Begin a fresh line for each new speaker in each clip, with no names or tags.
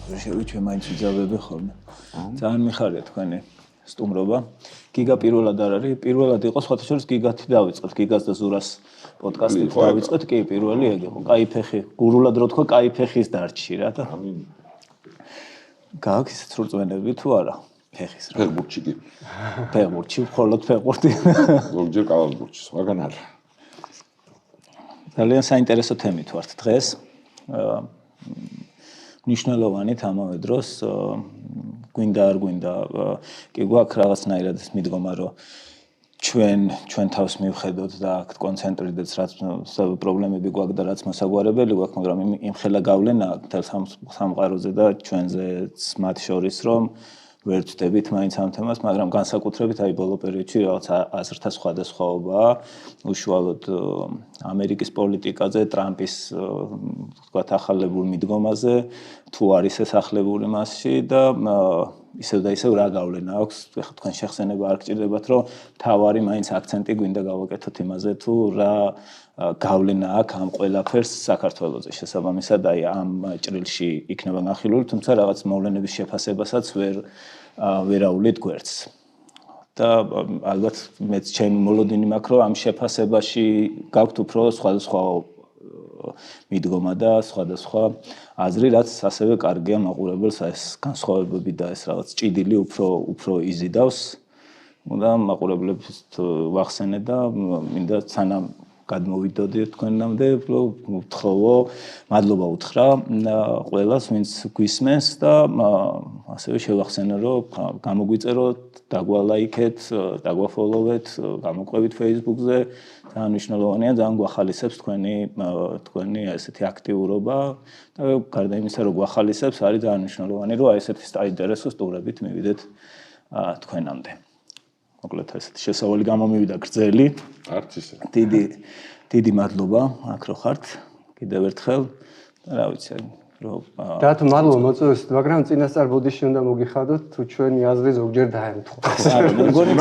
შევიჩვე მაინც ვიძავები ხოლმე. ძალიან მიხარია თქვენი სტუმრობა. გიგა პირველად არ არის, პირველად იყო სხვათა შორის გიგათი დავიწყეთ, გიგას და ზურას პოდკასტით დავიწყეთ, კი პირველი ეგ იყო. კაი ფეხი, გურულად რო თქვა, კაი ფეხის დარჩი რა და. გაქვს ისეთ სრულწმენები თუ არა? ფეხის რა.
ფეხბურთში კი.
ფეხბურთში, მხოლოდ ფეხბურთი.
ზოგჯერ კალათბურთში, სხვაგან არა.
ძალიან საინტერესო თემით ვართ დღეს. მნიშვნელოვანით ამავე დროს გვინდა არ გვინდა კი გვაქვს რაღაცნაირად ეს მიდგომა რომ ჩვენ თავს მივხედოთ და აქ კონცენტრირდეთ რაც პრობლემები გვაქვს და რაც მოსაგვარებელი გვაქვს მაგრამ იმ ხელა გავლენა თელ სამყაროზე და ჩვენზეც მათ შორის რომ ვერ ვწდებით მაინც ამ თემას, მაგრამ განსაკუთრებით აი ბოლო პერიოდში რაღაც აზრთა სხვადასხვაობაა უშუალოდ ამერიკის პოლიტიკაზე, ტრამპის თქვათ ახალებულ მიდგომაზე, თუ არის ეს ახალებული მასში და ისევ და ისევ რა გავლენა აქვს, ეხლა თქვენ შეხსენება არ გჭირდებათ, რომ თავარი მაინც აქცენტი გვინდა გავაკეთოთ იმაზე, თუ რა გავლენა აქვს ამ ყველაფერს საქართველოზე. შესაბამისად აი ამ ჭრილში იქნება ნახილული, თუმცა რაღაც მოვლენების შეფასებასაც ვერაულით გვერდს. და ალბათ მეც ჩემი მოლოდინი მაქვს, რომ ამ შეფასებაში გაქვთ უფრო სხვადასხვა მიდგომა და სხვადასხვა აზრი, რაც ასევე კარგია მაყურებელს ეს განსხვავებები და ეს რაღაც ჭიდილი უფრო იზიდავს. და მაყურებლებს ვახსენე და მინდა სანამ გადმოვიდოდი თქვენამდე, ვთხოვო, მადლობა უთხრა ყველას, ვინც გვისმენს და ასევე შევახსენე, რომ გამოგვიწეროთ, დაგვალაიქეთ, დაგვაფოლოვეთ, გამოყვებით Facebook-ზე, ძალიან მნიშვნელოვანია, ძალიან გვახალისებს თქვენი ესეთი აქტიურობა და გარდა იმისა, რომ გვახალისებს, არის ძალიან მნიშვნელოვანი, რომ აი ესეთი საინტერესო სტუმრებით მივიდეთ თქვენამდე. მოკლედ ესეთი შესავალი გამომივიდა გრძელი.
არც ისე.
დიდი მადლობა, აქ რო ხართ. კიდევ ერთხელ, რა ვიცი, რომ
რატო მადლობა მოწვევით, მაგრამ წინასწარ ბოდიში უნდა მოგიხადოთ, თუ ჩვენი აზრი ზოგჯერ დაემთხვა.
არა, მე მგონი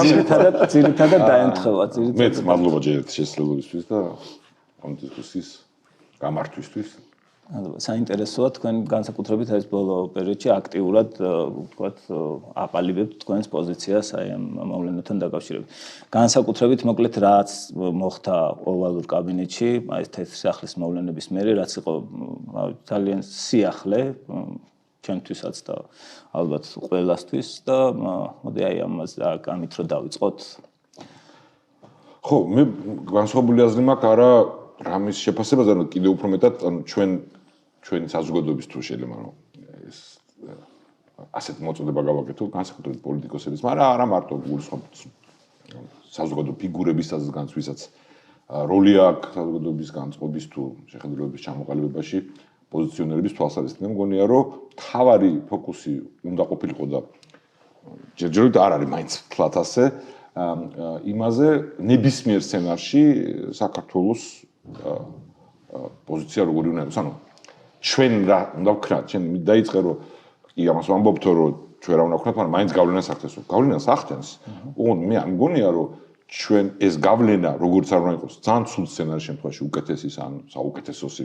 ძირითადად დაემთხვა,
მეც მადლობა ჯერეთ შესაძლებლობისთვის და ამ დისკუსიის გამართვისთვის.
საინტერესოა თქვენ განსაკუთრებით ეს ბოლო პერიოდში აქტიურად ვთქვათ აყალიბებთ თქვენს პოზიციას აი ამ მოვლენებთან დაკავშირებით. განსაკუთრებით მოკლედ რაც მოხდა ოვალურ კაბინეტში, აი ეს თეთრი სახლის მოვლენების მერე, რაც იყო ძალიან სიახლე ჩემთვისაც და ალბათ ყველასთვის და მოდი აი ამით რომ დავიწყოთ.
ხო, მე განსხვავებული აზრი მაქვს არა რამის შეფასებაზე, ანუ კიდევ უფრო მეტად ანუ ჩვენი საზოგადოების თუ შეიძლება რომ ეს ასეთ მოწოდება გავაკეთო განსაკუთრებით პოლიტიკოსების, მაგრამ არა მარტო გულისხმობს საზოგადო ფიგურებისაც განცვლისაც როლი აქვს საზოგადოების განწყობის თუ შეხედულებების ჩამოყალიბებაში პოზიციონერების თვალსაზრისით. მე მგონია რომ თავარი ფოკუსი უნდა ყოფილიყო და ჯერჯერობით არ არის მაინც თლათ ასე იმაზე ნებისმიერ სცენარში საქართველოს პოზიცია როგორი უნდა იყოს. ანუ ჩვენ რა უნდა ვქნათ, ჩვენ დაიწყე რომ კი ამას ვამბობთო რომ ჩვენ რა უნდა ვქნათ, მაგრამ მაინც გავლენას ახდენს. გავლენას ახდენს. უგონი მე მგონია რომ ჩვენ ეს გავლენა როგორც არ უნდა იყოს, ძალიან ცუდ სცენარის შემთხვევაში უკეთესის ან საუკეთესოსი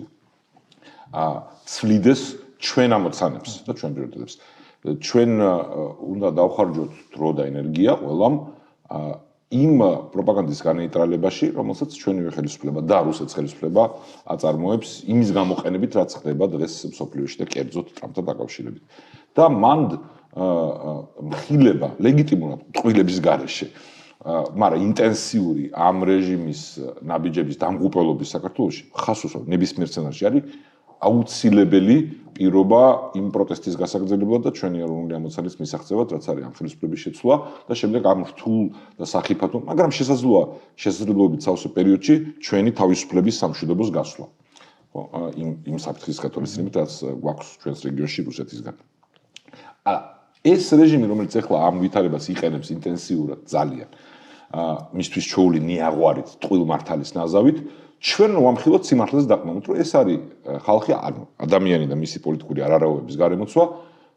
ცვლიდეს ჩვენ ამოცანებს და ჩვენ პრიორიტეტებს. ჩვენ უნდა დავხარჯოთ დრო და ენერგია ყველამ იმ პროპაგანდის განეიტრალებაში, რომელსაც ჩვენივე ხელისუფლება და რუსეთის ხელისუფლება აწარმოებს იმის გამოყენებით, რაც ხდება დღეს მსოფლიოში და კერძოდ ტრამპთან დაკავშირებით. და მანდ მხილება ლეგიტიმურად ტყუილების გარეშე, მაგრამ ინტენსიური ამ რეჟიმის ნაბიჯების დამღუპველობის საქართველოში ხას უსვამს ნებისმიერ სცენარში არის აუცილებელი პირობა იმ პროტესტის გასაგრძელებლად და ჩვენი ეროვნული ამოცანის მისაღწევად, რაც არის ამ ხელისუფლების შეცვლა და შემდეგ ამ რთულ და სახიფათო, მაგრამ შესაძლებლობით სავსე პერიოდში ჩვენი თავისუფლების სამშვიდობოს გასვლა. იმ საფრთხის გათვალისწინებით, რაც გვაქვს ჩვენს რეგიონში რუსეთისგან. ეს რეჟიმი, რომელიც ახლა ამ ვითარებას იყენებს ინტენსიურად ძალიან, მისთვის ჩვეული ნიაღვარით, ტყუილ მართალის ნაზავით, ჩვენ ვამხილოთ სიმართლეს დაყრდნობით, რომ ეს არის ხალხი, ანუ ადამიანი და მისი პოლიტიკური არარავების გარემოცვა,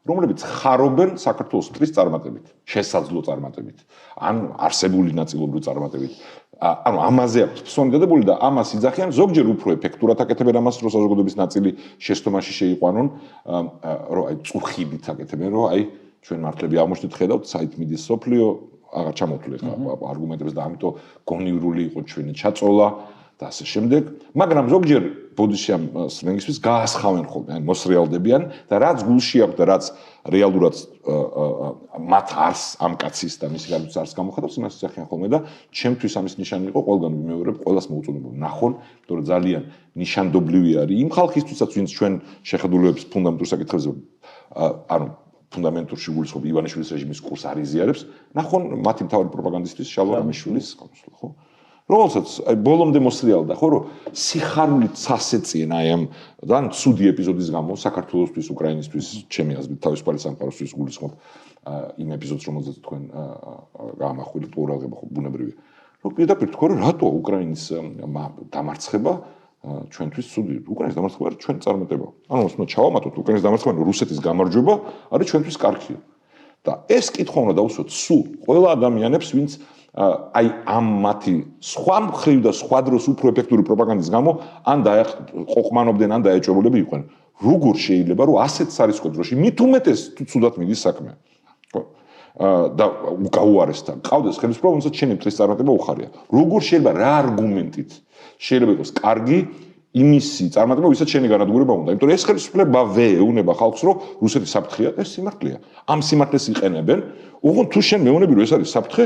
რომლებიც ხარობენ საქართველოს მტრის წარმატებით, შესაძლო წარმატებით, ან არსებული ნაწილობრივ წარმატებით. ანუ ამაზე აქვს ფსონი დადებული და ამას იძახიან ზოგჯერ უფრო ეფექტურად აკეთებენ ამას რომ საზოგადოების ნაწილი შეცდომაში შეიყვანონ რომ აი წუხიდით აკეთებენ რომ აი ჩვენ მართლები აღმოჩნდით ხედავთ საით მიდის სოფლიო აღარ ჩამოთვლი ხა არგუმენტებს და ამიტომ გონივრული იყო ჩვენი ჩაწოლა და ასე შემდეგ მაგრამ ზოგჯერ ბოდიში ამ სლენგისთვის გაასხავენ ხოლმე ან მოსრეალდებიან და რაც გულში აქვს და რაც რეალურად მათ არს ამ კაცის და მისი გარდაც არს გამოხატავს იმას იძახიან ხოლმე და ჩემთვის ამის ნიშანი იყო ყველგან ვიმეორებ ყველას მოუწოდებო ნახონ იმიტომ რომ ძალიან ნიშანდობლივი არის იმ ხალხისთვისაც ვინც ჩვენ შეხედულებებს ფუნდამენტურ საკითხებზე ანუ ფუნდამენტურში გულისხმობ ივანიშვილის რეჟიმის კურსს არ იზიარებს ნახონ მათი მთავარი პროპაგანდისტის შალვა რამიშვილის გამოსვლა ხო რომელსაც აი ბოლომდე მოსრიალდა ხო რომ სიხარულით სასეწიენ აი ამ ძალიან ცუდი ეპიზოდის გამო საქართველოსთვის უკრაინისთვის ჩემი აზრით თავისუფალი სამყაროსთვის გულისხმობ იმ ეპიზოდს რომელზეც თქვენ გაამახვილეთ უბრალდება ხო ბუნებრივია რომ პირდაპირ თქვა რომ რატო უკრაინის დამარცხება ჩვენთვის ცუდი უკრაინის დამარცხება არის ჩვენ წარმატება ანუ უნდა ჩავამატოთ უკრაინის დამარცხება რუსეთის გამარჯვება არის ჩვენთვის კარგია და ეს კითხვა უნდა დავუსვათ სულ ყველა ადამიანებს ვინც აი ამ მათი სხვა მხრივ და სხვა დროს უფრო ეფექტური პროპაგანდის გამო ან ყოყმანობდნენ ან დაეჭვებულები იყვნენ როგორ შეიძლება რომ ასეთ სარისკო დროში მით უმეტეს თუ ცუდად მიდის საქმე ხო და გაუარესთან ყავდეს ხელისუფლება რომელსაც შენი მტრის წარმატება უხარია როგორ შეიძლება რა არგუმენტით შეიძლება იყოს კარგი იმისი წარმატება ვისაც შენი განადგურება უნდა იმიტომ რომ ეს ხელისუფლება ვეუბნება ხალხს რომ რუსეთი საფრთხეა ეს სიმართლეა ამ სიმართლეს იყენებენ ოღონდ თუ შენ მეუბნები რომ ეს არის საფრთხე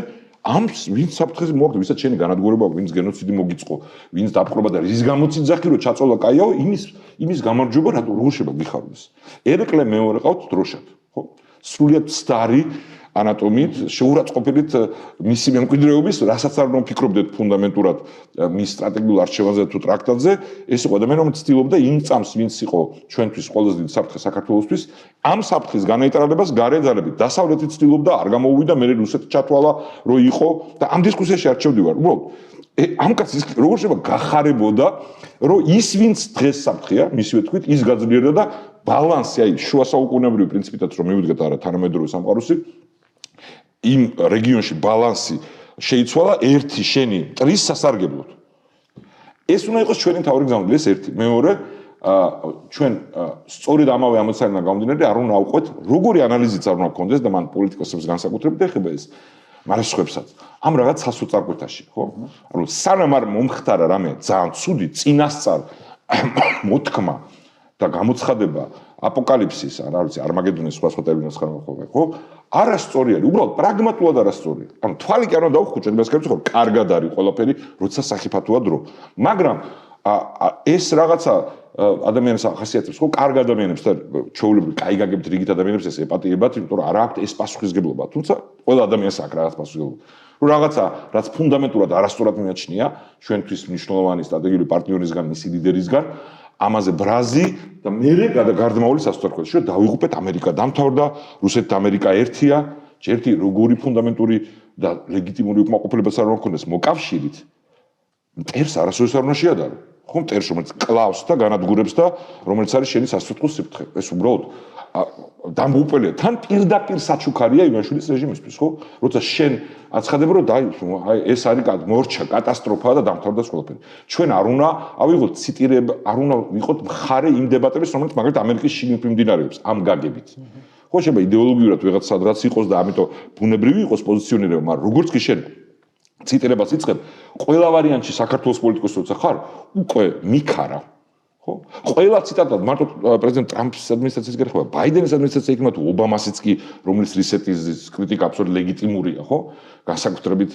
ამ ვინც საფრთხეზე მოაქვს ვისაც შენი განადგურება ვინც გენოციდი მოგიწყო ვინც დაპყრობა და რის გამოც იძახი რომ ჩაწოლა კაიაო იმის გამარჯვება რატო როგორ შეიძლება გიხარდეს ერეკლე მეორე ყავთ დროშად ხო სრულიად სტარი ანატომიით შეურაცხყოფილით მისი მემკვიდრეობის რასაც არ უნდა ფიქრობდეთ ფუნდამენტურად მის სტრატეგიულ არჩევანზე თუ ტრაქტატზე ეს იყო ადამიანი რომელიც ცდილობდა იმ წამს ვინც იყო ჩვენთვის ყველაზე დიდი საფრთხე საქართველოსთვის ამ საფრთხის განაიტრალებას გარე ძალებით დასავლეთი ცდილობდა არ გამოუვიდა მე რუსეთი ჩათვალა რომ იყო და ამ დისკუსიაში არ ჩავდივარ უბრალოდ ამ კაცის როგორ შეიძლება გახარებოდა რომ ის ვინც დღეს საფრთხეა მისივე თქვით ის გაძლიერდა და ბალანსი აი შუა საუკუნეებრივი პრინციპითაც რომ მივიდგეთ არა თანამედროვე სამყაროსი იმ რეგიონში ბალანსი შეიცვალა ერთი შენი მტრის სასარგებლოდ ეს უნდა იყოს ჩვენი თავი გზავნილი ეს ერთი მეორე ჩვენ სწორედ ამავე ამოცანიდან გამომდინარე არ უნდა ავყვეთ როგორი ანალიზიც არ უნდა გქონდეს და მან პოლიტიკოსებს განსაკუთრებით ეხება ეს მარასხვებსაც ამ რაღაც სასოწარკვეთაში ხო ანუ სანამ არ მომხდარა რამე ძალიან ცუდი წინასწარ მოთქმა და გამოცხადება აპოკალიფსის არა ვიცი არმაგედონის სხვა ტერმინებს ხარ ხო არასწორი არის უბრალოდ პრაგმატულად არასწორია ანუ თვალი კი არ უნდა დავხუჭოთ მას კეთებს ხო კარგად არის ყველაფერი როცა სახიფათოა დრო მაგრამ ეს რაღაცა ადამიანებს ახასიათებს ხო კარგ ადამიანებს და ჩვეულებრივ კაი გაგებთ რიგით ადამიანებს ეს ეპატიებათ იმიტომ რომ არ აქვთ ეს პასუხისგებლობა თუმცა ყველა ადამიანს აქვს რაღაც პასუხისგებლობა რომ რაღაცა რაც ფუნდამენტურად არასწორად მიაჩნია ჩვენთვის მნიშვნელოვანი სტრატეგიული პარტნიორისგან მისი ლიდერისგან ამაზე ბრაზი და მერე გარდამავალი სასწორკვეთში რომ დავიღუპეთ ამერიკა დამთავრდა რუსეთთან ამერიკა ერთია ერთი როგორი ფუნდამენტური და ლეგიტიმური უკმაყოფილებაც არ უნდა ქონდეს მოკავშირით მტერს არასოდეს არ უნდა შეადარო ხომ მტერს რომელიც კლავს და განადგურებს და რომელიც არის შენი სასწორკვეთის სიფრთხე ეს უბრალოდ დამღუპელია თან პირდაპირ საჩუქარია ივანიშვილის რეჟიმისთვის ხო როცა შენ აცხადებ რომ აი ეს არის მორჩა კატასტროფაა და დამთავრდა ყველაფერი ჩვენ არ უნდა ავიღოთ ციტირება არ უნდა ვიყოთ მხარე იმ დებატების რომელიც მაგალითად ამერიკის შიგნით მიმდინარეობს ამ გაგებით ხო შეიძლება იდეოლოგიურად ვიღაც სადღაც იყოს და ამიტომ ბუნებრივი იყოს პოზიციონირება მაგრამ როგორც კი შენ ციტირებას იწყებ ყველა ვარიანტში საქართველოს პოლიტიკოსი როცა ხარ უკვე მიქარა ხო ყველა ციტატად მარტო პრეზიდენტ ტრამპის ადმინისტრაციის გერხება ბაიდენის ადმინისტრაცია იქნება თუ ობამასაც კი რომელიც რისეტის კრიტიკა აბსოლუტურად ლეგიტიმურია ხო განსაკუთრებით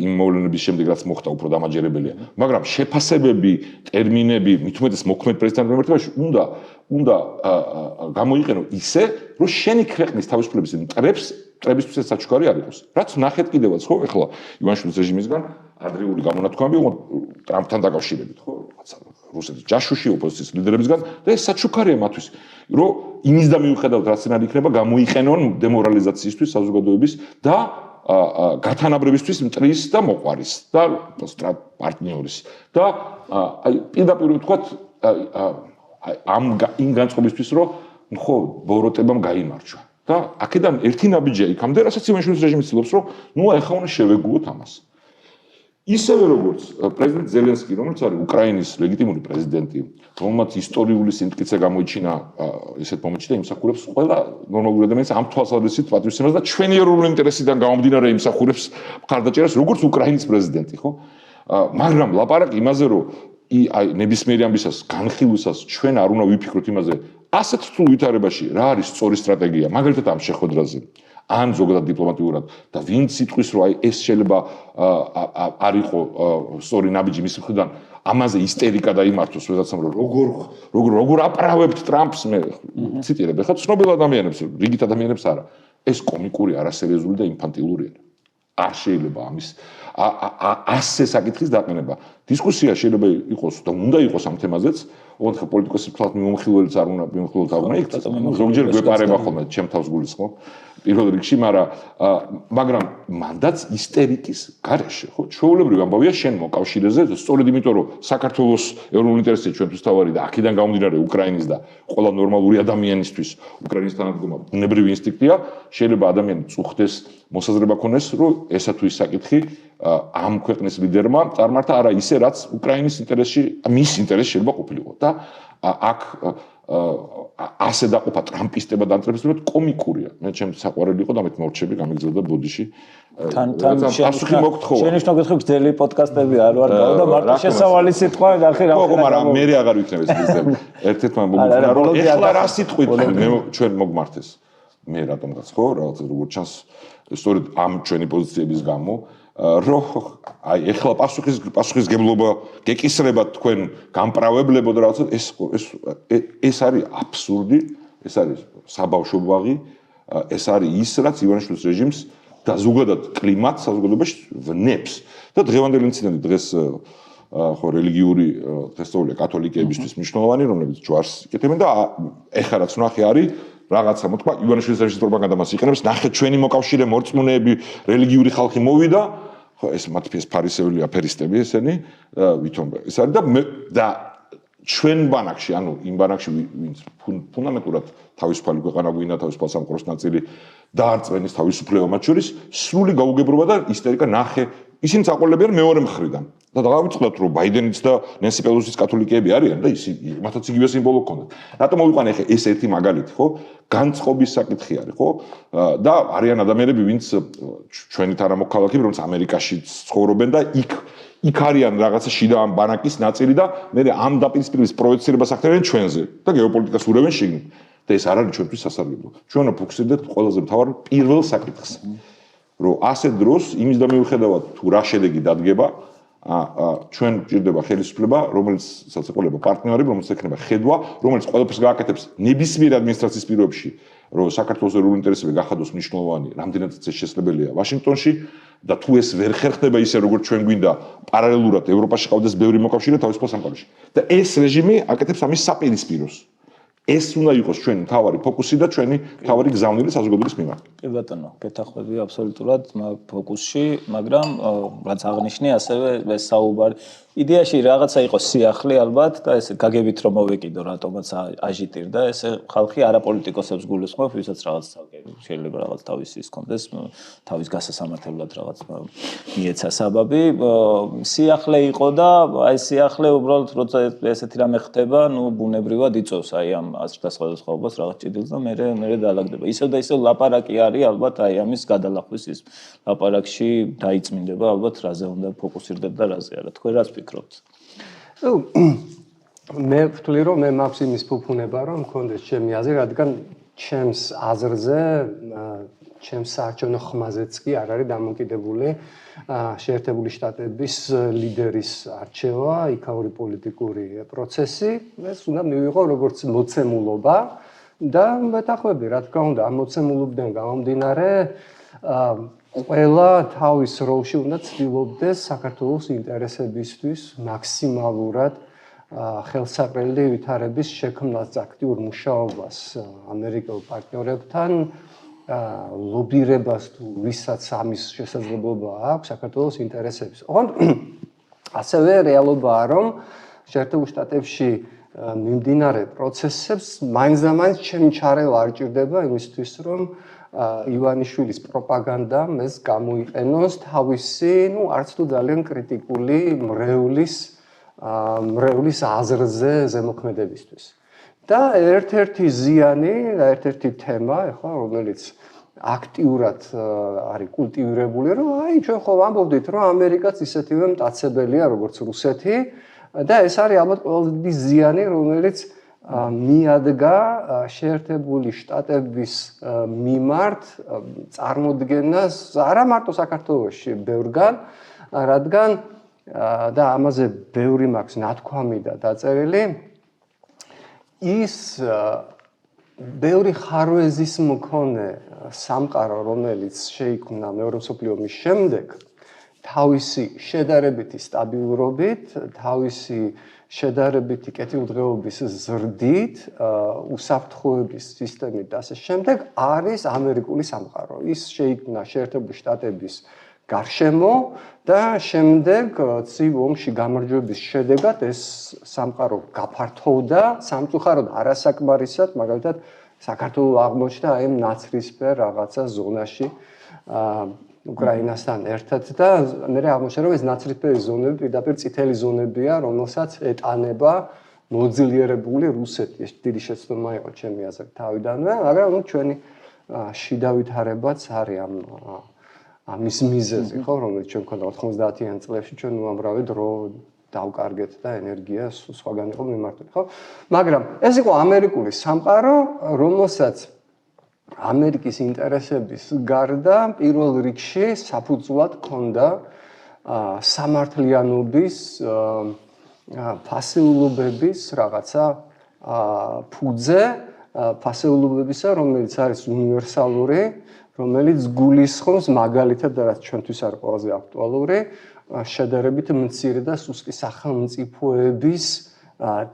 იმ მოვლენების შემდეგ რაც მოხდა უფრო დამაჯერებელია მაგრამ შეფასებები ტერმინები მით უმეტეს მოქმედ პრეზიდენტ მიმართებაში უნდა გამოიყენო ისე რომ შენი ქვეყნის თავისუფლების მტრებისთვის საჩუქარი არ იყოს რაც ნახეთ კიდევაც ხო ეხლა ივანიშვილის რეჟიმისგან ადრეული გამონათქვამები ტრამპთან დაკავშირებით ხო რუსეთის ჯაშუში ოპოზიციის ლიდერებისგან და ეს საჩუქარია მათთვის რომ იმის და მიუხედავად რაც არ იქნება გამოიყენონ დემორალიზაციისთვის საზოგადოების და გათანაბრებისთვის მტრის და მოყვარის და პარტნიორის და აი პირდაპირ ვთქვათ იმ განწყობისთვის რომ ხო ბოროტებამ გაიმარჯვა და აქედან ერთი ნაბიჯია იქამდე რასაც ივანიშვილის რეჟიმი ცდილობს რომ ნუ ახლა უნდა შევეგუოთ ამას ისევე როგორც პრეზიდენტ ზელენსკი, რომელიც არის უკრაინის ლეგიტიმური პრეზიდენტი, რომელმაც ისტორიული სიმტკიცე გამოიჩინა, ესეთ მომენტში და იმსახურებს ყველა ნორმალური ადამიანის ამ თვალსაზრისით პატრიოტიზმს და ჩვენი ეროვნული ინტერესიდან გამომდინარე იმსახურებს მხარდაჭერას, როგორც უკრაინის პრეზიდენტი, ხო? მაგრამ ლაპარაკი იმაზე, რომ აი ნებისმიერი ამბისას, განხილვისას ჩვენ არ უნდა ვიფიქროთ იმაზე, ასეთ რთულ ვითარებაში რა არის სწორი სტრატეგია, მაგალითად ამ შეხვედრაზე. ან ზოგადად დიპლომატიურად და ვინც იტყვის რომ აი ეს შეიძლება არ იყო სწორი ნაბიჯი მის მხრიდან ამაზე ისტერიკა დაიმართოს ვიღაცამ რომ როგორ აპრავებთ ტრამპს მე ციტირებ ხა ცნობილ ადამიანებს რიგით ადამიანებს არა ეს კომიკური არასერიოზული და ინფანტილური არ შეიძლება ამის ასე საკითხის დაყენება დისკუსია შეიძლება იყოს და უნდა იყოს ამ თემაზეც ოღონდ ხა პოლიტიკოსის თვალთ მიმოხილველიც არ უნდა იქცეს ზოგჯერ გვეპარება ხოლმე ჩემ თავს გულისხმობ პირველ რიგში, მაგრამ მანდაც ისტერიკის გარეშე, ხო? ჩვეულებრივი ამბავია შენ მოკავშირეზე, სწორედ იმიტომ, რომ საქართველოს ეროვნული ინტერესია ჩვენთვის თავარი და აქედან გამომდინარე უკრაინის და ყველა ნორმალური ადამიანისთვის უკრაინის თანადგომა ბუნებრივი ინსტინქტია, შეიძლება ადამიანი წუხდეს, მოსაზრება ქონდეს, რომ ესა თუ ის საკითხი ამ ქვეყნის ლიდერმა წარმართა არა ისე, რაც უკრაინის ინტერესში, მის ინტერესში შეიძლება ყოფილიყო და აქ ასე დაყოფა ტრამპისტებად ანტრეპისტებად კომიკურია. მე ჩემს საყვარელი იყო და მე მორჩები გამიგზავნა ბოდიში.
თან პასუხი მოგთხოვა. შენიშნო გითხებ გძელი პოდკასტები არ ვარ გავა და მარტო შესავალი სიტყვა ნახე რა.
ხო, მაგრამ მე აღარ ვიქნებ ეს გზები. ერთ-ერთმა მოგუხსნა რომ ეხლა რა სიტყვით ჩვენ მოგმართეს. მე რატომღაც ხო, რაღაც როგორ ჩანს სწორედ ამ ჩვენი პოზიციების გამო რომ აი ეხლა პასუხისგებლობა გეკისრება თქვენ გამპრავებლებო და რაღაცა ეს არის აბსურდი, ეს არის საბავშვობაღი, ეს არის ის რაც ივანიშვილის რეჟიმს და ზოგადად კლიმატს საზოგადოებაში ვნებს და დღევანდელი ინციდენტი დღეს ხო რელიგიური დღესდღეობრივი კათოლიკეებისთვის მნიშვნელოვანი, რომლებიც ჯვარს იკეთებენ და ეხლა რაც ნახე არის რაღაცა მოთქვა ივანიშვილის რეჟიმის პროპაგანდა მას იყენებს, ნახეთ ჩვენი მოკავშირე მორწმუნეები, რელიგიური ხალხი მოვიდა ხო ეს მათი ფარისეველი აფერისტები ესენი ვითომ ეს არის და ჩვენ ბანაკში ანუ იმ ბანაკში ვინც ფუნდამენტურად თავისუფალი ქვეყანა გვინდა თავისუფალ სამყაროს ნაწილი დაარწმენის თავისუფლება მათ შორის სრული გაუგებრობა და ისტერიკა ნახე ისინი წაყოლებიან მეორე მხრიდან და დავიწყდათ რომ ბაიდენიც და ნენსი პელოსის კათოლიკეები არიან და ისინი მათაც იგივე სიმბოლო ჰქონდათ რატომ მოვიყვანე ხე ეს ერთი მაგალითი ხო განწყობის საკითხი არის ხო და არიან ადამიანები ვინც ჩვენი თანამოქალაქეები რომელიც ამერიკაში ცხოვრობენ და იქ არიან რაღაცა შიდა ამ ბანაკის ნაწილი და მე ამ დაპირისპირების პროექცირებას ახდენენ ჩვენზე და გეოპოლიტიკას ურევენ შიგნით და ეს არ არის ჩვენთვის სასარგებლო ჩვენ ვფოქსირდეთ ყველაზე მთავარ პირველ საკითხს რომ ასეთ დროს იმის და მიუხედავად თუ რა შედეგი დადგება ჩვენ გვჭირდება ხელისუფლება რომელიც საცეკვალებო პარტნიორები რომელიც ექნება ხედვა რომელიც ყველაფერს გააკეთებს ნებისმიერ ადმინისტრაციის პირობებში რომ საქართველოს ეროვნული ინტერესები გახადოს მნიშვნელოვანი რამდენადაც ეს შესაძლებელია ვაშინგტონში და თუ ეს ვერ ხერხდება ისე როგორც ჩვენ გვინდა პარალელურად ევროპაში ყავდეს ბევრი მოკავშირე თავისუფალ სამყაროში და ეს რეჟიმი აკეთებს ამის საპირისპიროს ეს უნდა იყოს ჩვენი მთავარი ფოკუსი და ჩვენი მთავარი გზავნილი საზოგადოების მიმართ.
კი ბატონო, გეთახვები აბსოლუტურად ფოკუსში, მაგრამ რაც აღნიშნე, ასევე ეს საუბარი იდეაში რაღაცა იყო სიახლე ალბათ და ესე გაგებით რომ მოვეკიდო რატომაც აჟიტირდა ესე ხალხი არაპოლიტიკოსებს გულისხმობს, ვისაც რაღაც შეიძლება რაღაც თავის ის კონდეს, თავის გასასამართებლად რაღაც მიეცა საბაბი, სიახლე იყო და აი სიახლე უბრალოდ როცა ესეთი რამე ხდება, ნუ ბუნებრივად იწევს აი ამ ასრთა სხვადასხვაობას რაღაც ჭიდილს და მე დაალაგდება. ისევ და ისევ ლაპარაკი არის ალბათ აი ამის გადალახვის ის ლაპარაკში დაიწმინდება ალბათ რაზე უნდა ფოკუსირდეთ და რაზე არა. თქვენ რას ფიქრობთ?
მე ვთვლი რომ მე მაქვს იმის ფუფუნება რომ მქონდეს ჩემი აზრი, რადგან ჩემს აზრზე ჩემს საარჩევნო ხმაზეც კი არ არის დამოკიდებული შეერთებული შტატების ლიდერის არჩევა, იქაური პოლიტიკური პროცესი, ეს უნდა მივიღო როგორც მოცემულობა და მეთახვები, რა თქმა უნდა, ამ მოცემულობიდან გამომდინარე ყველა თავის როლში უნდა ცდილობდეს საქართველოს ინტერესებისთვის მაქსიმალურად ხელსაყრელი ვითარების შექმნას, აქტიურ მუშაობას ამერიკელ პარტნიორებთან ლობირებას თუ ვისაც ამის შესაძლებლობა აქვს საქართველოს ინტერესების. ოღონდ ასევე რეალობაა, რომ შეერთებულ შტატებში მიმდინარე პროცესებს მაინც და მაინც ჩემი ჩარევა არ ჭირდება იმისთვის, რომ ივანიშვილის პროპაგანდამ ეს გამოიყენოს თავისი, არც თუ ძალიან კრიტიკული მრევლის აზრზე ზემოქმედებისთვის. და ერთ-ერთი ზიანი, ერთ-ერთი თემა, ხო, რომელიც აქტიურად არის კულტივირებული, რომ ჩვენ ხო ვამბობდით, რომ ამერიკაც ისეთივე მტაცებელია, როგორც რუსეთი და ეს არის ალბათ ყველაზე ზიანი, რომელიც მიადგა შეერთებული შტატების მიმართ წარმოდგენას არა მარტო საქართველოში, ბევრგან, რადგან და ამაზე ბევრი მაქვს ნათქვამი და დაწერილი ის ბევრი ხარვეზის მქონე სამყარო, რომელიც შეიქმნა მეორე მსოფლიო ომის შემდეგ, თავისი შედარებითი სტაბილურობით, თავისი შედარებითი კეთილდღეობის ზრდით, უსაფრთხოების სისტემით და ასე შემდეგ არის ამერიკული სამყარო. ის შეიქმნა შეერთებული შტატების გარშემო და შემდეგ ცივ ომში გამარჯვების შედეგად ეს სამყარო გაფართოვდა სამწუხაროდ არასაკმარისად, მაგალითად საქართველოს აღმოჩნდა აი ნაცრისფერ რაღაცა ზონაში უკრაინასთან ერთად და მე აღმოჩნდა რომ ეს ნაცრისფერი ზონები პირდაპირ წითელი ზონებია, რომელსაც ეტანება მოძლიერებული რუსეთი. ეს დიდი შეცდომა იყო ჩემი აზრით თავიდანვე, მაგრამ ჩვენი შიდა ვითარებაც არის ამის მიზეზი, ხო, რომელიც ჩვენ ქონდა 90-იან წლებში, ჩვენ უამრავი დრო დავკარგეთ და ენერგია სხვაგან იყო მიმართული, ხო? მაგრამ ეს იყო ამერიკული სამყარო, რომელსაც ამერიკის ინტერესების გარდა პირველ რიგში საფუძვლად ჰქონდა სამართლიანობის, ფასეულობების რაღაცა ფუძე, ფასეულობებისა, რომელიც არის უნივერსალური, რომელიც გულისხმობს მაგალითად და რაც ჩვენთვის არის ყველაზე აქტუალური, შედარებით მცირე და სუსტი სახელმწიფოების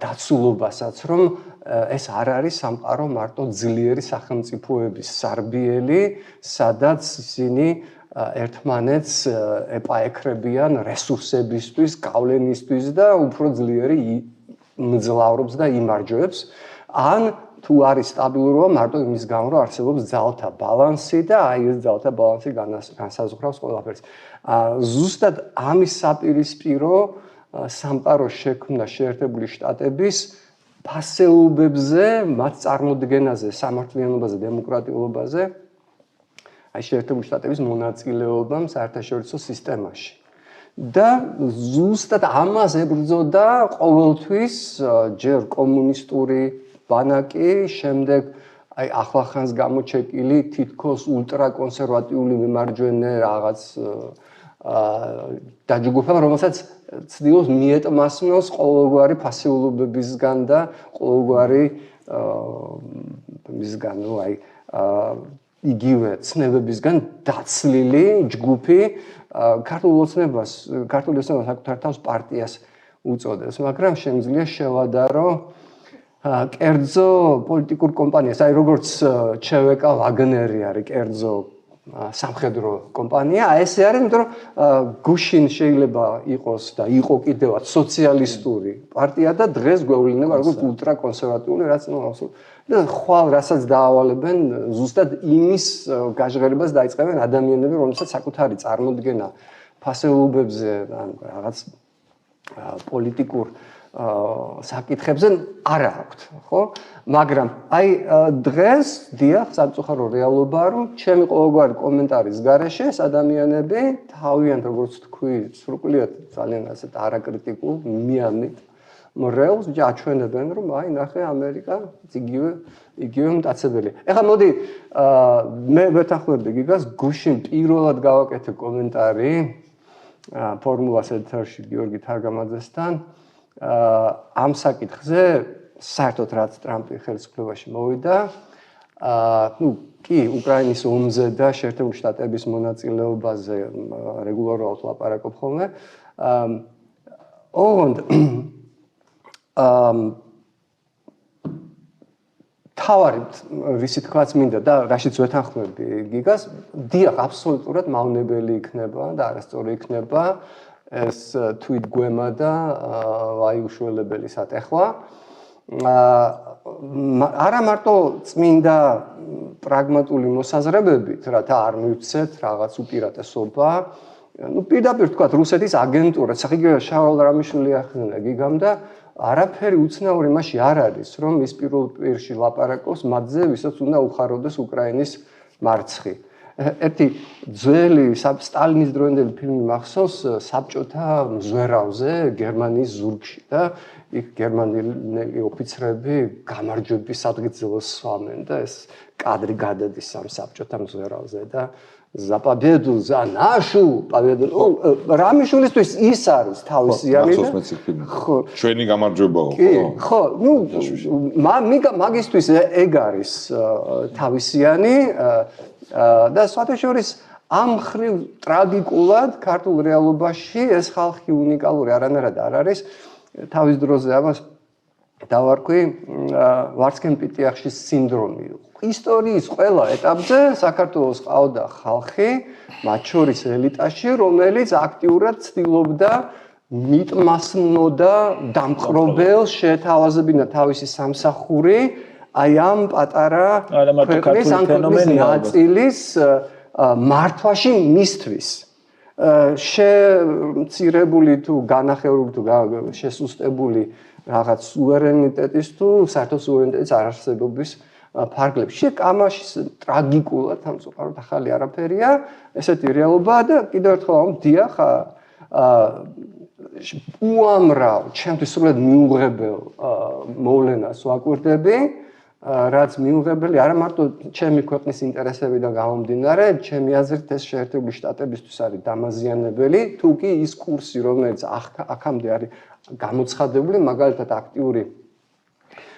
დაცულობასაც, რომ ეს არ არის სამყარო მარტო ძლიერი სახელმწიფოების სარბიელი, სადაც ისინი ერთმანეთს ეპაექრებიან რესურსებისთვის, გავლენისთვის და უფრო ძლიერი მძლავრობს და იმარჯვებს, ან თუ არის სტაბილურობა მარტო იმის გამო, რომ არსებობს ძალთა ბალანსი და აი ეს ძალთა ბალანსი განსაზღვრავს ყველაფერს. ზუსტად ამის საპირისპირო სამყარო შექმნა შეერთებული შტატების ფასეულობებზე, მათ წარმოდგენაზე, სამართლიანობაზე, დემოკრატიულობაზე, აი შეერთებული შტატების მონაწილეობამ საერთაშორისო სისტემაში. და ზუსტად ამას ებრძოდა ყოველთვის ჯერ კომუნისტური ბანაკი, შემდეგ აი ახლახანს გამოჩეკილი თითქოს ულტრაკონსერვატიული მიმარჯვენე რაღაც დაჯგუფება, რომელსაც ცდილობს მიეტმასნოს ყოველგვარი ფასეულობებისგან და ყოველგვარი მისგან, აი იგივე ცნებებისგან დაცლილი ჯგუფი ქართულ ოცნებას საკუთარ თავს პარტიას უწოდებს, მაგრამ შემიძლია შევადარო კერძო პოლიტიკურ კომპანიას, აი როგორც ЧВК ვაგნერი არის კერძო სამხედრო კომპანია, ესე არის, იმიტომ რომ გუშინ შეიძლება იყოს და იყო კიდევაც სოციალისტური პარტია და დღეს გვევლინება როგორც ულტრაკონსერვატიული, რაც და ხვალ რასაც დაავალებენ, ზუსტად იმის გაჟღერებას დაიწყებენ ადამიანები, რომელსაც საკუთარი წარმოდგენა ფასეულობებზე ან რაღაც პოლიტიკურ საკითხებზე არ აქვთ, ხო? მაგრამ აი დღეს დიახ, სამწუხარო რეალობაა, რომ ჩემი ყოველგვარი კომენტარის გარეშე ეს ადამიანები თავიანთ, როგორც თქვი, სრულიად ძალიან ასეთ არაკრიტიკულ მიანით მრევლს აჩვენებენ, რომ აი ნახე ამერიკა იგივე მტაცებელია. ეხლა მოდი მე ვეთანხმები გიგას, გუშინ პირველად გავაკეთე კომენტარი ფორმულას ეთერში გიორგი თარგამაძესთან ამ საკითხზე, საერთოდ რაც ტრამპი ხელისუფლებაში მოვიდა, კი, უკრაინის ომზე და შეერთებული შტატების მონაწილეობაზე რეგულარულად ლაპარაკობ ხოლმე. ოღონდ თავარი რისი თქმაც მინდა და რაშიც ვეთანხმები გიგას, დიახ, აბსოლუტურად მავნებელი იქნება და არასწორი იქნება ეს თვით გვემა და აი უშველებელი სატეხვა. არა მარტო წმინდა პრაგმატული მოსაზრებებით, რათა არ მივცეთ რაღაც უპირატესობა, პირდაპირ თქვა რუსეთის აგენტურა, სახიგია შავალ რამიშვილი ახსნა გიგამ და არაფერი უცნაური მაშინ არ არის, რომ ის პირველ პირში ლაპარაკობს მათზე, ვისაც უნდა უხაროდეს უკრაინის მარცხი. ერთი ძველი სტალინის დროინდელი ფილმი მახსოვს საბჭოთა მზვერავზე გერმანიის ზურგში და იქ გერმანელი ოფიცრები გამარჯვების ადგილას სვამენ და ეს კადრი გადადის ამ საბჭოთა მზვერავზე და за победу, за нашу победу. რამიშვილისთვის ის არის თავისიანი და
ხო, ჩვენი გამარჯვებაო, ხო?
ხო, მაგისთვის ეგ არის თავისიანი და სხვათაშორის ამ ხრივ ტრაგიკულად ქართულ რეალობაში ეს ხალხი უნიკალური არანაირად არ არის. თავის დროზე ამას დავარქვი ვარსკენ-პიტიახშის სინდრომი. ისტორიის ყველა ეტაპზე საქართველოს ყავდა ხალხი, მათ შორის ელიტაში, რომელიც აქტიურად ცდილობდა მიტმასნოდა დამყრობელს შეეთავაზებინა თავისი სამსახური აი ამ პატარა ქვეყნის ან ქვეყნის ნაწილის მართვაში მისთვის. შემცირებული თუ განახევრული თუ შესუსტებული რაღაც სუვერენიტეტის თუ საერთო სუვერენიტეტის არარსებობის ფარგლებში კამაშის ტრაგიკულად სამწუხაროდ ახალი არაფერია, ესეთი რეალობაა და კიდევ ერთხელ დიახ უამრავ ჩემთვის სრულად მიუღებელ მოვლენას ვაკვირდები, რაც მიუღებელი არა მარტო ჩემი ქვეყნის ინტერესებიდან გამომდინარე, ჩემი აზრით ეს შეერთებული შტატებისთვის არის დამაზიანებელი, თუ კი ის კურსი, რომელიც აქამდე არის გამოცხადებული, მაგალითად აქტიური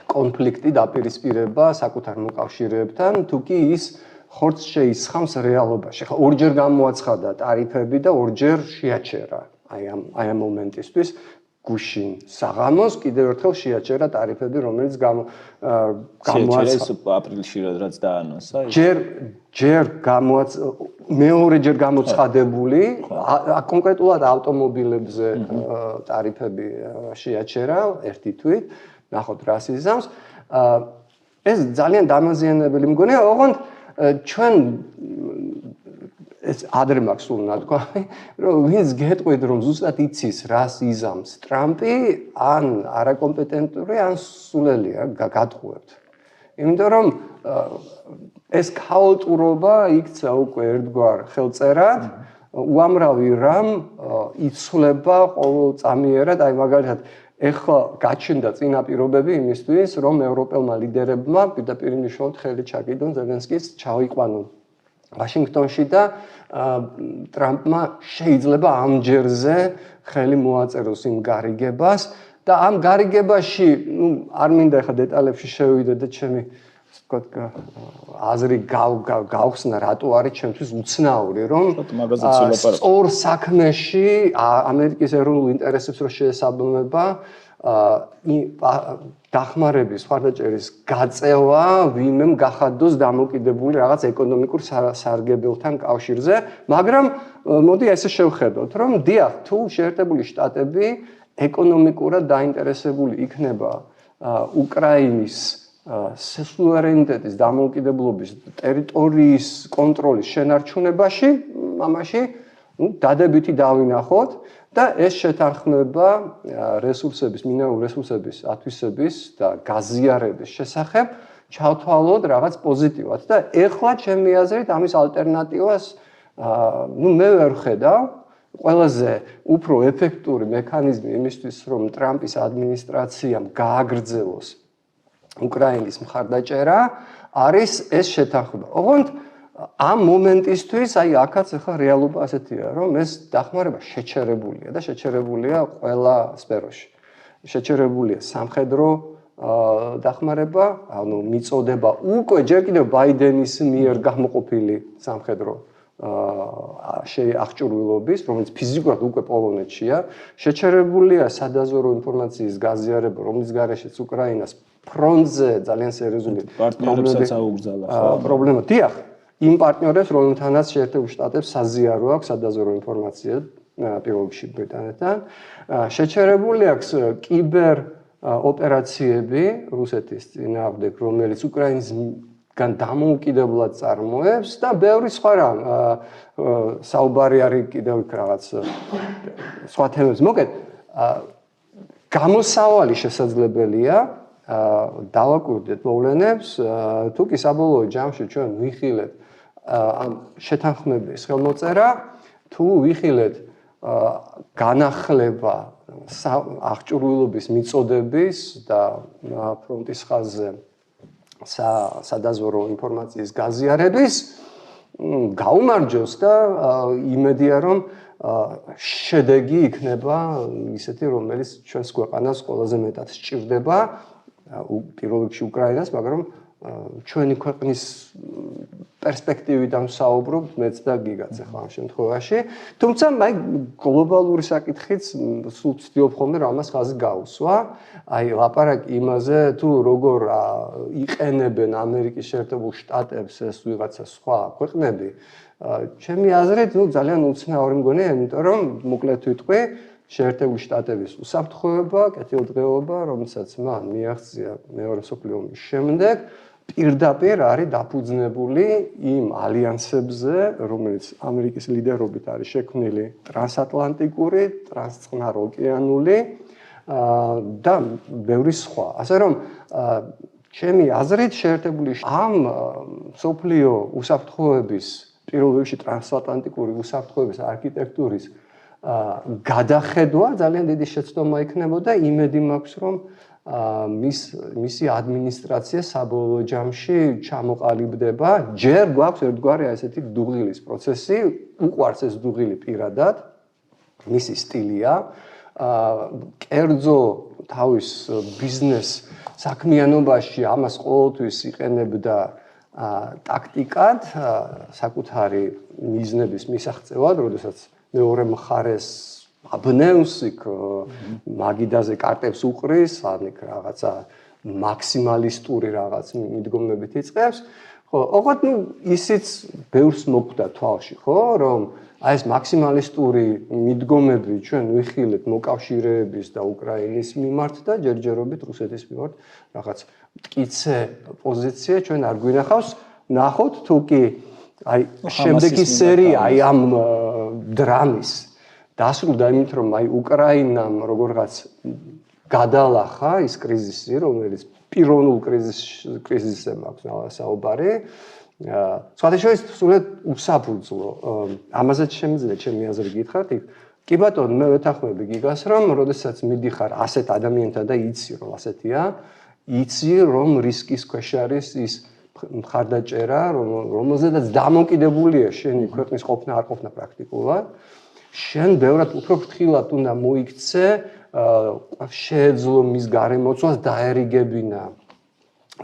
კონფლიქტი დაპირისპირება საკუთარ მოკავშირეებთან, თუ კი ის ხორცს შეისხამს რეალობაში. ხა ორჯერ გამოაცხადა ტარიფები და ორჯერ შეაჩერა აი ამ მომენტისთვის გუშინ საღამოს კიდევ ერთხელ შეაჩერა ტარიფები, რომელიც
გამოაცხადა აპრილში რაც დაანონსა.
მეორეჯერ გამოცხადებული, კონკრეტულად ავტომობილებზე ტარიფები შეაჩერა ერთი თვით. ნახოთ რას იზამს. ეს ძალიან დამაზიანებელი მგონია, ოღონდ ჩვენ ეს ადრე მაქვს სულ ნათქვამი, რომ ვინც გეტყვით, რომ ზუსტად იცის რას იზამს ტრამპი, ან არაკომპეტენტური, ან სულელია გატყუებთ. იმიტომ რომ ეს ქაოტურობა იქცა უკვე ერთგვარ ხელწერად, უამრავი რამ იცვლება ყოველწამიერად, აი მაგალითად ეხლა გაჩნდა წინაპირობები იმისთვის, რომ ევროპელმა ლიდერებმა პირდაპირ მნიშვნელობით ხელი ჩაკიდონ ზელენსკის ჩაიყვანონ ვაშინგტონში და ტრამპმა შეიძლება ამჯერზე ხელი მოაწეროს იმ გარიგებას და ამ გარიგებაში, არ მინდა ეხლა დეტალებში შევიდე და ჩემი აზრი გავხსნა, რატო არის ჩემთვის უცნაური, რომ სწორ საქმეში ამერიკის ეროვნულ ინტერესებს რო შეესაბამება დახმარების მხარდაჭერის გაწევა ვინმემ გახადოს დამოკიდებული რაღაც ეკონომიკურ სარგებელთან კავშირზე, მაგრამ მოდი ესე შევხედოთ, რომ დიახ, თუ შეერთებული შტატები ეკონომიკურად დაინტერესებული იქნება უკრაინის სუვერენიტეტის დამოუკიდებლობის ტერიტორიის კონტროლის შენარჩუნებაში, ამაში დადებითი დავინახოთ და ეს შეთანხმება რესურსების, მინერალური რესურსების ათვისების და გაზიარების შესახებ ჩავთვალოთ რაღაც პოზიტივად და ეხლა ჩემი აზრით ამის ალტერნატივას მე ვერ ვხედავ. ყველაზე უფრო ეფექტური მექანიზმი იმისთვის, რომ ტრამპის ადმინისტრაციამ გააგრძელოს უკრაინის მხარდაჭერა არის ეს შეთანხმება. ოღონდ ამ მომენტისთვის აი აქაც ახლა რეალობა ასეთია, რომ ეს დახმარება შეჩერებულია და შეჩერებულია ყველა სფეროში. შეჩერებულია სამხედრო დახმარება, ანუ მიწოდება უკვე ჯერ კიდევ ბაიდენის მიერ გამოყოფილი სამხედრო აღჭურვილობის, რომელიც ფიზიკურად უკვე პოლონეთშია, შეჩერებულია სადაზვერო ინფორმაციის გაზიარება, რომლის გარეშეც უკრაინას ფრონტზე ძალიან სერიოზული
პარტნიორებსაც აუგზავნა
პრობლემა. დიახ, იმ პარტნიორებს, რომელთანაც შეერთებულ შტატებს საზიარო აქვს სადაზვერო ინფორმაცია პირველ რიგში ბრიტანეთთან, შეჩერებული აქვს კიბერ ოპერაციები რუსეთის წინააღმდეგ, რომელიც უკრაინისგან დამოუკიდებლად წარმოებს და ბევრი სხვა რამ საუბარი არის კიდევ რაღაც სხვა თემებს. მოკეთ გამოსავალი შესაძლებელია დავაკვირდეთ მოვლენებს, თუ კი საბოლოო ჯამში ჩვენ ვიხილეთ ამ შეთანხმების ხელმოწერა, თუ ვიხილეთ განახლება აღჭურვილობის მიწოდების და ფრონტის ხაზზე სადაზვერო ინფორმაციის გაზიარების გაუმარჯოს და იმედია რომ შედეგი იქნება ისეთი რომელიც ჩვენს ქვეყანას ყველაზე მეტად სჭირდება პირველ რიგში უკრაინას, მაგრამ ჩვენი ქვეყნის პერსპექტივიდან ვსაუბრობ მეც და გიგაც ახლა ამ შემთხვევაში. თუმცა აი გლობალური საკითხიც სულ ვცდილობ ხოლმე რომ ამას ხაზი გაუსვა. აი ლაპარაკი იმაზე თუ როგორ იყენებენ ამერიკის შეერთებულ შტატებს ეს ვიღაცა სხვა ქვეყნები. ჩემი აზრით, ძალიან უცნაური მგონია, იმიტომ რომ მოკლედ ვიტყვი, შეერთებული შტატების უსაფრთხოება, კეთილდღეობა, რომელსაც მან მიაღწია მეორე მსოფლიო ომის შემდეგ, პირდაპირ არის დაფუძნებული იმ ალიანსებზე, რომელიც ამერიკის ლიდერობით არის შექმნილი ტრანსატლანტიკური, ტრანსწყნაროკეანური და ბევრი სხვა. ასე რომ ჩემი აზრით შეერთებული ამ მსოფლიო უსაფრთხოების პირველ რიგში ტრანსატლანტიკური უსაფრთხოების არქიტექტურის გადახედვა ძალიან დიდი შეცდომა იქნებოდა. იმედი მაქვს, რომ მისი ადმინისტრაცია საბოლოო ჯამში ჩამოყალიბდება. ჯერ გვაქვს ერთგვარი ესეთი დუღილის პროცესი, უყვარს ეს დუღილი პირადად, მისი სტილია, კერძო თავის ბიზნეს საქმიანობაში ამას ყოველთვის იყენებდა ტაქტიკად, საკუთარი მიზნების მისაღწევად, როდესაც მეორე მხარეს აბნევს იქ მაგიდაზე კარტებს უყრის, ან იქ რაღაცა მაქსიმალისტური რაღაც მიდგომებით იწყებს. ხო, ოღონდ ისიც ბევრს მოხვდა თვალში, ხო, რომ აი ეს მაქსიმალისტური მიდგომები ჩვენ ვიხილეთ მოკავშირეების და უკრაინის მიმართ და ჯერჯერობით რუსეთის მიმართ რაღაც მტკიცე პოზიცია ჩვენ არ გვინახავს. ნახოთ თუ კი აი შემდეგი სერია აი ამ დრამის დასრულდა იმით, რომ აი უკრაინამ როგორღაც გადალახა ის კრიზისი, რომელიც პიროვნულ კრიზისზე მაქვს საუბარი. სხვათა შორის სულად უსაფუძვლო. ამაზეც შემიძლია ჩემი აზრი გითხრათ, კი ბატონო, მე ვეთანხმები გიგას, რომ როდესაც მიდიხარ ასეთ ადამიანთან და იცი რომ ასეთია, იცი რომ რისკის ქვეშ არის ის მხარდაჭერა, რომელზედაც დამოკიდებულია შენი ქვეყნის ყოფნა არ ყოფნა პრაქტიკულად. შენ ბევრად უფრო ფრთხილად უნდა მოიქცე, შეეძლო მის გარემოცვას დაერიგებინა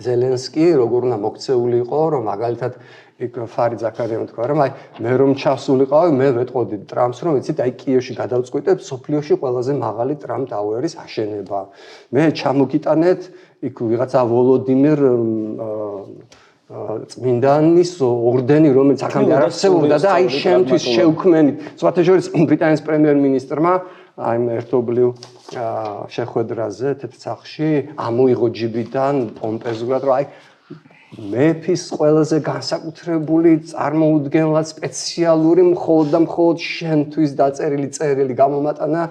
ზელენსკი, როგორ უნდა მოქცეულიყო, რომ მაგალითად იქ ფარი ზაქარიამ თქვა, რომ აი მე რომ ჩასულიყავი, მე ვეტყოდი ტრამპს, რომ იცით, აი კიევში გადავწყვიტებ სოფლიოში ყველაზე მაღალი ტრამპ ტაუერის აშენება. მე ჩამოგიტანეთ იქ ვიღაცა ვოლოდიმირ წმინდანის ორდენი, რომელიც აქამდე არ არსებობდა და აი შენთვის შევქმენით. სხვათა შორის ბრიტანეთის პრემიერ-მინისტრმა აი ერთობლივ შეხვედრაზე თეთრსახში ამოიღო ჯიბიდან პომპეზურად, რომ აი მეფის ყველაზე განსაკუთრებული წარმოუდგენლად სპეციალური მხოლოდ და მხოლოდ შენთვის დაწერილი წერილი გამომატანა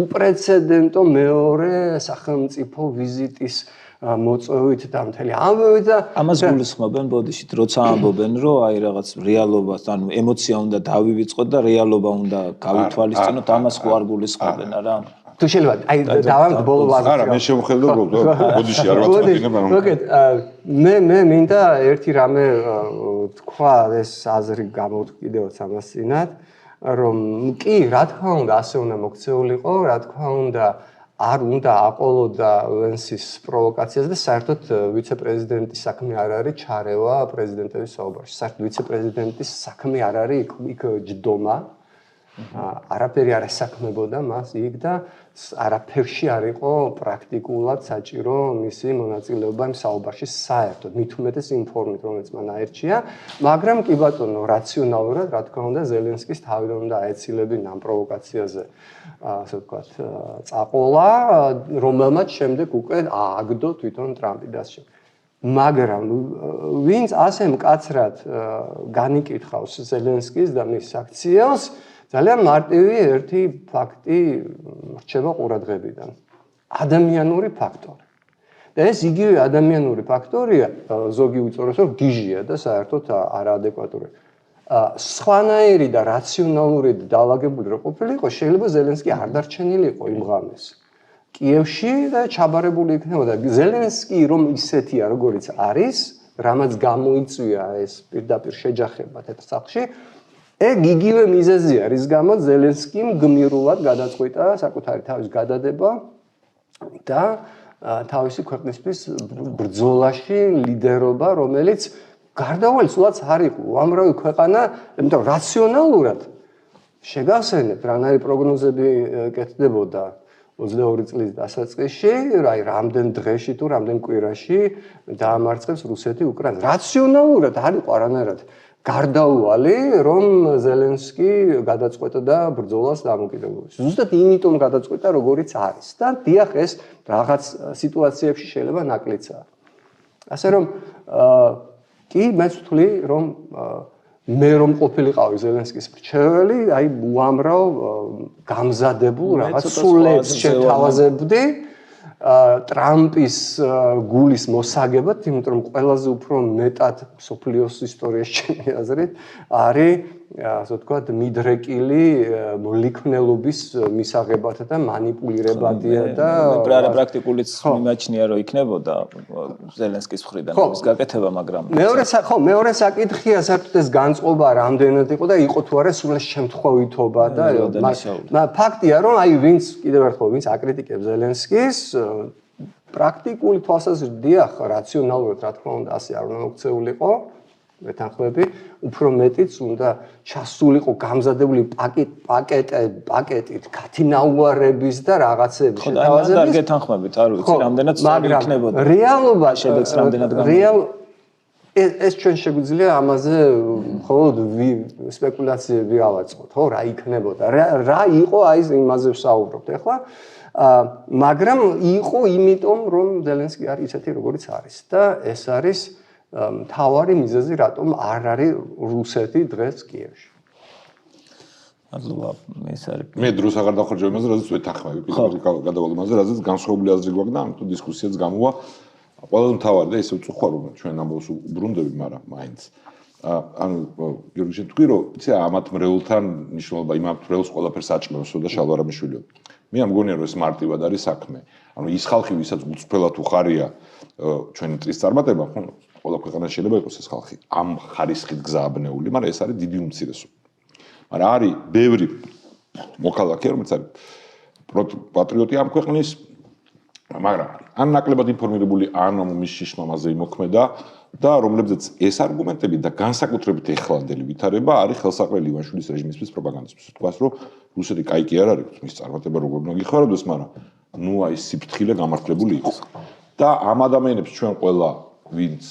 უპრეცედენტო მეორე სახელმწიფო ვიზიტის მოწვევით და მთელი ამბებით და
ამას გულისხმობენ ბოდიშით, როცა ამბობენ, რომ აი რაღაც რეალობას, ანუ ემოცია უნდა დავივიწყოთ და რეალობა უნდა გავითვალისწინოთ, ამას ხო არ გულისხმობენ, არა?
თუ შეიძლება, აი დავამთ ბოლო ვაზრს.
არა, მე შევხედავ, ბოდიში არ ვაწყვეტინებ, ანუ
მოგეთ, მე მინდა ერთი რამე თქვა, ეს აზრი გამოვთქვი კიდევაც ამას წინათ, რომ კი, რა თქმა უნდა, ასე უნდა მოქცეულიყო, რა თქმა უნდა არ უნდა აყოლოდა ვენსის პროვოკაციას და საერთოდ ვიცე-პრეზიდენტის საქმე არ არის ჩარევა პრეზიდენტების საუბარში. საერთოდ ვიცე-პრეზიდენტის საქმე არ არის იქ ჯდომა. არაფერი არ ესაქმებოდა მას იქ და არაფერში არ იყო პრაქტიკულად საჭირო მისი მონაწილეობა იმ საუბარში საერთოდ მით უმეტეს იმ ფორმით რომელიც მან აერჩია, მაგრამ კი ბატონო რაციონალურად რა თქმა უნდა ზელენსკის თავი რომ უნდა აეცილებინა ამ პროვოკაციაზე ასე ვთქვათ წაყოლა, რომელმაც შემდეგ უკვე ააგდო თვითონ ტრამპი და ასე. მაგრამ ვინც ასე მკაცრად განიკითხავს ზელენსკის და მის აქციელს, ძალიან მარტივი ერთი ფაქტი რჩება ყურადღებიდან. ადამიანური ფაქტორი. და ეს იგივე ადამიანური ფაქტორია, ზოგი უწოდებს რომ გიჟია და საერთოდ არაადეკვატური. სხვანაირი და რაციონალური და დაალაგებული რო ყოფილიყო, შეიძლება ზელენსკი არ დარჩენილიყო იმ ღამეს. კიევში და ჩაბარებული იქნებოდა. ზელენსკი რომ ისეთია, როგორიც არის, რამაც გამოიწვია ეს პირდაპირ შეჯახება თეთრ სახლში, ეგ იგივე მიზეზია, რის გამოც ზელენსკიმ გმირულად გადაწყვიტა საკუთარი თავის გადადება და თავისი ქვეყნისთვის ბრძოლაში ლიდერობა, რომელიც გარდაუვალი სულაც არ იყო. უამრავი ქვეყანა, იმიტომ რომ რაციონალურად შეგახსენებთ, რანაირი პროგნოზები კეთდებოდა 22 წლის დასაწყისში, რამდენ დღეში თუ რამდენ კვირაში დაამარცხებს რუსეთი უკრაინას. რაციონალურად არ იყო არანაირად გარდაუვალი, რომ ზელენსკი გადაწყვეტდა ბრძოლას დამოკიდებულებას. ზუსტად იმიტომ გადაწყვეტა, როგორიც არის. და დიახ, ეს რაღაც სიტუაციებში შეიძლება ნაკლიცაა. ასე რომ კი მეც ვთვლი, რომ მე რომ ყოფილიყავი ზელენსკის მრჩეველი, აი უამრავ გამზადებულ რაღაც სულებს შეთავაზებდი ტრამპის გულის მოსაგებად, იმიტომ რომ ყველაზე უფრო მეტად სოფლიოს ისტორიაში ჩემი აზრით არის ასე ვთქვათ მიდრეკილი მოლიქნელობის მისაღებად და манипуლირებადია და
პრაქტიკულიც მიმაჩნია რომ იქნებოდა ზელენსკის მხრიდან ის გაკეთება, მაგრამ
მეორე საკითხია საერთოდ ეს განწყობა რამდენად იყო და იყო თუ არა სულ შემთხვევითობა და ფაქტია რომ აი ვინც კიდევ ერთხელ ვინც აკრიტიკებს ზელენსკის პრაქტიკული თვალსაზრისით დიახ რაციონალურად რა თქმა უნდა ასე არ უნდა მოქცეულიყო მეთანხმები უფრო მეტიც უნდა ჩასულიყო გამზადებული პაკეტით გათინაუარების და რაღაცების
შეთავაზების. ხო, გეთანხმებით, არ ვიცი, რამდენად სწორი იქნებოდა.
რეალობა
შედეგს რამდენად
ეს ჩვენ შეგვიძლია ამაზე მხოლოდ სპეკულაციები ავაწყოთ, ხო, რა იქნებოდა. რა იყო აი იმაზე ვსაუბრობთ ახლა. მაგრამ იყო იმიტომ რომ ზელენსკი არის ისეთი როგორიც არის და ეს არის მთავარი მიზეზი რატომ არ არის რუსეთი დღეს კიევში.
მადლობა, ეს არის
მე დროს აღარ დავხარჯავ იმაზე, რაზეც ვეთანხმები პირდაპირ გადავალ იმაზე, რაზეც განსხვავებული აზრი გვაქვს და ამიტომ დისკუსიაც გამოვა. ყველაზე მთავარი და ისე ვწუხარ რომ ჩვენ ამბავს უბრუნდები, მაგრამ მაინც ანუ გიორგი შენ თქვი რომ იცი ამათ მრევლთან ნიშნულობა იმათ მრევლს ყველაფერს აჭმევსო და შალვარამიშვილიო. მე ამგონია რომ ეს მარტივად არის საქმე. ანუ ის ხალხი ვისაც უწფელად უხარია ჩვენი ტრის წარმატება, ხო ყველა ქვეყანაში შეიძლება იყოს ეს ხალხი ამ ხარისხით გზააბნეული, მაგრამ ეს არის დიდი უმცირესობა. მაგრამ არის ბევრი მოქალაქე, რომელიც არის პატრიოტი ამ ქვეყნის, მაგრამ ან ნაკლებად ინფორმირებული, ან მის შიშმამაზე იმოქმედა და რომლებზეც ეს არგუმენტები და განსაკუთრებით ეხლანდელი ვითარება არის ხელსაყრელი ივანშვილის რეჟიმისთვის პროპაგანდისთვის. თქვას რომ რუსეთი კაი კი არ არის, მის წარმატება როგორ უნდა გიხარებდეს, მაგრამ ნუ აი სიფრთხილე გამართლებული იყო. და ამ ადამიანებს ჩვენ ყველა ვინც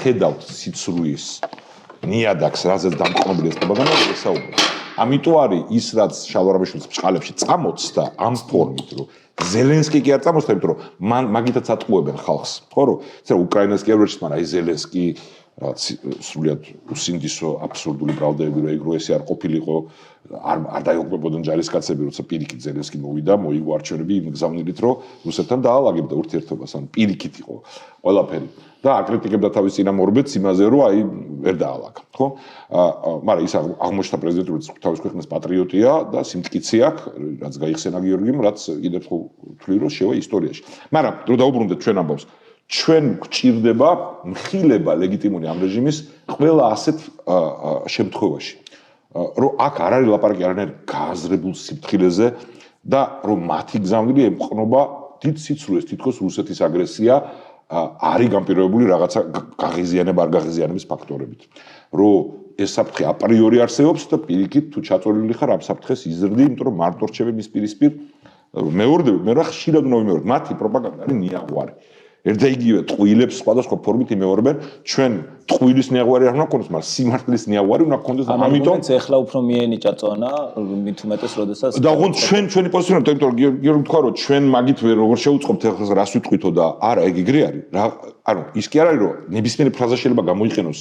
ხედავთ სიცრუის ნიადაგს, რაზეც დამყნობილი ეს პროპაგანდა ესაუბრება. ამიტომ არის ის რაც შალვარამიშვილის ბჭყალებში წამოწდა ამ ფორმით, რომ ზელენსკი კი არ წამოწდა, იმიტომ რომ მაგითაც ატყუებენ ხალხს. ხო რომ ეს უკრაინას კი არ ვერჩით, მაგრამ აი ზელენსკი რაც სრულიად უსინდისო აბსურდული ბრალდეები რო ეგრო ესე არ ყოფილიყო, არ დაიოკვებოდან ჯარისკაცები, როცა პირიქით ზელენსკი მოვიდა, მოიგო არჩევნები იმ გზავნილით, რომ რუსეთთან დაალაგებდა ურთიერთობას, ან პირიქით იყო ყველაფერი. და აკრიტიკებდა თავის წინამორბედს იმაზე, რომ აი ვერ დაალაგა, ხო? მაგრამ ის აღმოჩნდა პრეზიდენტი, რომელიც თავის ქვეყნის პატრიოტია და სიმტკიცე აქვს, რაც გაიხსენა გიორგიმ, რაც კიდევ თქვი რომ შევა ისტორიაში. მაგრამ რო დაუბრუნდეთ ჩვენ ამბავს, ჩვენ გვჭირდება მხილება ლეგიტიმური ამ რეჟიმის ყველა ასეთ შემთხვევაში. რომ აქ არ არის ლაპარაკი არანაირ გააზრებულ სიფრთხილეზე და რომ მათი გზავნილი ემყნობა დიდ სიცრუეს, თითქოს რუსეთის აგრესია არის განპირობებული რაღაცა გაღიზიანება არ გაღიზიანების ფაქტორებით. რომ ეს საფრთხე აპრიორი არსებობს და პირიქით თუ ჩაწოლილი ხარ ამ საფრთხეს იზრდი, იმიტომ რომ მარტო რჩები მის პირისპირ მეორდები, მე რა ხშირად უნდა ვიმეორებ, მათი პროპაგანდა არის ნიაღვარი. ერთ და იგივე ტყუილებს სხვადასხვა ფორმით იმეორებენ, ჩვენ ტყუილის ნიაღვარი არ უნდა გქონდეს, მაგრამ სიმართლის ნიაღვარი უნდა გქონდეს და ამიტომ
ეხლა უფრო მიენი წაწონა, მით უმეტეს როდესაც
და ოღონდ ჩვენი პოზიცია, იმიტომ რომ გიორგი თქვა რომ ჩვენ მაგით როგორ შევუწყობთ ახლა რას ვიტყვითო და არა ეგ იგრე არის. რა ანუ ის კი არ არის რომ ნებისმიერი ფრაზა შეიძლება გამოიყენოს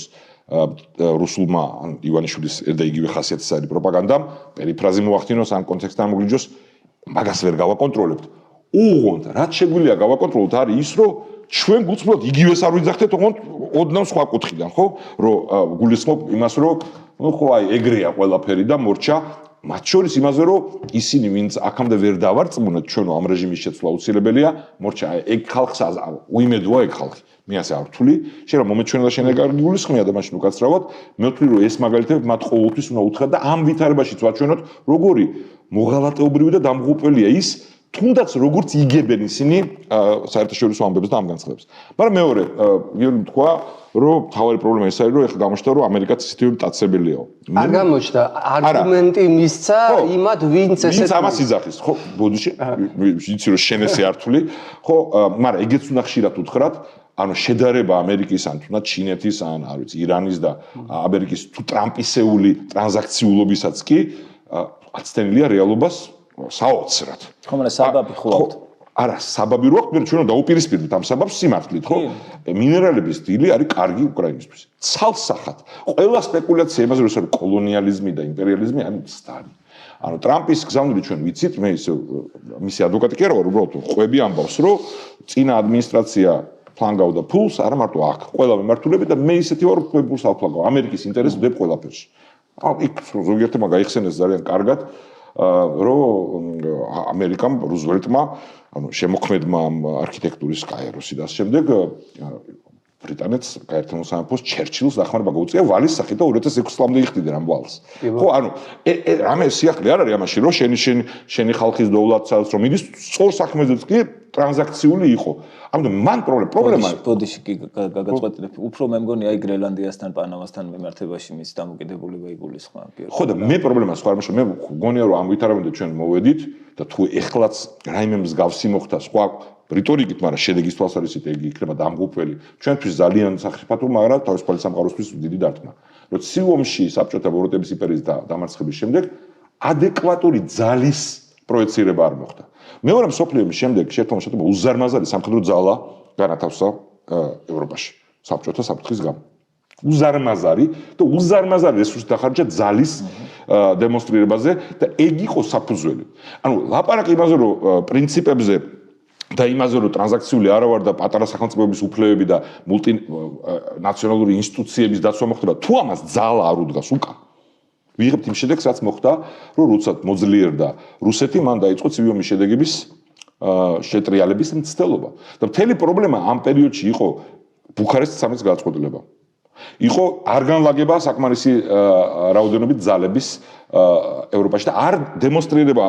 რუსულმა ან ივანიშვილის ერთ და იგივე ხასიათის არის პროპაგანდამ, პერიფრაზი მოახდინოს ან კონტექსტი ამოგლიჯოს, მაგას ვერ გავაკონტროლებთ. უღონდ რაც შეგვიძლია გავაკონტროლოთ არის ის რომ ჩვენ გულწრფელად იგივეს არ ვიძახდეთ ოღონდ ოდნავ სხვა კუთხიდან ხო რომ გულისხმობ იმას რომ ნუ ხო აი ეგრეა ყველაფერი და მორჩა მათ შორის იმაზე რომ ისინი ვინც აქამდე ვერ დავარწმუნეთ ჩვენო ამ რეჟიმის შეცვლა აუცილებელია მორჩა ეგ ხალხს უიმედოა ეგ ხალხი მე ასე არ ვთვლი შეიძლება მომეჩვენა და შენეგარი გულისხმია და მაშინ უკაცრავად მე ვთვლი რომ ეს მაგალითები მათ ყოველთვის უნდა უთხრათ და ამ ვითარებაშიც ვაჩვენოთ როგორი მოღალატეობრივი და დამღუპველია ის თუნდაც როგორც იგებენ ისინი საერთაშორისო ამბებს და ამ განცხადებს. მაგრამ მეორე, გიორგი თქვა, რომ თავარი პრობლემა ეს არის, რომ ეხლა გამოჩნდა, რომ ამერიკაც ისეთი მტაცებელიაო.
არ გამოჩნდა, არგუმენტი მისცა იმათ, ვინც ესეთ
ვინც ამას იძახის, ხო, ბოდიში, ვიცი რომ შენ ესე არ თვლი, ხო, მაგრამ ეგეც უნდა ხშირად უთხრათ, ანუ შედარება ამერიკის ან თუნდაც ჩინეთის ან არ ვიცი, ირანის და ამერიკის თუ ტრამპისეული ტრანზაქციულობისაც კი აცდენილია რეალობას საოცრად.
ხო, მაგრამ საბაბი ხო აქვს.
არა, საბაბი რო აქვს, ჩვენ დაუპირისპირდით ამ საბაბს სიმართლით, ხო? მინერალების დილი არის კარგი უკრაინისთვის. ცალსახად. ყველა სპეკულაცია იმაზე, რომ ეს არის კოლონიალიზმი და იმპერიალიზმი, ანუ სტარი. ანუ ტრამპის გზავნილი ჩვენ ვიცით, მე ისე მისი ადვოკატი კი არ ვარ, უბრალოდ ყვები ამბავს, რომ წინა ადმინისტრაცია ფლანგავდა ფულს, არა მარტო აქ, ყველა მიმართულებით და მე ისეთი ვარ, რომ ფულს ავფლანგავ. ამერიკის ინტერესს ვდებ ყველაფერში. ანუ იქ ზოგიერთმა გაიხსენეს ძალიან კარგად. რომ ამერიკამ რუზველტმა ანუ შემოქმედმა არქიტექტურის კაიროსი და შემდეგ ბრიტანეთს გაერთიანებულ სამეფოს ჩერჩილს დახმარება გაუწია ვალის სახით და 2006 წლამდე იხდიდნენ ამ ვალს. ხო, ანუ რამე სიახლე არ არის ამაში რომ შენი ხალხის დოვლათსაც რომ მიდის სწორ საქმეზეც კი ტრანზაქციული იყო. ამიტომ მან პრობლემა
ბოდიში კი გაგაწყვეტილებ. უფრო მე მგონი აი გრენლანდიასთან, პანამასთან მიმართებაში მის დამოკიდებულება იგულისხმა.
ხო და მე პრობლემა სხვა რამე მე მგონია რომ ამ ვითარებამდე ჩვენ მოვედით და თუ ეხლაც რაიმე მსგავსი მოხდა სხვა რიტორიკით, მაგრამ შედეგის თვალსაზრისით ეგ იქნება დამღუპველი. ჩვენთვის ძალიან სახიფათო, მაგრამ თავისუფალი სამყაროსთვის დიდი დარტყმა. რომ ციომში საბჭოთა ბოროტების იმპერიის დამარცხების შემდეგ ადეკვატური ძალის პროექცირება არ მოხდა. მეორე მსოფლიო ომის შემდეგ შეერთებულ შტატებმა უზარმაზარი სამხედრო ძალა განათავსა ევროპაში საბჭოთა საფრთხის გამო. უზარმაზარი და უზარმაზარი რესურსი დახარჯა ძალის დემონსტრირებაზე და ეგ იყო საფუძველი. ანუ ლაპარაკი იმაზე რომ პრინციპებზე და იმაზე რომ ტრანზაქციული არა ვარ და პატარა სახელმწიფოების უფლებები და მულტინაციონალური ინსტიტუციების დაცვა მოხდება თუ ამას ძალა არ უდგას უკან ვიღებთ იმ შედეგს რაც მოხდა რომ როდესაც მოძლიერდა რუსეთი მან დაიწყო ცივი ომის შედეგების შეტრიალების მცდელობა და მთელი პრობლემა ამ პერიოდში იყო ბუქარესტის სამის გადაწყვეტილება იყო არ განლაგება საკმარისი რაოდენობით ძალების ევროპაში და არ დემონსტრირება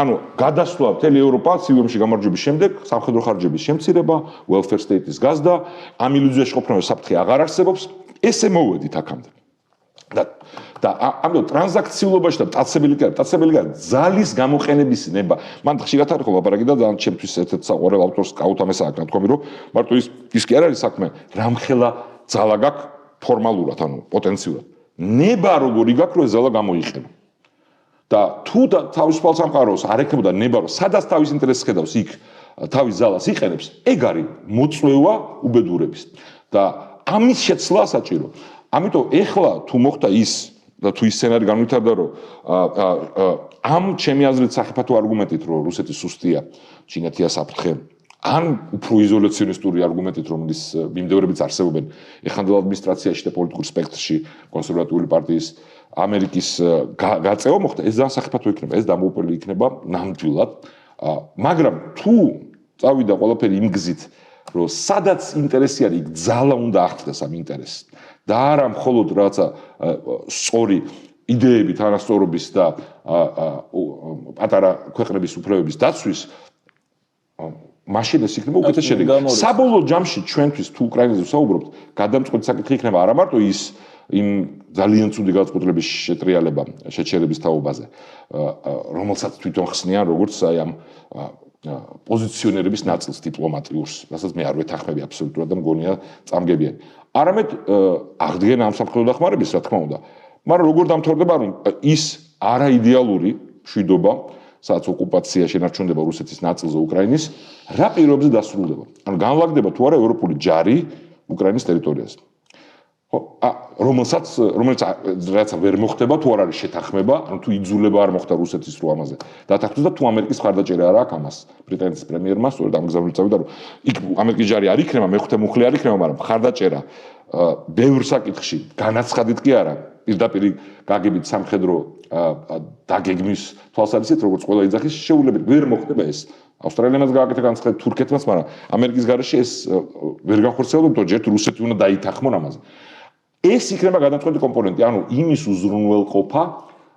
ანუ გადასვლა მთელი ევროპა ცივი ომში გამარჯვების შემდეგ სამხედრო ხარჯების შემცირება welfare state-ის გაზდა ამ ილუზიაში ყოფნა რომ საფრთხე აღარ არსებობს ესე მოვედით აქამდე და ამიტომ ტრანზაქციულობაში და მტაცებელი ძალის გამოყენების ნება მან ხშირად არ ხო ლაპარაკი და ძალიან ჩემთვის ერთ-ერთ საყვარელ ავტორს კაუთამეს აქ ნათქვამი რომ მარტო ის კი არ არის საქმე რამხელა ძალა გაქვს ფორმალურად ანუ პოტენციურად ნება როგორი გაქვს რომ ეს ძალა გამოიყენო და თუ თავისუფალ სამყაროს არ ექნებოდა ნება რომ სადაც თავის ინტერესს ხედავს იქ თავის ძალას იყენებს ეგ არის მოწვევა უბედურების და ამის შეცვლა საჭირო ამიტომ ეხლა თუ მოხდა ის და თუ ის სცენარი განვითარდა რომ ამ ჩემი აზრით სახიფათო არგუმენტით რომ რუსეთი სუსტია ჩინეთია საფრთხე ან უფრო იზოლაციონისტური არგუმენტით რომლის მიმდევრებიც არსებობენ ეხანდელ ადმინისტრაციაში და პოლიტიკურ სპექტრში კონსერვატიული პარტიის ამერიკის გაწევა მოხდა ეს ძალიან სახიფათო იქნება ეს დამოუკიდებელი იქნება ნამდვილად მაგრამ თუ წავიდა ყველაფერი იმ გზით რომ სადაც ინტერესი არის იქ ძალა უნდა ახდას ამ ინტერესს და არა მხოლოდ რაცა სწორი იდეები თანასწორობის და პატარა ქვეყნების უფლებების დაცვის მაშინ ეს იქნება უკეთეს შედეგი. საბოლოო ჯამში ჩვენთვის თუ უკრაინაზე ვსაუბრობთ, გადამწყვეტი საკითხი იქნება არა მარტო ის იმ ძალიან ცუდი განწყობილების შეტრიალება შეჩერების თაობაზე, რომელსაც თვითონ ხსნიან როგორც აი ამ პოზიციონერების ნაწილს დიპლომატიურს, რასაც მე არ ვეთანხმები აბსოლუტურად და მგონია წამგებიანი. არამედ აღდგენა ამ სამხედრო დახმარების, რა თქმა უნდა, მაგრამ როგორ დამთავრდება, რომ ის არაიდეალური მშვიდობა, სადაც ოკუპაცია შენარჩუნდება რუსეთის ნაწილზე უკრაინის, რა პირობებზე დასრულდება. ანუ განლაგდება თუ არა ევროპული ჯარი უკრაინის ტერიტორიაზე. რომელიც რაც ვერ მოხდება, თუ არ არის შეთანხმება, ანუ თუ იძულება არ მოხდა რუსეთის რო ამაზე დათანხმდეს და თუ ამერიკის მხარდაჭერა არ აქვს ამას ბრიტანეთის პრემიერმა, სწორედ ამგზავრული წავიდა, რომ იქ ამერიკის ჯარი არ იქნება, მეხუთე მუხლი არ იქნება, მაგრამ მხარდაჭერა ბევრ საკითხში განაცხადით კი არა, პირდაპირ გაგებით სამხედრო დაგეგმვის თვალსაზრისით, როგორც ყველა იძახის შეუძლებელი ვერ მოხდება ეს. ავსტრალიამაც გააკეთა განცხადი, თურქეთმაც, მაგრამ ამერიკის გარეშე ეს ვერ განხორციელდება, თორე ჯერ რუსეთი უნდა დაითანხმონ ამაზე. ეს იქნება გადამწყვეტი კომპონენტი, ანუ იმის უზრუნველყოფა,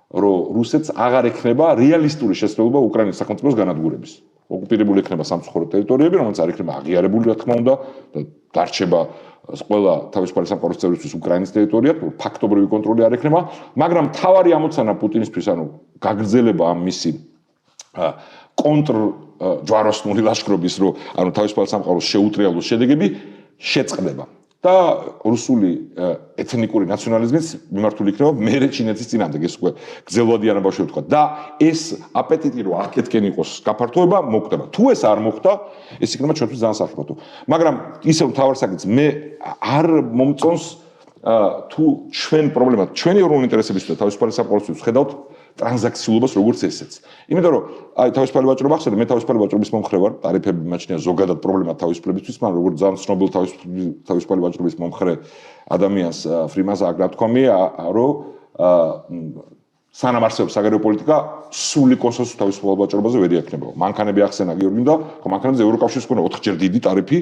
რომ რუსეთს აღარ ექნება რეალისტური შესაძლებლობა უკრაინის სახელმწიფოს განადგურების. ოკუპირებული ექნება სამცხურო ტერიტორიები, რომელიც არ იქნება აღიარებული, რა თქმა უნდა, და დარჩება ყველა თავისუფალი სამყაროს წევრისთვის უკრაინის ტერიტორია, ფაქტობრივი კონტროლი არ ექნება, მაგრამ მთავარი ამოცანა პუტინისთვის, ანუ გაგრძელება ამ მისი კონტრჯვაროსნული ლაშქრობის, რომ ანუ თავისუფალი სამყაროს შეუტრიალოს შედეგები შეწყდება. და რუსული ეთნიკური ნაციონალიზმის მიმართული იქნება მერე ჩინეთის წინააღმდეგ, ეს უკვე გრძელვადიანობა შევთქვა და ეს აპეტიტი რომ აქეთკენ იყოს გაფართოება მოხდება. თუ ეს არ მოხდა, ეს იქნება ჩვენთვის ძალიან სახიფათო. მაგრამ ისევ მთავარ საკითხს მე არ მომწონს თუ ჩვენ პრობლემა, ჩვენი ეროვნული ინტერესების და თავისუფალი სამყაროსთვის ხედავთ ტრანზაქციულობას როგორც ესეც. იმიტომ რომ აი თავისუფალი ვაჭრობა ახსენე, მე თავისუფალი ვაჭრობის მომხრე ვარ, ტარიფები მაჩნია ზოგადად პრობლემა თავისუფლებისთვის, მაგრამ როგორც ძალიან ცნობილ თავისუფალი ვაჭრობის მომხრე ადამიანს ფრიმანს აქ გათქვამი, რომ სანამ არსებობს საგარეო პოლიტიკა, სრული კონსენსუსი თავისუფალ ვაჭრობაზე ვერ იქნება. მანქანები ახსენა გიორგი და მანქანებზე ევროკავშირის ქონა 4-ჯერ დიდი ტარიფი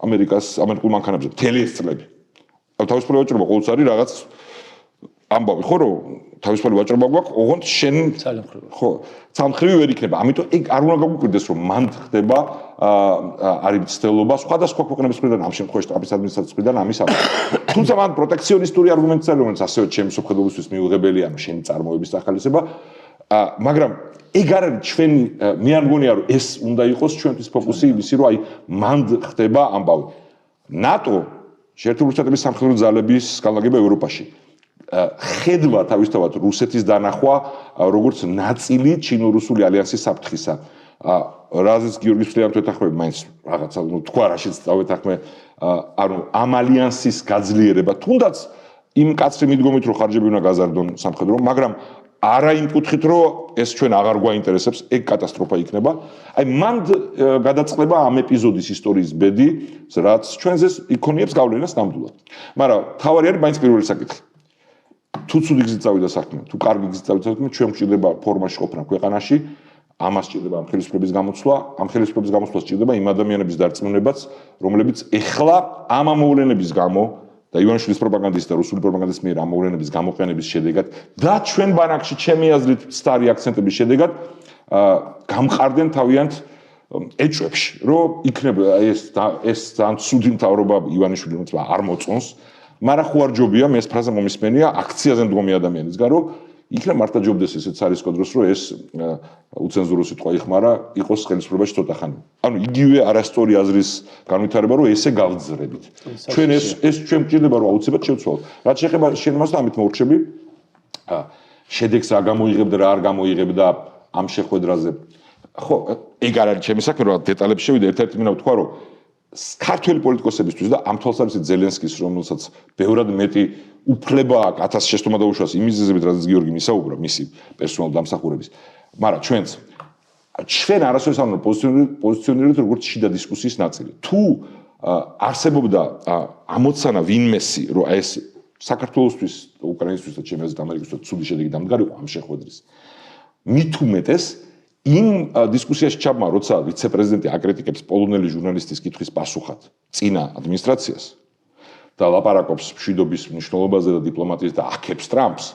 ამერიკულ მანქანებზე მთელი ეს წლები. თავისუფალი ვაჭრობა ყოველთვის არის რაღაც ამბავი ხო რომ თავისუფალი ვაჭრობა გვაქვს, ოღონდ შენ ხო სამხრივი ვერ იქნება. ამიტომ ეგ არ უნდა გაგვიკვირდეს რომ მანდ ხდება არის მცდელობა სხვადასხვა ქვეყნების მხრიდან, ამ შემთხვევაში ტრამპის ადმინისტრაციის მხრიდან ამის ამბავი. თუმცა მან პროტექციონისტური არგუმენტიც არის, რომელიც ასევე ჩემს მსოფლმხედველობისთვის მიუღებელია, ანუ შენი წარმოების ახალისება, მაგრამ ეგ არ არის ჩვენი, მე არ მგონია რომ ეს უნდა იყოს ჩვენთვის ფოკუსი იმისი, რომ აი მანდ ხდება ამბავი. ნატო შეერთებული შტატების სამხედრო ძალების განლაგება ევროპაში. ხედვა თავისთავად რუსეთის დანახვა როგორც ნაწილი ჩინო-რუსული ალიანსის საფრთხისა. რაზეც გიორგის ფრიამ თვითახმები მაინც რაღაცა თქვა რაშიც დავეთახმე, ანუ ამ ალიანსის გაძლიერება, თუნდაც იმ კაცრი მიდგომით რომ ხარჯები უნდა გაზარდონ სამხედრო, მაგრამ არა იმ კუთხით რომ ეს ჩვენ აღარ გვაინტერესებს, ეგ კატასტროფა იქნება. აი მანდ გადაწყდება ამ ეპიზოდის ისტორიის ბედი, რაც ჩვენზე იქონიებს გავლენას ნამდვილად. მაგრამ თავარი არის მაინც პირველი საკითხი. თუ ცუდი გზით წავიდა საქმე, თუ კარგი გზით წავიდა საქმე, ჩვენ გვჭირდება ფორმაში ყოფნა ქვეყანაში, ამას ჭირდება ამ ხელისუფლების გამოცვლა, ამ ხელისუფლების გამოცვლას ჭირდება იმ ადამიანების დარწმუნებაც, რომლებიც ეხლა ამ ამოვლენების გამო და ივანიშვილის პროპაგანდისტ და რუსული პროპაგანდის მიერ ამოვლენების გამოყენების შედეგად და ჩვენ ბანაკში ჩემი აზრით სტარი აქცენტების შედეგად გამყარდნენ თავიანთ ეჭვებში, რომ იქნება ეს ძალიან ცუდი მთავრობა ივანიშვილი რომელსაც არ მოწონს. მაგრამ ხო არ ჯობია, მე ეს ფრაზა მომისმენია აქციაზე მდგომი ადამიანისგან, რომ იქნება მართლა ჯობდეს ესეც არის კოდროს, რომ ეს უცენზურო სიტყვა იხმარა, იყოს ხელისუფლებაში ცოტა ხანი. ანუ იგივე არასწორი აზრის განვითარება, რომ ესე გავძრებით. ჩვენ ეს ჩვენ გვჭირდება, რომ აუცილებლად შევცვალოთ. რაც შეეხება შენმას და ამით მოვრჩები, შედეგს რა გამოიღებდა, რა არ გამოიღებდა ამ შეხვედრაზე. ხო, ეგ არ არის ჩემი საქმე, რომ დეტალებში შევიდე, ერთ-ერთი მინდა ვთქვა, რომ ქართველი პოლიტიკოსებისთვის და ამ თვალსაზრისით ზელენსკის, რომელსაც ბევრად მეტი უფლება აქვს 1000 შეცდომა დაუშვას იმ მიზეზებით, რადგან გიორგი მისაუბრა მისი პერსონალ დამსახურების. მაგრამ ჩვენ არასოდეს არ პოზიციონირებთ როგორც შიდა დისკუსიის ნაწილი. თუ არსებობდა ამოცანა ვინმესი, რომ ეს საქართველოსთვის, უკრაინისთვის და ჩემი აზრით ამერიკისთვის ცუდი შედეგი დამდგარიყო ამ შეხვედრის. მით უმეტეს იმ დისკუსიაში ჩაბმა, როცა ვიცე-პრეზიდენტი აკრიტიკებს პოლონელი ჟურნალისტის კითხვის პასუხად წინა ადმინისტრაციას და ლაპარაკობს მშვიდობის მნიშვნელობაზე და დიპლომატიის და აქებს ტრამპს,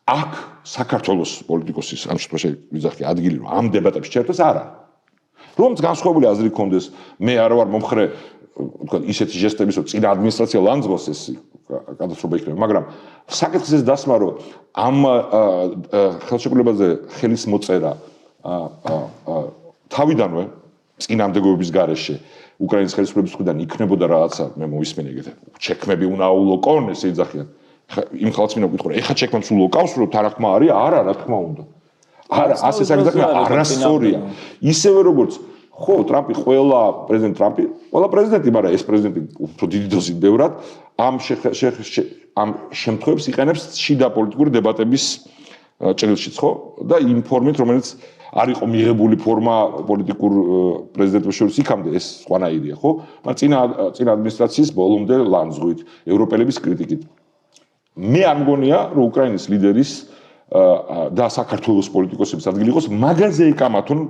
აქ საქართველოს პოლიტიკოსის ამ შემთხვევაში ვიძახი ადგილი, რომ ამ დებატებში ჩაერთოს არა. რომც განსხვავებული აზრი ქონდეს, მე არ ვარ მომხრე თქვა ისეთი ჟესტების რომ წინა ადმინისტრაცია ლანძღოს ეს კატასტროფა იქნება, მაგრამ საკითხის ეს დასმა რომ ამ ხელშეკრულებაზე ხელის მოწერა თავიდანვე წინამდებობის გარეშე უკრაინის ხელისუფლების მხრიდან იქნებოდა რაღაცა მე მოვისმენე ეგეთ ჩექმები უნდა აულოკონ ესე იძახიან იმ ხალხს მინდა ვკითხო ეხა ჩექმებს ულოკავს რომ თარახმა არის არა რა თქმა უნდა არა ასე საკითხია არასწორია ისევე როგორც ხო ტრამპი ყველა პრეზიდენტ ტრამპი ყველა პრეზიდენტი მაგრამ ეს პრეზიდენტი უფრო დიდი დოზით ბევრად ამ შემთხვევებს იყენებს შიდა პოლიტიკური დებატების ჭრილშიც ხო და იმ ფორმით რომელიც არ იყო მიღებული ფორმა პოლიტიკურ პრეზიდენტებს შორის იქამდე ეს სხვანაირია ხო მაგრამ წინა ადმინისტრაციის ბოლომდე ლანძღვით ევროპელების კრიტიკით მე არ მგონია რომ უკრაინის ლიდერის და საქართველოს პოლიტიკოსების ადგილი იყოს მაგაზე ეკამათონ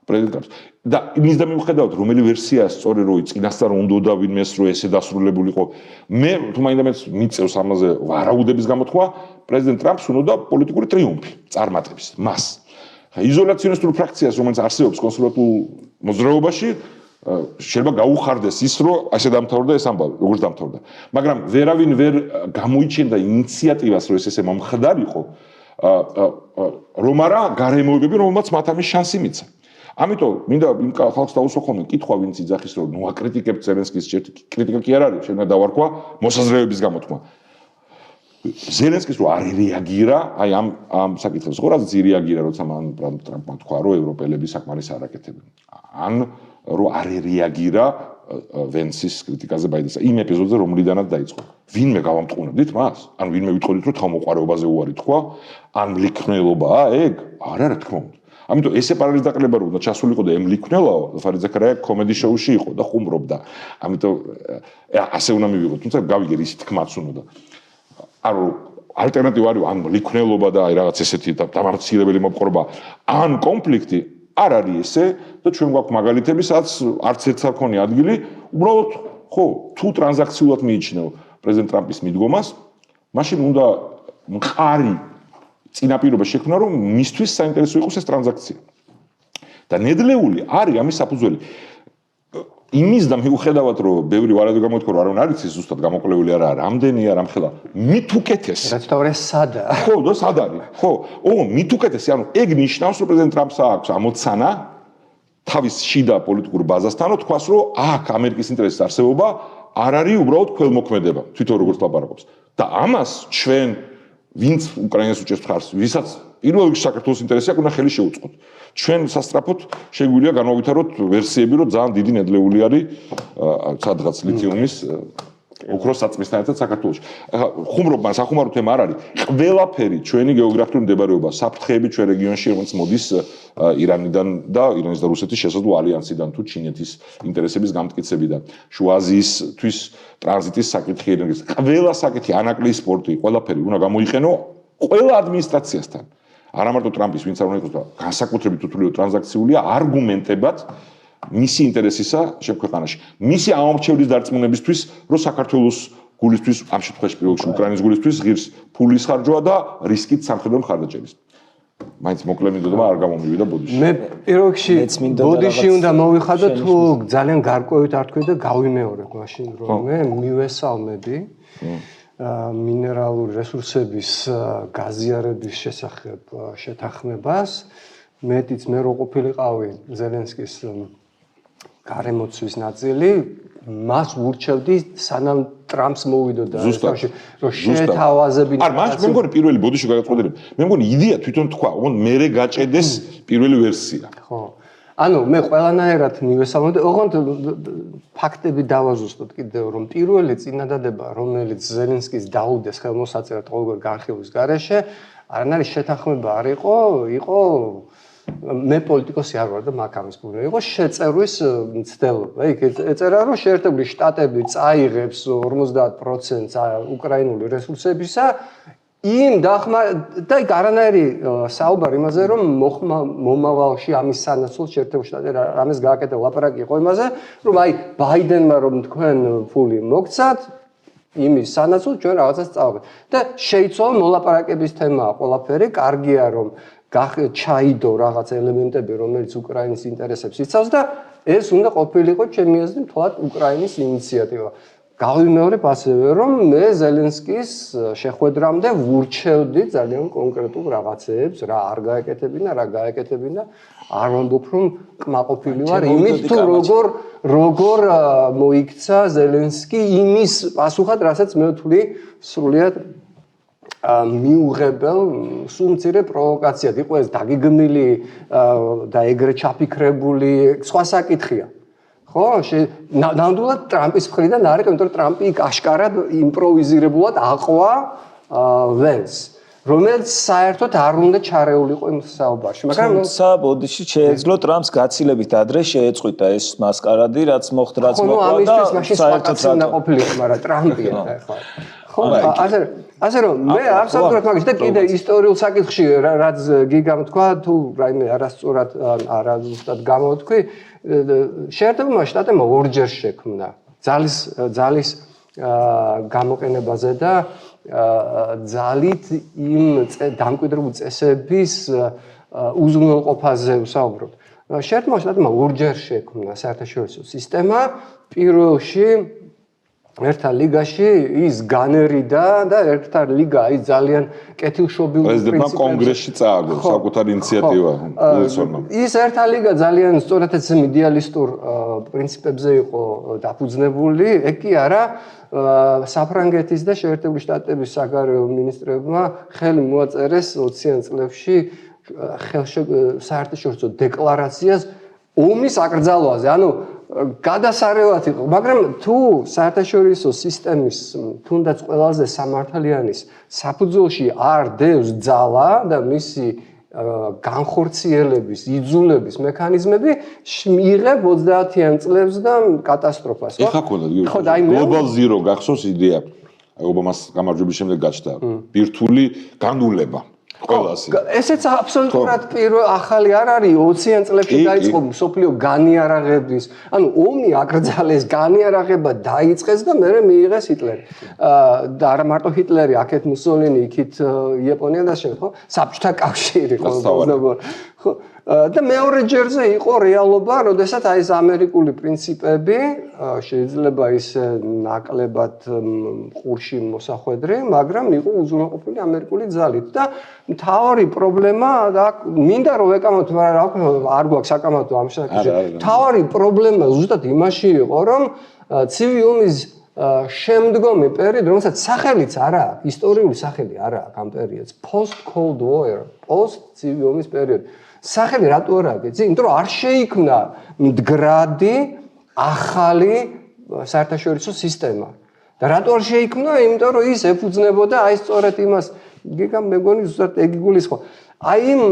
პრეზიდენტებს და იმის და მიუხედავად რომელი ვერსია სწორი როი წინასწარ უნდა ვინმეს რომ ესე დასრულებულიყო მე თუ მაინდამაც მიწევს ამაზე ვარაუდების გამოთქვა პრეზიდენტ ტრამპს უნდა პოლიტიკური ტრიუმფი წარმატების მას იზოლაციონისტურ ფრაქციას რომელიც არსებობს კონსერვატულ მოძრაობაში შეიძლება გაუხარდეს ის რომ ასე დამთავრდა ეს ამბავი როგორც დამთავრდა მაგრამ ვერავინ ვერ გამოიჩენდა ინიციატივას რომ ეს ესე მომხდარიყო რომ არა გარემოებები რომელმაც მათ ამის შანსი მიცა ამიტომ მინდა იმ ხალხს დავუსვა ხოლმე კითხვა ვინც იძახის რომ ნუ აკრიტიკებთ ზელენსკის კრიტიკა კი არ არის შეიძლება დავარქვა მოსაზრებების გამოთქმა ზელენსკის რო არ რეაგირა აი ამ საკითხებს ხო რაზეც ირეაგირა როცა მან ტრამპმა თქვა რომ ევროპელები საკმარისი არ აკეთებენ ან რო არ რეაგირა ვენსის კრიტიკაზე ბაიდენს იმ ეპიზოდზე რომლიდანაც დაიწყო ვინმე გავამტყუნებდით მას ან ვინმე ვიტყოდით რომ თავმოყარეობაზე უარი თქვა ან მლიქნელობაა ეგ არა რა თქმა უნდა ამიტომ ესე პარალელის დაყრება რომ უნდა ჩასულიყო და ემლიქნელაო ფარიდ ზაქარია კომედი შოუში იყო და ხუმრობდა ამიტომ ასე უნდა მივიღოთ თუმცა გავიგე ის თქმაც უნდა ანუ ალტერნატივა არის ან მლიქნელობა და აი რაღაც ესეთი დამარცხებელი მოპყრობა ან კონფლიქტი არ არის ესე და ჩვენ გვაქვს მაგალითები სადაც არც ერთს არ ქონია ადგილი უბრალოდ ხო თუ ტრანზაქციულად მიიჩნევ პრეზიდენტ ტრამპის მიდგომას მაშინ უნდა მყარი წინაპირობა შექმნა რომ მისთვის საინტერესო იყოს ეს ტრანზაქცია და ნედლეული არის ამის საფუძველი იმის და მიუხედავად რომ ბევრი ვარაუდი გამოთქვა რომ არ არის ის ზუსტად გამოკვლეული არა რამდენია რამხელა მით უკეთეს
რაც თავრე სადა
ხო და სად არის ხო მით უკეთესი ანუ ეგ ნიშნავს რომ პრეზიდენტ ტრამპს აქვს ამოცანა თავის შიდა პოლიტიკურ ბაზასთან რომ თქვას რომ აქ ამერიკის ინტერესის არსებობა არ არის უბრალოდ ქველმოქმედება თვითონ როგორც ლაპარაკობს და ამას ჩვენ ვინც უკრაინას უჭერს მხარს ვისაც პირველ რიგში საქართველოს ინტერესი აქვს უნდა ხელი შეუწყოთ ჩვენ სასტრაფოდ შეგვიძლია განავითაროთ ვერსიები რომ ძალიან დიდი ნედლეული არის სადღაც ლითიუმის ოქროს საწმისთან ერთად საქართველოში ხუმრობა სახუმარო თემა არ არის ყველაფერი ჩვენი გეოგრაფიული მდებარეობა საფრთხეები ჩვენ რეგიონში რომელიც მოდის ირანიდან და ირანის და რუსეთის შესაძლო ალიანსიდან თუ ჩინეთის ინტერესების გამტკიცებიდან შუა აზიისთვის ტრანზიტის საკითხი ენერგიის ყველა საკითხი ანაკლიის სპორტი ყველაფერი უნდა გამოიყენო ყველა ადმინისტრაციასთან არა მარტო ტრამპის ვინც არ უნდა იყოს და განსაკუთრებით უთულიო ტრანზაქციულია არგუმენტებად მისი ინტერესისა შექვეყანაში მისი ამორჩევლის დარწმუნებისთვის რომ საქართველოს გულისთვის ამ შემთხვევაში პირველში უკრაინის გულისთვის ღირს ფულის ხარჯვა და რისკით სამხედრო მხარდაჭერის მაინც მოკლე მინდოდა არ გამომივიდა ბოდიში
მე პირველ რიგში ბოდიში უნდა მოვიხადო თუ ძალიან გარკვევით არ თქვი და გავიმეორებ მაშინ რომ მე მივესალმები მინერალური რესურსების გაზიარების შესახებ შეთანხმებას მეტიც მე რო ყოფილიყავი ზელენსკის გარემოცვის ნაწილი მას ვურჩევდი სანამ ტრამპს მოვიდოდა რომ შეთავაზებინა
არ მაშინ მე მგონი პირველი ბოდიში გადაწყვეტილება მე მგონი იდეა თვითონ თქვა მერე გაჭედეს პირველი ვერსია
ხო ანუ მე ყველანაირად მივესალმები ოღონდ ფაქტები დავაზუსტოთ კიდევ რომ პირველი წინადადება რომელიც ზელენსკის დაუდეს ხელმოსაწერად ყოველგვარ განხილვის გარეშე არანაირი შეთანხმება არ იყო მე პოლიტიკოსი არ ვარ და მაგამის ბუნე იყო შეწერვის მცდელობა. იქ ეწერა რომ შეერთებული შტატები წაიღებს 50% უკრაინული რესურსებისა იმ და იქ არანაირი საუბარი იმაზე რომ მომავალში ამის სანაცვლოდ შეერთებული შტატები რამეს გააკეთა ლაპარაკი იყო იმაზე რომ აი ბაიდენმა რომ თქვენ ფული მოგცათ იმის სანაცვლოდ ჩვენ რაღაცას წავაგეთ და შეიცვალა მოლაპარაკების თემაა ყველაფერი კარგია რომ ჩაიდო რაღაც ელემენტები, რომელიც უკრაინის ინტერესებს იცავს და ეს უნდა ყოფილიყო ჩემი აზრით მთლად უკრაინის ინიციატივა. გავიმეორებ ასევე, რომ მე ზელენსკის შეხვედრამდე ვურჩევდი ძალიან კონკრეტულ რაღაცებს, რა არ გაეკეთებინა, რა გაეკეთებინა, არ ვამბობ, რომ კმაყოფილი ვარ იმით, თუ როგორ მოიქცა ზელენსკი იმის პასუხად, რასაც მე ვთვლი სრულიად მიუღებელ სულმცირე პროვოკაციად. იყო ეს დაგეგმილი და ეგრე ჩაფიქრებული, სხვა საკითხია. ხო, ნამდვილად ტრამპის მხრიდან არის, იმიტომ რომ ტრამპი იქ აშკარად იმპროვიზირებულად აყვა ვენს, რომელიც საერთოდ არ უნდა ჩარეულიყო იმ საუბარში. მაგრამ
თუმცა ბოდიში შეეძლო ტრამპს გაცილებით ადრე შეეწყვიტა ეს მასკარადი, რაც მოხდა და
საერთოდ უნდა ყოფილიყო, მაგრამ ტრამპია ახლა. ხო, ასე რომ მე აბსოლუტურად მაგის და კიდე ისტორიულ საკითხში რაც გიგამ თქვა, თუ რაიმე არასწორად არა ზუსტად გამოვთქვი, შეერთებულმა შტატებმა ორჯერ შექმნა ძალის გამოყენებაზე და ძალით იმ დამკვიდრებულ წესების უზრუნველყოფაზე ვსაუბრობთ. შეერთებულმა შტატებმა ორჯერ შექმნა საერთაშორისო სისტემა, პირველში ერთა ლიგაში ის განერიდა და ერთა ლიგა ის ძალიან კეთილშობილ
პრეზიდენტმა კონგრესში წააგო საკუთარი ინიციატივა უილსონმა.
ის ერთა ლიგა ძალიან სწორედ ეს იდეალისტურ პრინციპებზე იყო დაფუძნებული, ეგ კი არა საფრანგეთის და შეერთებული შტატების საგარეო მინისტრებმა ხელი მოაწერეს 20-იან წლებში საერთაშორისო დეკლარაციას ომის აკრძალვაზე. ანუ გადასარევად იყო, მაგრამ თუ საერთაშორისო სისტემის თუნდაც ყველაზე სამართლიანის საფუძველში არ დევს ძალა და მისი განხორციელების, იძულების მექანიზმები, მიიღებ 30-იან წლებს და კატასტროფას.
ეხლა ქონდა Global Zero გახსოვს იდეა, ობამას გამარჯვების შემდეგ გაჩნდა ბირთვული განულება.
ესეც აბსოლუტურად ახალი არ არის 20-იან წლებში დაიწყო მსოფლიო განიარაღების, ანუ ომი აკრძალეს, განიარაღება დაიწყეს და მერე მიიღეს ჰიტლერი. და არა მარტო ჰიტლერი, აქეთ მუსოლინი, იქით იაპონია და შე, ხო? საბჭოთა კავშირი ხო? და მეორე ჯერზე იყო რეალობა, როდესაც აი ეს ამერიკული პრინციპები შეიძლება ისე ნაკლებად ყურში მოსახვედრი, მაგრამ იყო უზრუნველყოფილი ამერიკული ძალით და მთავარი პრობლემა და მინდა რომ ეკამათო, მაგრამ არ გვაქვს საკამათო ამ საკითხზე. მთავარი პრობლემა ზუსტად იმაში იყო, რომ ცივი ომის შემდგომი პერიოდი, რომელსაც სახელიც არა აქვს, ისტორიული სახელი არა აქვს ამ პერიოდს, post cold war, post ცივი ომის პერიოდი. სახელი რატო არ აქვს? იმიტომ რომ არ შეიქმნა მდგრადი ახალი საერთაშორისო სისტემა. და რატო არ შეიქმნა? იმიტომ რომ ის ეფუძნებოდა აი სწორედ იმას, გიგამ მეგონი ზუსტად ეგ იგულისხმო. აი იმ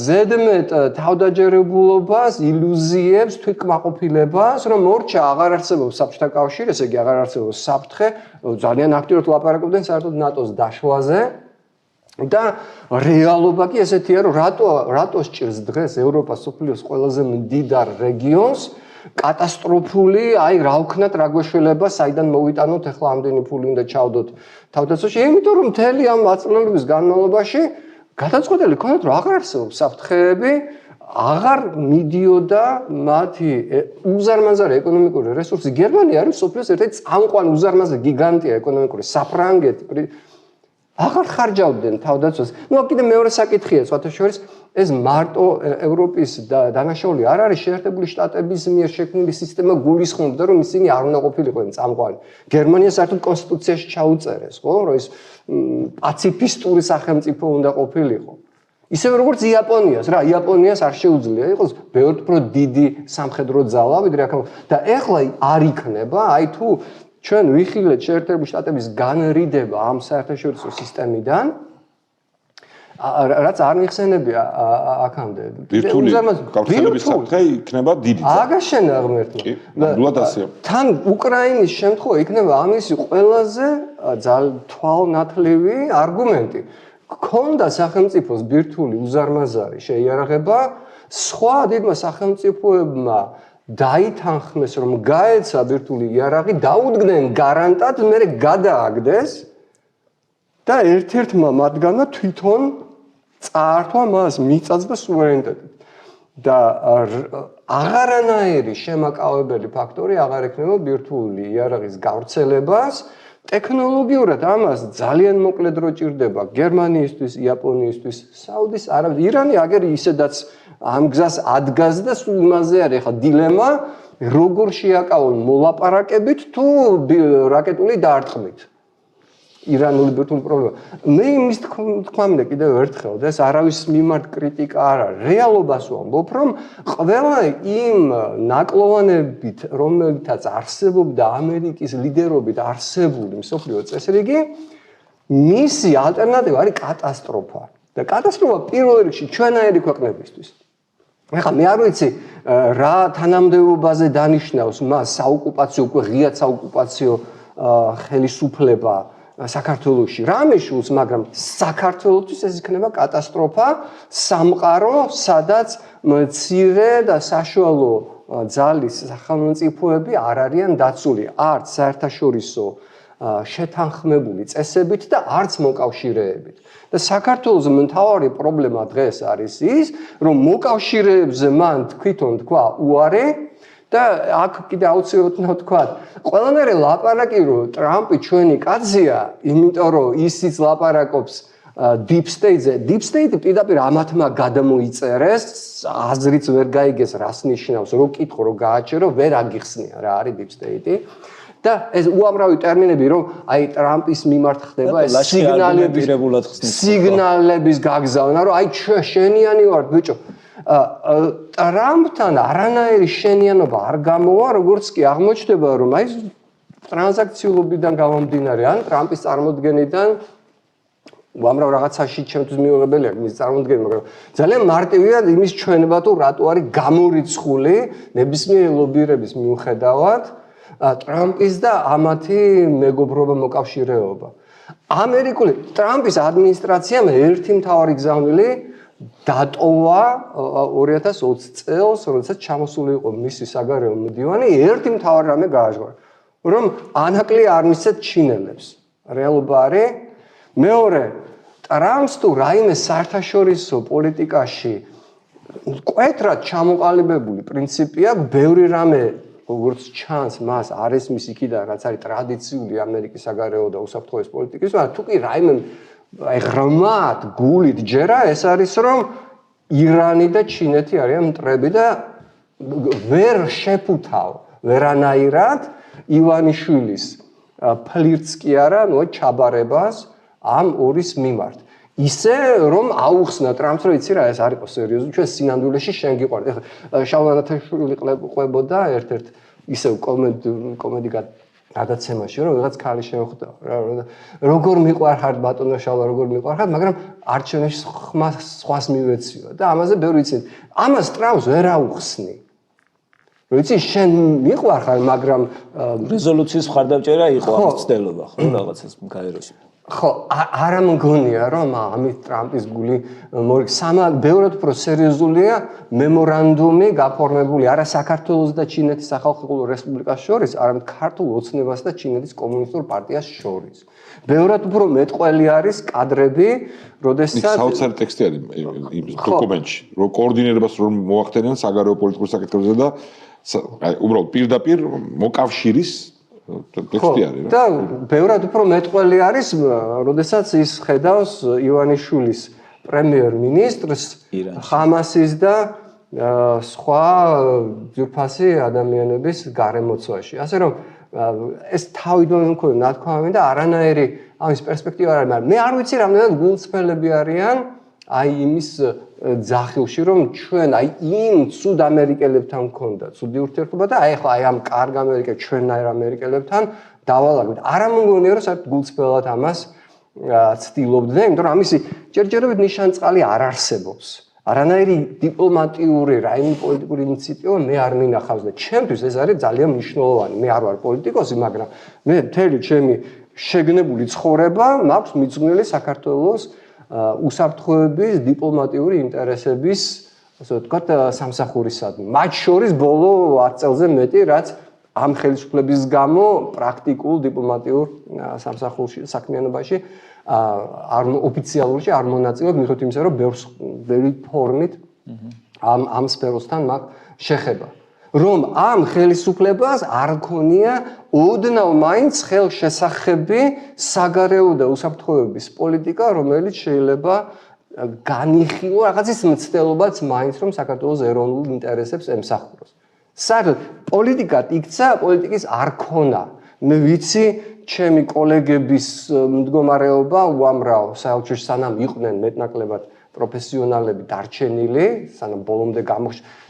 ზედმეტ თავდაჯერებულობას, ილუზიებს, თვითკმაყოფილებას, რომ მორჩა აღარ არსებობს საბჭოთა კავშირი, ესე იგი აღარ არსებობს საფრთხე, ძალიან აქტიურად ლაპარაკობდნენ საერთოდ ნატოს დაშვაზე. და რეალობა კი ესეთია, რომ რატო სჭირს დღეს ევროპას სოფლიოს ყველაზე მდიდარ რეგიონს კატასტროფული, აი რა ვქნათ, რა გვეშველება, საიდან მოვიტანოთ ახლა ამდენი ფული უნდა ჩავდოთ თავდაცვაში, იმიტომ რომ მთელი ამ აწლების განმავლობაში გადაწყვეტილი ქონდათ, რომ აღარ არსებობს საფრთხეები, აღარ მიდიოდა მათი უზარმაზარი ეკონომიკური რესურსი. გერმანია არის სოფლიოს ერთ-ერთი წამყვანი უზარმაზარი გიგანტია ეკონომიკური, საფრანგეთი აღარ ხარჯავდნენ თავდაცვას. ნუ კიდე მეორე საკითხია, სხვათა შორის ეს მარტო ევროპის დანაშაული არ არის, შეერთებული შტატების მიერ შექმნილი სისტემა გულისხმობდა, რომ ისინი არ უნდა ყოფილიყვნენ წამყვანი. გერმანია საერთოდ კონსტიტუციაში ჩაუწერეს, ხო, რომ ეს პაციფისტური სახელმწიფო უნდა ყოფილიყო. ისევე როგორც იაპონიას, რა, იაპონიას არ შეუძლია იყოს ბევრ უფრო დიდი სამხედრო ძალა, ვიდრე აქ და ეხლა არ იქნება, აი თუ ჩვენ ვიხილეთ შეერთებული შტატების განრიდება ამ საერთაშორისო სისტემიდან, რაც არ მიხსენებია აქამდე.
ბირთვული გავრცელების საფრთხე იქნება დიდი.
აგაშენა ღმერთმა.
ნამდვილად ასეა.
თან უკრაინის შემთხვევა იქნება ამისი ყველაზე თვალნათლივი არგუმენტი. გქონდა სახელმწიფოს ბირთვული უზარმაზარი შეიარაღება, სხვა დიდმა სახელმწიფოებმა დაითანხმეს, რომ გაეცა ბირთვული იარაღი, დაუდგნენ გარანტად, მერე გადააგდეს და ერთ-ერთმა მათგანმა თვითონ წაართვა მას მიწაც და სუვერენიტეტი. და აღარანაირი შემაკავებელი ფაქტორი აღარ ექნება ბირთვული იარაღის გავრცელებას. ტექნოლოგიურად ამას ძალიან მოკლე დრო ჭირდება გერმანიისთვის, იაპონიისთვის, საუდის არაბეთს. ირანი აგერ ისედაც ამ გზას ადგას და სულ იმაზე არის ახლა დილემა, როგორ შეაკავონ მოლაპარაკებით თუ რაკეტული დარტყმით. ირანული ბირთვული პრობლემა. მე იმის თქვა მინდა კიდევ ერთხელ და ეს არავის მიმართ კრიტიკა არ არის. რეალობას ვამბობ, რომ ყველა იმ ნაკლოვანებით, რომელთაც არსებობდა ამერიკის ლიდერობით არსებული მსოფლიო წესრიგი, მისი ალტერნატივა არის კატასტროფა. და კატასტროფა პირველ რიგში ჩვენაირი ქვეყნებისთვის. ეხლა მე არ ვიცი რა თანამდებობაზე დანიშნავს მას საოკუპაციო, უკვე ღია საოკუპაციო ხელისუფლება საქართველოში რამე შულს, მაგრამ საქართველოსთვის ეს იქნება კატასტროფა, სამყარო, სადაც მცირე და საშუალო ძალის სახელმწიფოები არ არიან დაცული არც საერთაშორისო შეთანხმებული წესებით და არც მოკავშირეებით. და საქართველოს მთავარი პრობლემა დღეს არის ის, რომ მოკავშირეებზე მან თვითონ თქვა უარი და აქ კიდე აუცილებლად უნდა თქვა, ყველანაირი ლაპარაკი რომ ტრამპი ჩვენი კაცია, იმიტომ რომ ისიც ლაპარაკობს deep state-ზე. deep state პირდაპირ ამათმა გადამოიწერეს, აზრიც ვერ გაიგეს რას ნიშნავს, რო კითხო, რო გააჩერო, ვერ აგიხსნია რა არის deep state-ი. და ეს უამრავი ტერმინები რომ აი ტრამპის მიმართ ხდება ეს სიგნალების გაგზავნა რომ აი შენიანი ვარ ბიჭო ტრამპთან არანაირი შენიანობა არ გამოვა როგორც კი აღმოჩნდება რომ აი ტრანზაქციულობიდან გამომდინარე ან ტრამპის წარმოდგენიდან უამრავ რაღაცაში ჩემთვის მიუღებელია მის წარმოდგენა მაგრამ ძალიან მარტივია იმის ჩვენება თუ რატო არის გამორიცხული ნებისმიერი ლობირების მიუხედავად ტრამპის და ამათი მეგობრობა მოკავშირეობა. ამერიკული ტრამპის ადმინისტრაციამ ერთი მთავარი გზავნილი დატოვა 2020 წელს, როდესაც ჩამოსული იყო მისი საგარეო მდივანი, ერთი მთავარი რამე გააჟღერა, რომ ანაკლი არ მისცეთ ჩინელებს. რეალობა არის მეორე ტრამპს თუ რაიმე საერთაშორისო პოლიტიკაში კვეთრად ჩამოყალიბებული პრინციპი აქვს, ბევრი რამე როგორც ჩანს მას არის მის იქიდან რაც არის ტრადიციული ამერიკის საგარეო და უსაფრთხოების პოლიტიკის, მაგრამ თუ კი რაიმე აი ღრმად გულით ჯერა ეს არის რომ ირანი და ჩინეთი არიან მტრები და ვერ შეფუთავ ვერანაირად ივანიშვილის ფლირტს კი არა, ნუ ჩაბარებას ამ ორის მიმართ. ისე რომ აუხსნა ტრამპს რომ იცი რა ეს არ იყო სერიოზული ჩვენ სინამდვილეში შენ გიყვარდი. ეხლა შავლანათაშვილი ყვებოდა ერთ-ერთ ისევ კომედი გადაცემაში რომ რაღაც ქალი შეხვდა რა როგორ მიყვარხარ ბატონო შავა როგორ მიყვარხარ მაგრამ არჩევნებში სხვას მივეციო და ამაზე ბევრი ვიცით. ამას ტრამპს ვერ აუხსნი. რომ იცი შენ მიყვარხარ მაგრამ
რეზოლუციის მხარდამჭერა იყო ამის ცდელობა ხო რაღაცას გაეროში.
ხო, არ მგონია რომ ამით ტრამპის გული ბევრად უფრო სერიოზულია მემორანდუმი გაფორმებული არა საქართველოს და ჩინეთის სახალხო რესპუბლიკას შორის, არამედ ქართულ ოცნებას და ჩინეთის კომუნისტურ პარტიას შორის. ბევრად უფრო მეტყველი არის კადრები, როდესაც
საოცარი ტექსტი არის იმ დოკუმენტში, რომ კოორდინირებას რომ მოახდენენ საგარეო პოლიტიკურ საკითხებზე და უბრალოდ პირდაპირ მოკავშირის ტექსტი არის რა.
და ბევრად უფრო მეტყველი არის, როდესაც ის ხედავს ივანიშვილის პრემიერ-მინისტრს ხამასის და სხვა ძვირფასი ადამიანების გარემოცვაში. ასე რომ ეს თავიდანვე მქონდა ნათქვამი და არანაირი ამის პერსპექტივა არ არის, მაგრამ მე არ ვიცი რამდენად გულწრფელები არიან აი იმის ძახილში რომ ჩვენ აი იმ ცუდ ამერიკელებთან მქონდა ცუდი ურთიერთობა და აი ახლა აი ამ კარგ ამერიკელ ჩვენნაირ ამერიკელებთან დავალაგდით. არ მგონია რომ საერთოდ გულწრფელად ამას ცდილობდნენ, იმიტომ რომ ამისი ჯერჯერობით ნიშანწყალი არ არსებობს. არანაირი დიპლომატიური რაიმე პოლიტიკური ინიციატივა მე არ მინახავს და ჩემთვის ეს არის ძალიან მნიშვნელოვანი. მე არ ვარ პოლიტიკოსი, მაგრამ მე მთელი ჩემი შეგნებული ცხოვრება მაქვს მიძღვნილი საქართველოს უსაფრთხოების დიპლომატიური ინტერესების ასე ვთქვათ სამსახურისადმი. მათ შორის ბოლო 10 წელზე მეტი რაც ამ ხელისუფლების გამო პრაქტიკულ დიპლომატიურ სამსახურში საქმიანობაში არ ოფიციალურში არ მონაწილეობ მიუხედავად იმისა, რომ ბევრი ფორმით ამ სფეროსთან მაქვს შეხება. რომ ამ ხელისუფლებას არ ქონია ოდნავ მაინც ხელშესახები საგარეო და უსაფრთხოების პოლიტიკა, რომელიც შეიძლება განიხილო რაღაცის მცდელობაც მაინც რომ საქართველოს ეროვნულ ინტერესებს ემსახუროს. საერთოდ პოლიტიკად იქცა, პოლიტიკის არ ქონა. მე ვიცი, ჩემი კოლეგების მდგომარეობა უამრავ საელჩოში სანამ იყვნენ მეტნაკლებად პროფესიონალები დარჩენილი, სანამ ბოლომდე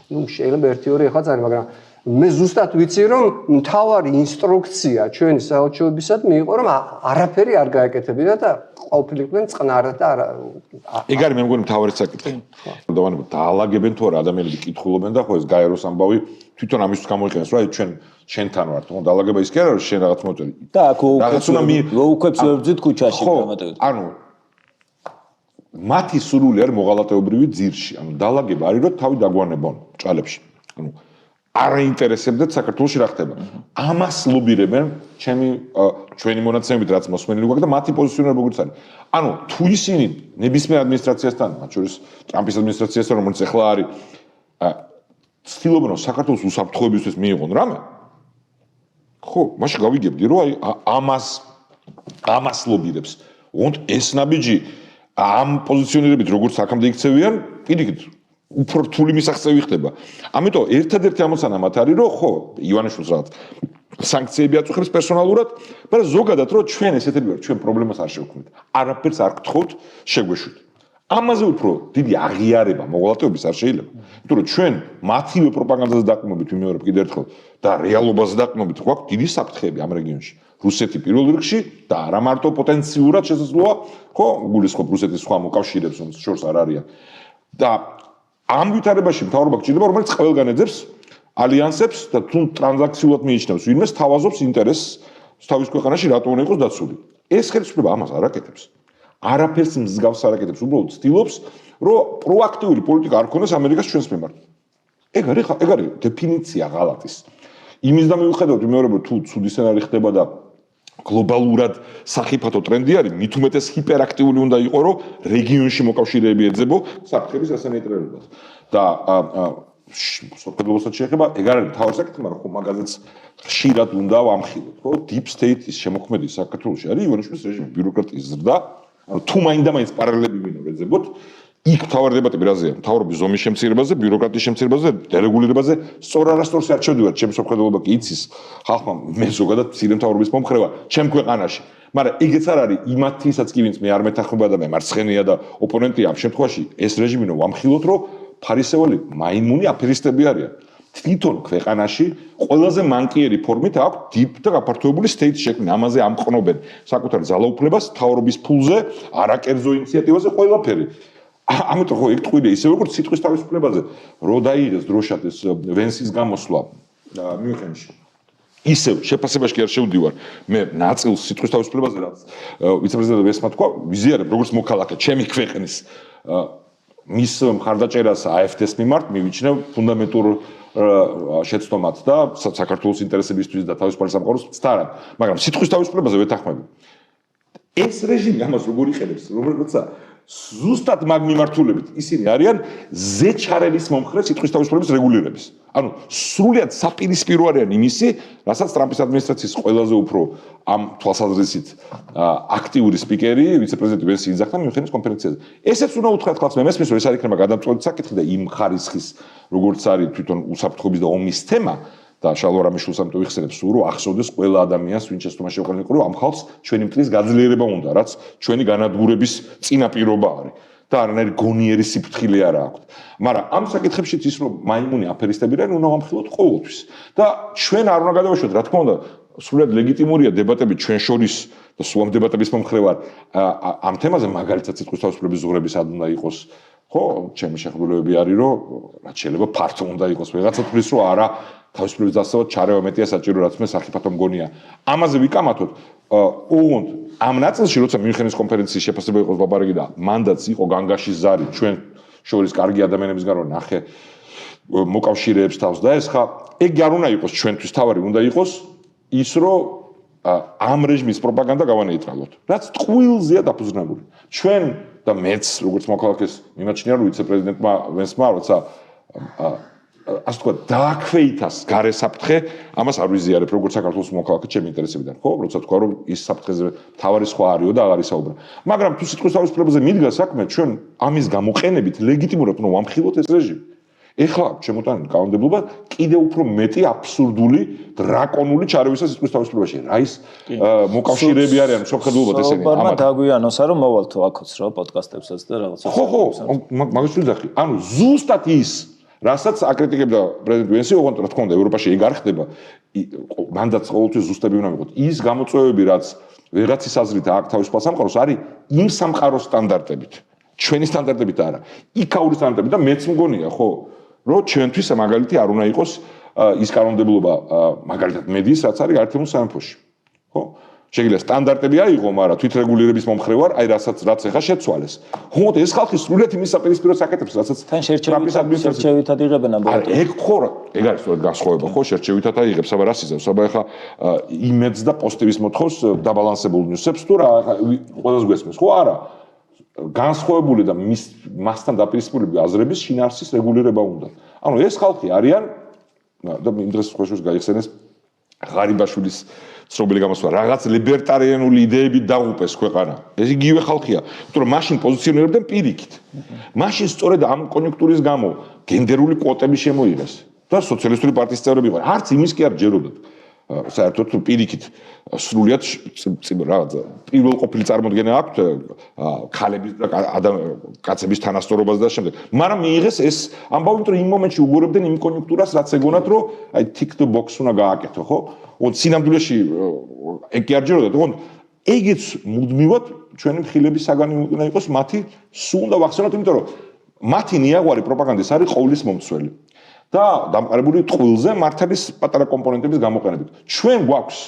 შეიძლება 1-2 ახლა წარი, მაგრამ მე ზუსტად ვიცი, რომ მთავარი ინსტრუქცია ჩვენი საელჩოებისადმი იყო, რომ არაფერი არ გაეკეთებინა და ყოფილიყვნენ წყნარად და
ეგ არის მე მგონი მთავარი საკითხი. დაალაგებენ თუ არა ადამიანები კითხულობენ და ხო ეს გაეროს ამბავი თვითონ ამისთვის გამოიყენეს, რომ აი ჩვენ შენთან ვართ, თქო დაალაგება ის კი არა, რომ შენ რაღაც მოწერი.
და აქ უუქვებს ვებძით ქუჩაში გრამატებით.
ანუ მათი სურვილი არის მოღალატეობრივი ძირში. ანუ დაალაგება არის, რომ თავი დაგვანებონ ჭალებში. ანუ არ აინტერესებდეთ საქართველოში რა ხდება. ამას ლობირებენ ჩვენი მონაცემებით, რაც მოსმენილი გვაქვს და მათი პოზიციონირება როგორც არის. ანუ თუ ისინი ნებისმიერ ადმინისტრაციასთან, მათ შორის ტრამპის ადმინისტრაციასთან, რომელიც ახლა არის, ცდილობენ რომ საქართველოს უსაფრთხოებისთვის მიიღონ რამე, ხო, მაშინ გავიგებდი, რომ აი ამას ლობირებს. ოღონდ ეს ნაბიჯი ამ პოზიციონირებით როგორც აქამდე იქცევიან, პირიქით უფრო რთული მისაღწევი ხდება. ამიტომ ერთადერთი ამოცანა მათ არის, რომ ხო, ივანიშვილს რაღაც სანქციები აწუხებს პერსონალურად, მაგრამ ზოგადად რომ ჩვენ ესეთები ვართ, ჩვენ პრობლემას არ შევქმნით. არაფერს არ გთხოვთ, შეგვეშვით. ამაზე უფრო დიდი აღიარება მოღალატეობის არ შეიძლება. იმიტომ რომ ჩვენ მათივე პროპაგანდაზე დაყრდნობით ვიმეორებ კიდევ ერთხელ და რეალობაზე დაყრდნობით გვაქვს დიდი საფრთხეები ამ რეგიონში. რუსეთი პირველ რიგში და არა მარტო პოტენციურად შესაძლოა, ხო, გულისხმობ რუსეთის სხვა მოკავშირეებს, რომელსაც შორს არ არიან. და ამ ვითარებაში მთავრობა გჭირდება, რომელიც ყველგან ეძებს ალიანსებს და თუ ტრანზაქციულად მიიჩნევს ვინმეს თავაზობს ინტერესს თავის ქვეყანაში რატო უნდა იყოს დაცული. ეს ხელისუფლება ამას არ აკეთებს. არაფერს მსგავს არ აკეთებს, უბრალოდ ცდილობს, რომ პროაქტიული პოლიტიკა არ ქონდეს ამერიკას ჩვენს მიმართ. ეგ არის დეფინიცია ღალატის. იმის და მიუხედავად ვიმეორებ, თუ ცუდი სცენარი ხდება და გლობალურად სახიფათო ტრენდი არის, მით უმეტეს ჰიპერაქტიული უნდა იყო, რომ რეგიონში მოკავშირეები ეძებო საფრთხების ასანეიტრალობას. და სოფლობასაც შეეხება, ეგ არის თავი საკითხი, მაგრამ ხო მაგაზეც ხშირად უნდა ვამხილოთ, ხო? Deep State-ის შემოქმედი საქართველოში არის ივანიშვილის რეჟიმი, ბიუროკრატიის ზრდა, ანუ თუ მაინდა-მაინც პარალელები ვინავრეძებოთ, იქ თავარ დებატები რაზეა? მთავრობის ზომის შემცირებაზე, ბიუროკრატიის შემცირებაზე, დერეგულირებაზე, სწორ არასწორს არ შევდივარ, ჩემს სოფლობა კი იცის ხალხმა, მე ზოგადად მცირე მთავრობის მომხრევა ჩემ ქვეყანაში. მაგრამ ეგეც არ არის იმათთვისაც კი ვინც მე არ მეთანხმება და მე მარცხენია და ოპონენტია ამ შემთხვევაში ეს რეჟიმი რომ ვამხილოთ, რომ ფარისევალი მაიმუნი აფერისტები არიან. თვითონ ქვეყანაში ყველაზე მანკიერი ფორმით აქვს deep და გაფართოებული state შექმნა. ამაზე ამყნობენ საკუთარ ძალაუფლებას, თავრობის ფულზე, არაკერძო ინიციატივაზე ყველაფერი. ამიტომ ხო ეგ ტყუილია ისე როგორც სიტყვის თავისუფლებაზე, რო დაიღეს დროშად ეს ვენსის გამოსვლა მიუნხენში. ისევ შეფასებაში კი არ შევდივარ. მე ნაწილს სიტყვის თავისუფლებაზე რაც ვიცე-პრეზიდენტ ვესმა თქვა, ვიზიარებ როგორც მოქალაქე, ჩემი ქვეყნის მის მხარდაჭერას AfD-ს მიმართ მივიჩნევ ფუნდამენტურ შეცდომად და საქართველოს ინტერესებისთვის და თავისუფალი სამყაროს მცდარად, მაგრამ სიტყვის თავისუფლებაზე ვეთანხმები. ეს რეჟიმი ამას როგორ იხედებს, როცა ზუსტად მაგ მიმართულებით ისინი არიან ზეჩარელის მომხრე სიტყვის თავისუფლების რეგულირების. ანუ სრულიად საპირისპირო არიან იმისი, რასაც ტრამპის ადმინისტრაციის ყველაზე უფრო ამ თვალსაზრისით აქტიური სპიკერი, ვიცე-პრეზიდენტი ვენსი იძახდა მიუნხენის კონფერენციაზე. ესეც უნდა უთხრათ ხალხს, მე მესმის, რომ ეს არ იქნება გადამწყვეტი საკითხი და იმ ხარისხის, როგორც არის თვითონ უსაფრთხოების და ომის თემა და შალვა რამიშვილს ამიტომ ვიხსენებს სულ, რომ ახსოვდეს ყველა ადამიანს, ვინც შეცდომაში შეყვანილიყო, რომ ამ ხალხს ჩვენი მტრის გაძლიერება უნდა, რაც ჩვენი განადგურების წინაპირობა არის. და არანაირი გონიერი სიფრთხილე არ აქვს. მაგრამ ამ საკითხებშიც ის რომ მაიმუნი აფერისტები რენ უნდა ვამხილოთ ყოველთვის. და ჩვენ არ უნდა გადავაშვათ, რა თქმა უნდა, სრულიად ლეგიტიმურია დებატები ჩვენ შორის და სულ ამ დებატების მომხრე ვარ ამ თემაზე, მაგალითად სიტყვის თავისუფლების ზღვრები სად უნდა იყოს. ხო, ჩემი შეხედულებები არის, რომ რაც შეიძლება ფართო უნდა იყოს. ვიღაცა თვლის რომ არა თავისუფლების დასაცავად ჩარევა მეტია საჭირო, რაც მე სახიფათო მგონია. ამაზე ვიკამათოთ. ოღონდ ამ ნაწილში როცა მიუნხენის კონფერენციის შეფასება იყო ლაპარაკი და მანდატს იყო განგაშის ზარი ჩვენ შორის კარგი ადამიანებისგან რომ ნახე მოკავშირეებს თავს და ეს ხა ეგ არ უნდა იყოს ჩვენთვის თავარი უნდა იყოს ის რომ ამ რეჟიმის პროპაგანდა გავანეიტრალოთ რაც ტყუილზეა დაფუძნებული ჩვენ და მეც როგორც მოქალაქეს მიმაჩნია რომ ვიცე-პრეზიდენტმა ვენსმა როცა ასე თქვა დააქვეითას გარე საფრთხე ამას არ ვიზიარებ როგორც საქართველოს მოქალაქე ჩემი ინტერესებიდან ხო როცა თქვა რომ ის საფრთხეზე თავარი სხვა არისო და აღარ ისაუბრა მაგრამ თუ სიტყვის თავისუფლებაზე მიდგა საქმე ჩვენ ამის გამოყენებით ლეგიტიმურად უნდა ვამხილოთ ეს რეჟიმი ეხლა შემოტანილი კანონმდებლობა კიდევ უფრო მეტი აბსურდული დრაკონული ჩარევისა სიტყვის თავისუფლებაში რა ის მოკავშირეები არიან შეხედულობად ესენი
ამათ დაგვიანოსა რომ მოვალთო აქოც რა პოდკასტებსაც და რაღაცა
ხო მაგას ვიძახი ანუ ზუსტად ის რასაც აკრიტიკებდა პრეზიდენტ ვენსი ოღონდ რა თქმა უნდა ევროპაში ეგ არ ხდება მანდატს ყოველთვის ზუსტები უნდა მიყოთ ის გამოწვევები რაც ვერაცის აზრით აქ თავისუფალ სამყაროს არის იმ სამყაროს სტანდარტებით ჩვენი სტანდარტებით არა იქაური სტანდარტებით და მეც მგონია ხო რომ ჩვენთვის მაგალითი არ უნდა იყოს ის კანონმდებლობა მაგალითად მედიის რაც არის გაერთიანებულ სამეფოში ხო შეიძლება სტანდარტები აიღო მაგრამ თვითრეგულირების მომხრე ვარ აი რაც ეხა შეცვალეს ხომ ეს ხალხი სრულიად იმის საპირისპირო საკეთებს რასაც
თან შერჩევითად იღებენ ამბოლოტი
ეგ ხო ეგ არის სწორედ განსხვავება ხო შერჩევითად აიღებს აბა რას იზავს აბა ეხა იმედს და პოსტების მოთხოვს დაბალანსებულ ნიუსებს თუ რა ყველას გვესმის ხო არა განსხვავებული და მასთან დაპირისპირებული აზრების შინაარსის რეგულირება უნდა. ანუ ეს ხალხი არიან და იმ დღეს ხოშოს გაიხსენეს ღარიბაშვილის ცნობილი გამოსვლა რაღაც ლიბერტარიანული იდეებით დაღუპეს ქვეყანა. ეს იგივე ხალხია, იმიტომ რომ მაშინ პოზიციონირებდნენ პირიქით. მაშინ სწორედ ამ კონიუნქტურის გამო გენდერული კვოტები შემოიღეს და სოციალისტური პარტიის წევრები იყვნენ. არც იმის კი არ ჯეროდათ. საერთოდ პირიქით სრულიად რაღაც პირველყოფილი წარმოდგენა აქვთ ქალების და კაცების თანასწორობას და შემდეგ. მაგრამ მიიღეს ეს ამბავი, რომ იმ მომენტში უგურებდნენ იმ კონიუნქტურას, რაც ეგონათ, რომ აი tick the box უნდა გააკეთო, ხო? ოღონდ სინამდვილეში ეგ კი არ ჯეროდათ, ოღონდ ეგეც მუდმივად ჩვენი მხილების საგანი უნდა იყოს მათი სულ უნდა ვახსენოთ, იმიტომ რომ მათი ნიაღვარი პროპაგანდის არის ყოვლის მომცველი. და დამყარებული ტყუილზე მართლის პატარა კომპონენტების გამოყენებით. ჩვენ გვაქვს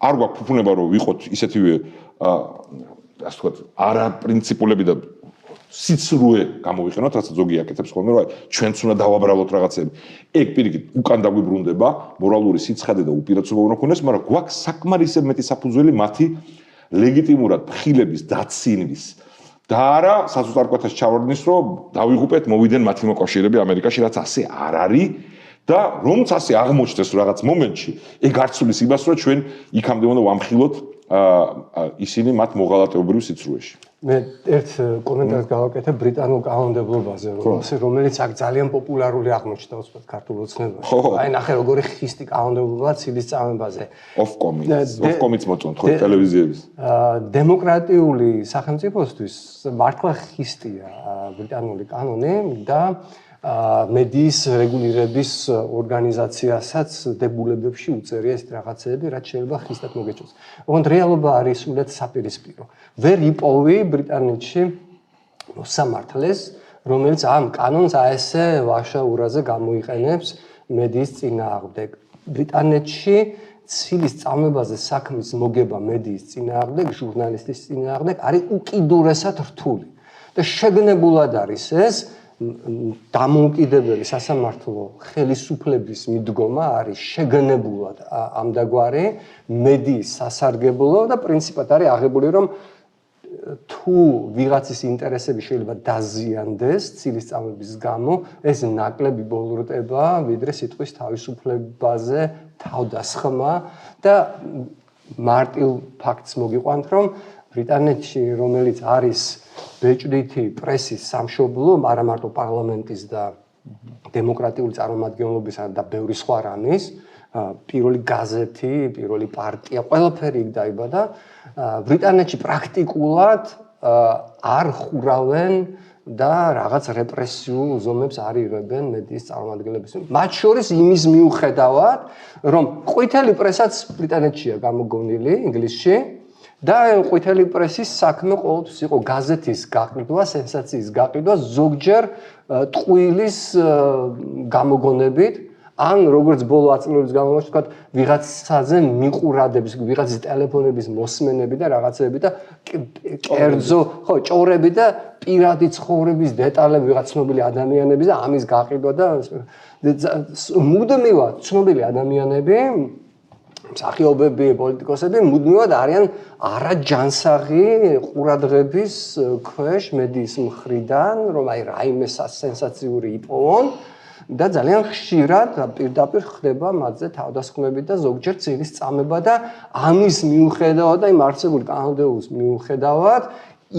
არ გვაქვს ფუფუნება რომ ვიყოთ ისეთივე ასე ვთქვათ არაპრინციპულები და სიცრუე გამოვიყენოთ, რასაც ზოგი აკეთებს ხოლმე, რომ ჩვენც უნდა დავაბრალოთ რაღაცები. ეგ პირიქით უკან დაგვიბრუნდება, მორალური სიცხადე და უპირატესობა უნდა ქონდეს, მაგრამ გვაქვს საკმარისად მეტი საფუძველი მათი ლეგიტიმურად მხილების დაცინის და არა საზუსტარკვეთას ჩავარდნის, რომ დავიღუპეთ, მოვიდნენ მათი მოკავშირეები ამერიკაში, რაც ასე არ არის და რომც ასე აღმოჩნდეს რაღაც მომენტში, ეგ არ ცulis იმას, რომ ჩვენ იქამდე უნდა ვამხილოთ ისინი მათ მოღალატეობრივ სიცრუეში.
მე ერთ კომენტარს გავაკეთე ბრიტანულ კანონმდებლობაზე, რომელიც აქ ძალიან პოპულარული აღმოჩნდა უცბად ქართულ ოცნებაში. აი ნახე როგორი ხისტი კანონმდებლობა ცილის წამებაზე.
ოფკომიც მოწონთ ხო ტელევიზიების.
დემოკრატიული სახელმწიფოსთვის მართლა ხისტია ბრიტანული კანონი და მედიის რეგულირების ორგანიზაციასაც დებულებებში უწერია ეს რაღაცეები, რაც შეიძლება ხისტად მოგეჭოს. ოღონდ რეალობა არის სულად საპირისპირო. ვერ იპოვი ბრიტანეთში მოსამართლეს, რომელიც ამ კანონს აესე ვაშაურაზე გამოიყენებს მედიის წინააღმდეგ. ბრიტანეთში ცილის წამებაზე საქმის მოგება მედიის წინააღმდეგ, ჟურნალისტის წინააღმდეგ არის უკიდურესად რთული. და შეგნებულად არის ეს დამოუკიდებელი სასამართლო ხელისუფლების მიდგომა არის შეგნებულად ამდაგვარი მედიის სასარგებლო და პრინციპად არის აღებული რომ თუ ვიღაცის ინტერესები შეიძლება დაზიანდეს ცილის წამების გამო ეს ნაკლები ბოლორტება ვიდრე სიტყვის თავისუფლებაზე თავდასხმა და მარტივ ფაქტს მოგიყვანთ რომ ბრიტანეთში რომელიც არის ბეჭდვითი პრესის სამშობლო, არა მარტო პარლამენტის და დემოკრატიული წარმომადგენლობისა და ბევრი სხვა რამის, პირველი გაზეთი, პირველი პარტია, ყველაფერი იქ დაიბადა. ბრიტანეთში პრაქტიკულად არ ხურავენ და რაღაც რეპრესიულ ზომებს არ იღებენ მედიის წარმომადგენლების. მათ შორის იმის მიუხედავად, რომ ყვითელი პრესაც ბრიტანეთშია გამოგონილი ინგლისში და ყვითელი პრესის საქმე ყოველთვის იყო გაზეთის გაყიდვა, სენსაციის გაყიდვა, ზოგჯერ ტყუილის გამოგონებით. ან როგორც ბოლო აწლების განმავლობაში თქვა ვიღაცაზე მიყურადების, ვიღაცის ტელეფონების მოსმენები და რაღაცები და კერძო, ხო, ჭორები და პირადი ცხოვრების დეტალები ვიღაც ცნობილი ადამიანების და ამის გაყიდვა და მუდმივად ცნობილი ადამიანები მსახიობები, პოლიტიკოსები მუდმივად არიან არაჯანსაღი ყურადღების ქვეშ მედიის მხრიდან, რომ აი რაიმე სენსაციური იპოვონ და ძალიან ხშირად პირდაპირ ხდება მათზე თავდასხმები და ზოგჯერ ცირის წამება და ამის მიუხედავად და იმ არსებული კანონმდებლობის მიუხედავად,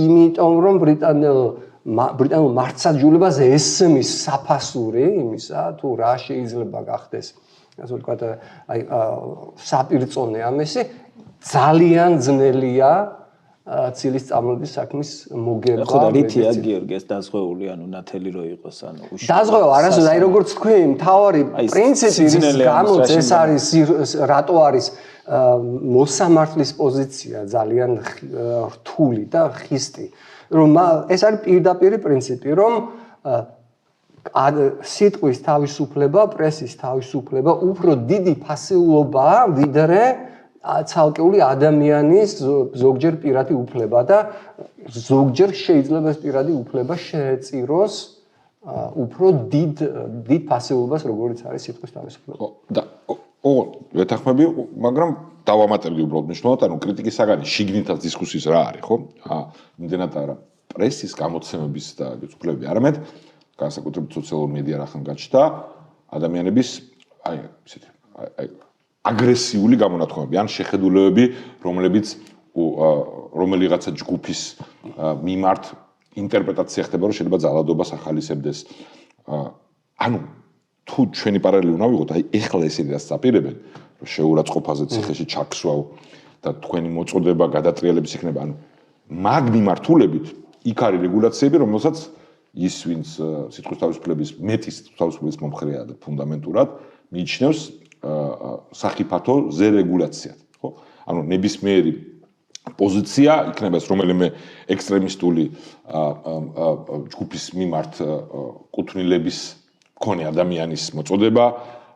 იმიტომ რომ ბრიტანულ მართლმსაჯულებას ესმის საფასური იმისა, თუ რა შეიძლება გახდეს ასე ვთქვათ, აი საპირწონე ამისი ძალიან ძნელია ცილის წამლების საქმის მოგება.
ხო და რითია გიორგი ეს დაზღვეული, ანუ ნათელი რო იყოს, ანუ
დაზღვევა არასოდეს, აი როგორც თქვი, მთავარი პრინციპი რის გამოც ეს არის რატო არის მოსამართლის პოზიცია ძალიან რთული და ხისტი, რომ ეს არის პირდაპირი პრინციპი, რომ სიტყვის თავისუფლება, პრესის თავისუფლება უფრო დიდი ფასეულობაა, ვიდრე ცალკეული ადამიანის ზოგჯერ პირადი უფლება და ზოგჯერ შეიძლება ეს პირადი უფლება შეეწიროს უფრო დიდ ფასეულობას, როგორიც არის სიტყვის თავისუფლება.
და ვეთანხმები, მაგრამ დავამატებდი უბრალოდ მნიშვნელოვნად, ანუ კრიტიკის საგანი შიგნითაც დისკუსიის რა არის, ხო? იმდენად არა პრესის გამოცემების და უფლებები, არამედ განსაკუთრებით სოციალურ მედია რახან გაჩნდა ადამიანების აი ესეთი აგრესიული გამონათქვამები ან შეხედულებები, რომლებიც რომელიღაცა ჯგუფის მიმართ ინტერპრეტაცია ხდება, რომ შეიძლება ძალადობას ახალისებდეს. ანუ თუ ჩვენი პარალელი უნდა ვიღოთ, აი ეხლა ესენი რაც დაპირებენ, რომ შეურაცხყოფაზე ციხეში ჩაქსვავ და თქვენი მოწოდება გადატრიალების იქნება, ანუ მაგ მიმართულებით იქ არის რეგულაციები, რომელსაც ის ვინც სიტყვის თავისუფლების მეტი სიტყვის თავისუფლების მომხრეა და ფუნდამენტურად მიიჩნევს სახიფათო ზერეგულაციად, ხო? ანუ ნებისმიერი პოზიცია იქნება ეს რომელიმე ექსტრემისტული ჯგუფის მიმართ კუთვნილების მქონე ადამიანის მოწოდება,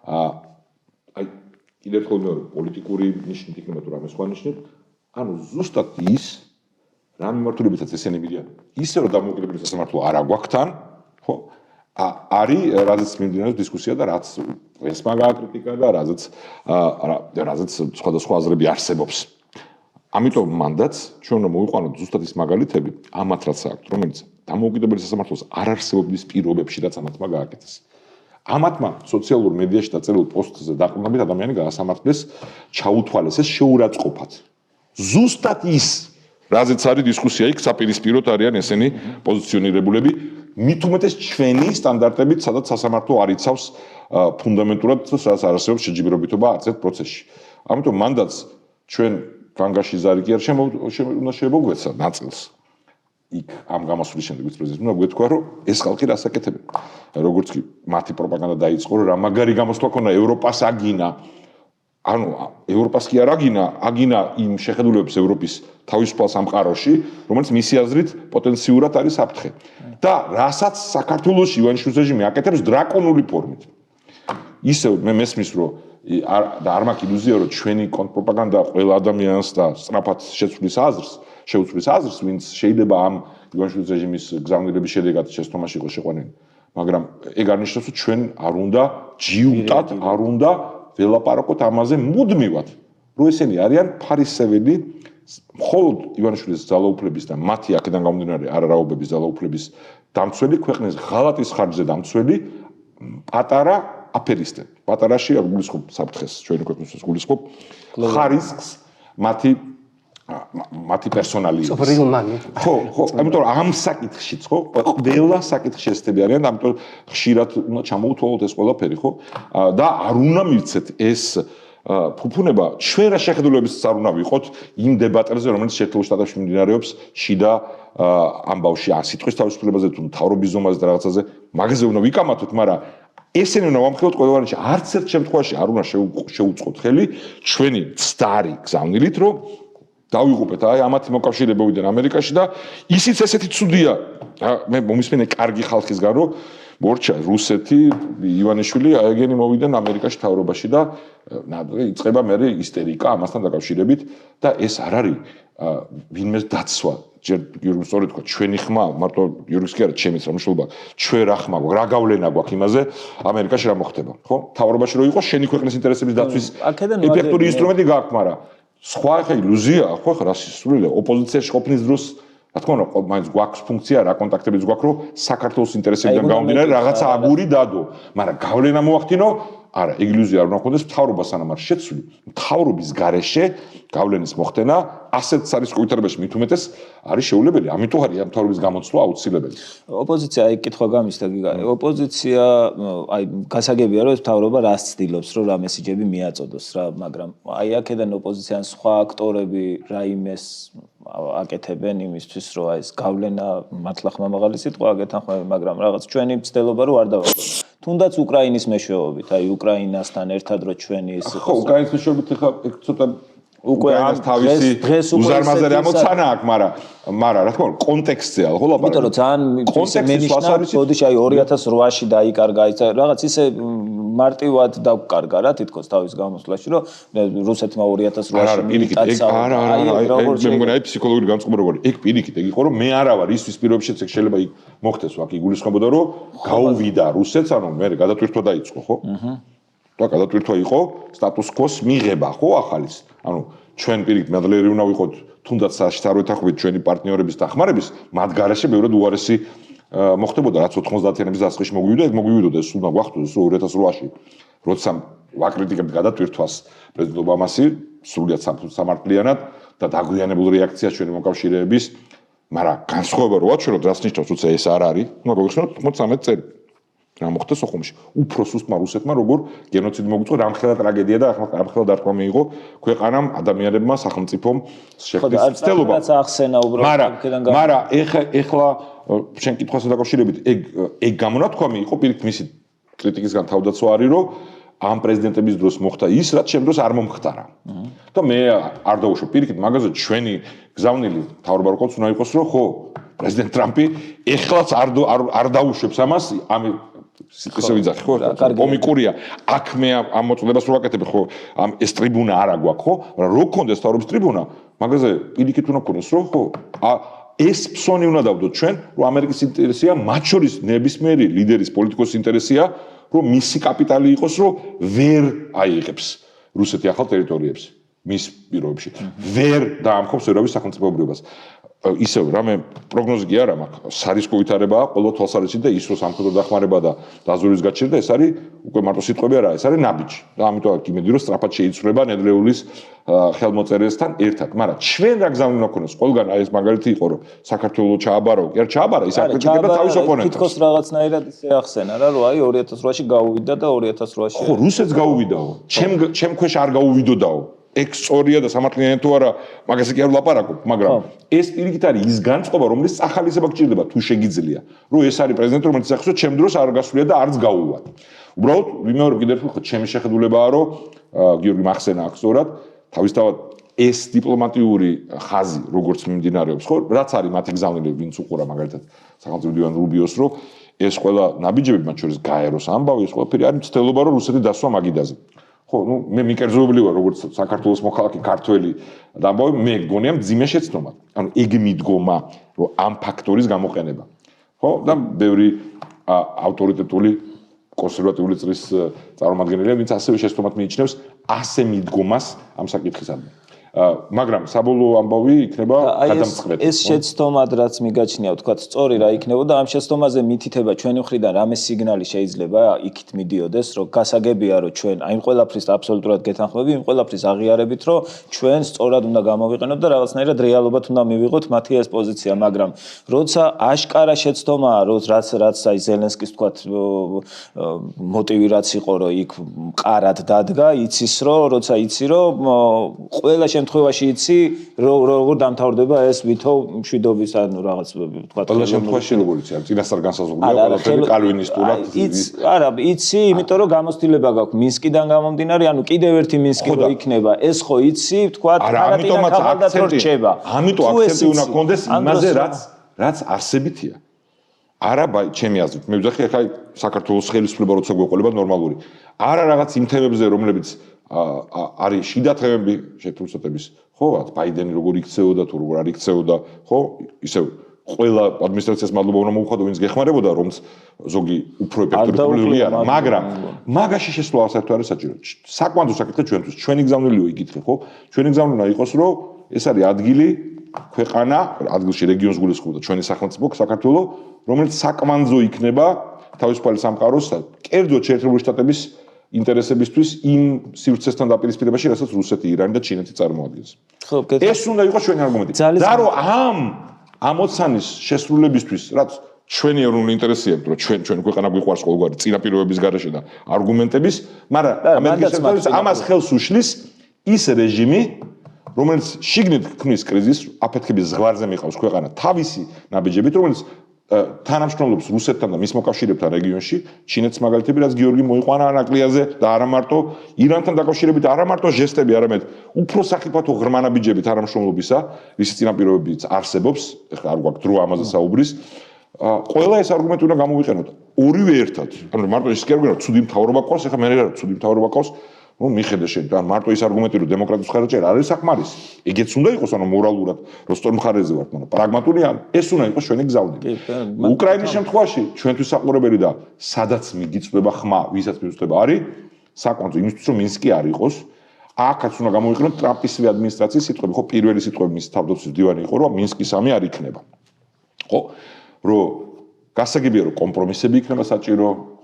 აი კიდევ ერთხელ მეორე პოლიტიკური ნიშნით იქნება თუ რამე სხვა ნიშნით, ანუ ზუსტად ის რა მიმართულებითაც ესენი მიდიან, ისე რომ დამოუკიდებელი სასამართლო არ აგვაქვს თან, ხო? არის რაზეც მიმდინარეობს დისკუსია და რაც ესმა გააკრიტიკა და რაზეც სხვადასხვა აზრები არსებობს. ამიტომ მანდაც ჩვენ უნდა მოვიყვანოთ ზუსტად ის მაგალითები ამათ რაც აქვს, რომელიც დამოუკიდებელი სასამართლოს არ არსებობის პირობებში რაც ამათმა გააკეთეს. ამათმა სოციალურ მედიაში დაწერილ პოსტზე დაყრდნობით ადამიანი გაასამართლეს, ჩაუთვალეს ეს შეურაცხყოფად. ზუსტად ის რაზეც არის დისკუსია იქ საპირისპიროდ არიან ესენი პოზიციონირებულები, მით უმეტეს ჩვენი სტანდარტებით, სადაც სასამართლო არ იცავს ფუნდამენტურად, სადაც არ არსებობს შეჯიბრებითობა არც ერთ პროცესში. ამიტომ მანდაც ჩვენ განგაში ზარი კი არ უნდა შემოგვეცა ნაწილს. იქ ამ გამოსვლის შემდეგ ვიცი-პრეზიდენტი უნდა გვეთქვა, რომ ეს ხალხი რას აკეთებენ. როგორც კი მათი პროპაგანდა დაიწყო, რომ რა მაგარი გამოსვლა ქონა ევროპას აგინა. ანუ ევროპას კი არ აგინა იმ შეხედულებებს ევროპის თავისუფალ სამყაროში, რომელიც მისი აზრით პოტენციურად არის საფრთხე. და რასაც საქართველოში ივანიშვილის რეჟიმი აკეთებს დრაკონული ფორმით. ისევ მე მესმის, რომ და არ მაქვს ილუზია, რომ ჩვენი კონტრპროპაგანდა ყველა ადამიანს და სწრაფად შეუცვლის აზრს, ვინც შეიძლება ამ ივანიშვილის რეჟიმის გზავნილების შედეგად შეცდომაში იყოს შეყვანილი. მაგრამ ეგ არნიშნავს, რომ ჩვენ არ უნდა ჯიუტად, არ უნდა ველაპარაკოთ ამაზე მუდმივად, რომ ესენი არიან ფარისეველი, მხოლოდ ივანიშვილის ძალაუფლების და მათი აქედან გამომდინარე არარაობების ძალაუფლების დამცველი, ქვეყნის ღალატის ხარჯზე დამცველი პატარა აფერისტები. პატარაში არ გულისხმობ საფრთხეს, ჩვენი ქვეყნისთვის გულისხმობ ხარისხს მათი პერსონალიის. ხო, ამიტომ ამ საკითხშიც, ხო, ყველა საკითხში ესები არიან, ამიტომ ხშირად უნდა ჩამოუთვალოთ ეს ყველაფერი, ხო? და არ უნდა მივცეთ ეს ფუფუნება ჩვენ რა შეხედულებებიც არ უნდა ვიყოთ იმ დებატებზე, რომელიც შეერთებულ შტატებში მიმდინარეობს შიდა ამბავში, ან სიტყვის თავისუფლებაზე თუ მთავრობის ზომაზე და რაღაცაზე, მაგაზე უნდა ვიკამათოთ, მაგრამ ესენი უნდა ვამხილოთ ყველგანში, არც ერთ შემთხვევაში არ უნდა შეუწყოთ ხელი ჩვენი ცდარი გზავნილით, რომ დავიღუპეთ აი ამათი მოკავშირეებიდან ამერიკაში და ისიც ესეთი ცუდია მე მომისმენე კარგი ხალხისგან რომ მორჩა რუსეთი, ივანიშვილი აეგენი მოვიდნენ ამერიკაში თავრობაში და იწყება მე ისტერიკა ამასთან დაკავშირებით და ეს არ არის ვინმეს დაცვა. ჯერ გიორგი სწორედ თქვა, ჩვენი ხმა, მარტო გიორგის კი არა, ჩემიც რა მნიშვნელობა, ჩვენ რა ხმა გვაქვს, რა გავლენა გვაქვს იმაზე, ამერიკაში რა მოხდება, ხო? თავრობაში რო იყოს, შენი ქვეყნის ინტერესების დაცვის ეფექტური ინსტრუმენტი გაქვს, მაგრამ სხვა ხა ილუზია, ხო ხა რა სისულელე ოპოზიციაში ყოფნის დროს რა თქმა უნდა, მაინც გვაქვს ფუნქცია, რა კონტაქტებიც გვაქვს, რომ საქართველოს ინტერესებიდან გამომდინარე რაღაცა აგური დადო, მაგრამ გავლენა მოახდინო, არა, ილუზია არ უნდა გქონდეს, მთავრობა სანამ არ შეცვლი, მთავრობის გარეშე გავლენის მოხდენა ასეთ სარისკოვითარებაში მით უმეტეს არის შეუძლებელი, ამიტომ არის ამ მთავრობის გამოცვლა აუცილებელი.
ოპოზიცია აი კითხვა გამისდა გიგარი. ოპოზიცია აი გასაგებია რომ მთავრობა რას ცდილობს, რომ რა მესიჯები მიაწოდოს რა, მაგრამ აი აქედან ოპოზიციან სხვა აქტორები რაიმეს აკეთებენ იმისთვის, რომ აი ეს გავლენა მართლა ხმამაღალი სიტყვა აკეთანხმები, მაგრამ რაღაც ჩვენი მცდელობა რო არ დავაყენოთ. თუნდაც უკრაინის მეშვეობით, აი უკრაინასთან ერთად რო ჩვენი ის
ხო, უკრაინის მეშვეობით ხა ცოტა უკრაინას თავისი უზარმაზარი ამოცანა აქვს, მაგრამ რა თქმა უნდა, კონტექსტია, ხო ლაპარაკი.
იმიტომ რომ ძალიან მენიშნა ბოდიში აი 2008-ში დაიკარგა ის რაღაც ისე მარტივად დაგკარგა რა თითქოს თავის გამოსვლაში, რომ რუსეთმა 2008-ში მიიტაცა.
მე მგონი აი ფსიქოლოგიური განწყობა როგორი. ეგ პირიქით, ეგ იყო რომ მე არა ვარ ისთვის პირობებშიც ეგ შეიძლება მოხდეს ვაკ იგულისხმებოდა რომ გაუვიდა რუსეთს, ანუ მე გადატვირთვა დაიწყო, ხო? და გადატვირთვა იყო სტატუს კოს მიღება, ხო ახალის. ანუ ჩვენ პირიქით მედლერი უნდა ვიყოთ თუნდაც საშიც არ ვეთანხმებით ჩვენი პარტნიორების დახმარების, მათ გარეშე ბევრად უარესი მოხდებოდა, რაც 90-იანების დასაწყისში მოგვივიდა, ეგ მოგვივიდოდა, ეს უნდა გვახტოს 2008-ში, როცა ვაკრიტიკებთ გადატვირთვას პრეზიდენტ ობამასი, სრულიად სამართლიანად და დაგვიანებულ რეაქციას ჩვენი მოკავშირეების, მაგრამ განსხვავება რო ვაჩვენოთ, რაც ნიშნავს, თუმცა ეს არ არის, უნდა გავიხსენოთ 93 წელი. რა მოხდა სოხუმში? უფრო სუსტმა რუსეთმა როგორ გენოციდი მოგვიწვა, რამხელა ტრაგედია და რამხელა დარტყმა მიიღო ქვეყანამ, ადამიანებმა, სახელმწიფომ შექმნის ცდელობა. მაგრამ ეხლა შენ კითხვასთან დაკავშირებით ეგ გამონათქვამი იყო პირიქით მისი კრიტიკისგან თავდაცვა არის, რომ ამ პრეზიდენტების დროს მოხდა ის, რაც შემდგომ არ მომხდარა. და მე არ დავუშვებ პირიქით მაგაზე ჩვენი გზავნილი მთავრობა როგორც უნდა იყოს, რომ ხო, პრეზიდენტ ტრამპი ეხლაც არ დაუშვებს ამას, ისე ვიძახი ხო, კომიკურია. აქ მე ამ მოწოდებას რო ვაკეთებ, ხო, ეს ტრიბუნა არა გვაქვს, ხო, მაგრამ რო გქონდეს თავრობის ტრიბუნა, მაგაზე პირიქით უნდა გქონდეს, რომ ხო, ეს ფსონი უნდა დავდოთ ჩვენ, რომ ამერიკის ინტერესია, მათ შორის ნებისმიერი ლიდერის პოლიტიკოსის ინტერესია, რომ მისი კაპიტალი იყოს, რომ ვერ აიღებს რუსეთი ახალ ტერიტორიებს მის პირობებში. ვერ დაამხობს ევროპის სახელმწიფოებრიობას. ისევ რამე პროგნოზი კი არა მაქვს, სარისკო ვითარებაა ყოველ თვალსაზრისით და ის რომ სამხედრო დახმარება და დაზვერვის გაჩერდა, ეს არის უკვე მარტო სიტყვები არა, ეს არის ნაბიჯი. და ამიტომ აქ იმედი რომ სწრაფად შეიცვლება ნედლეულის ხელმოწერესთან ერთად. მაგრამ ჩვენ რა გზავნა უნდა გქონდეს? ყველგან აი ეს მაგალითი იყო რომ საქართველოს ჩააბარო, კი არ ჩააბარა, ის აკრიტიკებდა თავის ოპონენტს.
თითქოს რაღაცნაირად ისე ახსენა რა, რომ აი 2008-ში გაუვიდა და 2008-ში
ხო, რუსეთს გაუვიდაო. ჩემ ქვეშ არ გაუვიდოდაო. ეგ სწორია და სამართლიანი თუ არა, მაგაზე კი არ ვლაპარაკობ, მაგრამ ეს პირიქით არის ის განწყობა, რომელიც ახალისება გჭირდება თუ შეგიძლია, რომ ეს არის პრეზიდენტი, რომელიც ახსოვს, ჩემ დროს არ გასულია და არც გაუვათ. უბრალოდ ვიმეორებ კიდევ ერთხელ, ჩემი შეხედულებაა, რომ გიორგი მახსენა აქ სწორად, თავისთავად ეს დიპლომატიური ხაზი, როგორც მიმდინარეობს, ხო, რაც არის მათი გზავნილი, ვინც უყურა მაგალითად სახელმწიფო დივან რუბიოს, რომ ეს ყველა ნაბიჯები, მათ შორის გაეროს ამბავი, ეს ყველაფერი არის მცდელობა, რომ რუსეთი დასვა მაგიდაზე. ხო, ნუ მე მიკერძოებული ვარ, როგორც საქართველოს მოქალაქე ქართველი და ამბავი, მე გგონია მძიმე შეცდომა. ანუ ეგ მიდგომა, რომ ამ ფაქტორის გამოყენება. ხო, და ბევრი ავტორიტეტული კონსერვატიული წრის წარმომადგენელია, ვინც ასევე შეცდომად მიიჩნევს ასე მიდგომას ამ საკითხისადმი. მაგრამ საბოლოო ამბავი იქნება გადამწყვეტი.
ეს შეცდომად რაც მიგაჩნია, ვთქვათ, სწორი რა იქნებოდა, ამ შეცდომაზე მითითება ჩვენი მხრიდან რამე სიგნალი შეიძლება იქით მიდიოდეს, რომ გასაგებია, რომ ჩვენ აი ყველაფრის აბსოლუტურად გეთანხმები, იმ ყველაფრის აღიარებით, რომ ჩვენ სწორად უნდა გამოვიყენოთ და რაღაცნაირად რეალობად უნდა მივიღოთ მათი ეს პოზიცია, მაგრამ როცა აშკარა შეცდომაა, რაც აი ზელენსკის ვთქვათ მოტივი რაც იყო, რომ იქ მყარად დადგა, იცის რომ, როცა იცი რომ ყველა შემთხვევაში იცი როგორ დამთავრდება ეს ვითო მშვიდობის ანუ რაღაც ვთქვათ
ყველა შემთხვევაში როგორ იცი ამ წინასწარ განსაზღვრულია ყველაფერი კალვინისტურად
არა იცი იმიტომ რომ გამოცდილება გაქვს მინსკიდან გამომდინარე ანუ კიდევ ერთი მინსკი რო იქნება ეს ხო იცი ვთქვათ
ამიტომაც აქცენტი რჩება ამიტომ აქცენტი უნდა გქონდეს იმაზე რაც არსებითია არა ჩემი აზრით მე ვძახი ახლა საქართველოს ხელისუფლება როცა გვეყოლება ნორმალური არა რაღაც იმ თემებზე რომლებიც არის შიდა თემები შეთულსატების ხო ბაიდენი როგორ იქცეოდა თუ როგორ არ იქცეოდა ხო ისევ ყველა ადმინისტრაციას მადლობა უნდა მოუხადო ვინც გეხმარებოდა რომ ზოგი უფრო ეფექტური არა მაგრამ მაგაში შესვლა საერთოდ არის საჭირო საკმაოდ საკითხი ჩვენთვის ჩვენი გზავნილიო იკითხე ხო ჩვენი გზავნილი იყოს რომ ეს არის ადგილი ქვეყანა ადგილში რეგიონს გულისხმობ და ჩვენი სახელმწიფო საქართველოს რომელიც საკმანძო იქნება თავისუფალი სამყაროს კერძოდ შეერთებული შტატების ინტერესებისთვის იმ სივრცესთან დაპირისპირებაში რასაც რუსეთი, ირანი და ჩინეთი წარმოადგენს. ხო, ეს უნდა იყოს ჩვენი არგუმენტი. და რომ ამ ამოცანის შესრულებისთვის, რაც ჩვენი ეროვნული ინტერესია, რომ ჩვენ ქვეყანა გვიყვარს ყოველგვარი წინაპირობების გარეშე და არგუმენტების, მაგრამ ამერიკის შეერთებულ ამას ხელს უშლის ის რეჟიმი, რომელიც შიგნით ქმნის კრიზისს, აფეთქების ზღვარზე მიყავს ქვეყანა თავისი ნაბიჯებით, რომელიც თანამშრომლობს რუსეთთან და მის მოკავშირეებთან რეგიონში, ჩინეთს მაგალითები, რაც გიორგი მოიყვანა ანაკლიაზე და არა მარტო ირანთან დაკავშირებით, არა მარტო ჟესტები, არამედ უფრო სახიფათო ღრმა ნაბიჯებით თანამშრომლობისა, რის წინაპირობებიც არსებობს, ეხლა არ გვაქვს დრო ამაზე საუბრის. ყველა ეს არგუმენტი უნდა გამოვიყენოთ. ორივე ერთად. ანუ მარტო ის კი არ გვინდა ცუდი მთავრობა ყავს, ეხლა მე რა ცუდი მთავრობა ყავს. Ну, მიხედე შენ, და მარტო ის არგუმენტი რომ დემოკრატიის მხარეზე არის საკმარისი. ეგეც უნდა იყოს, ანუ მორალურად, რომ სწორ მხარეზე ვართ, მაგრამ პრაგმატული ეს უნდა იყოს ჩვენი გზავნილი. უკრაინის შემთხვევაში ჩვენთვის საყურებელი და სადაც მიგიწვდება ხმა, ვისაც მიგიწვდება არის საკმაოდ იმისთვის რომ მინსკი არ იყოს. აქაც უნდა გამოვიყენოთ ტრამპისვე ადმინისტრაციის სიტყვები, ხო, პირველი სიტყვები მის თავდაცვის დივანი იყო, რომ მინსკი 3 არ იქნება. ხო, რომ გასაგებია რომ კომპრომისები იქნება საჭირო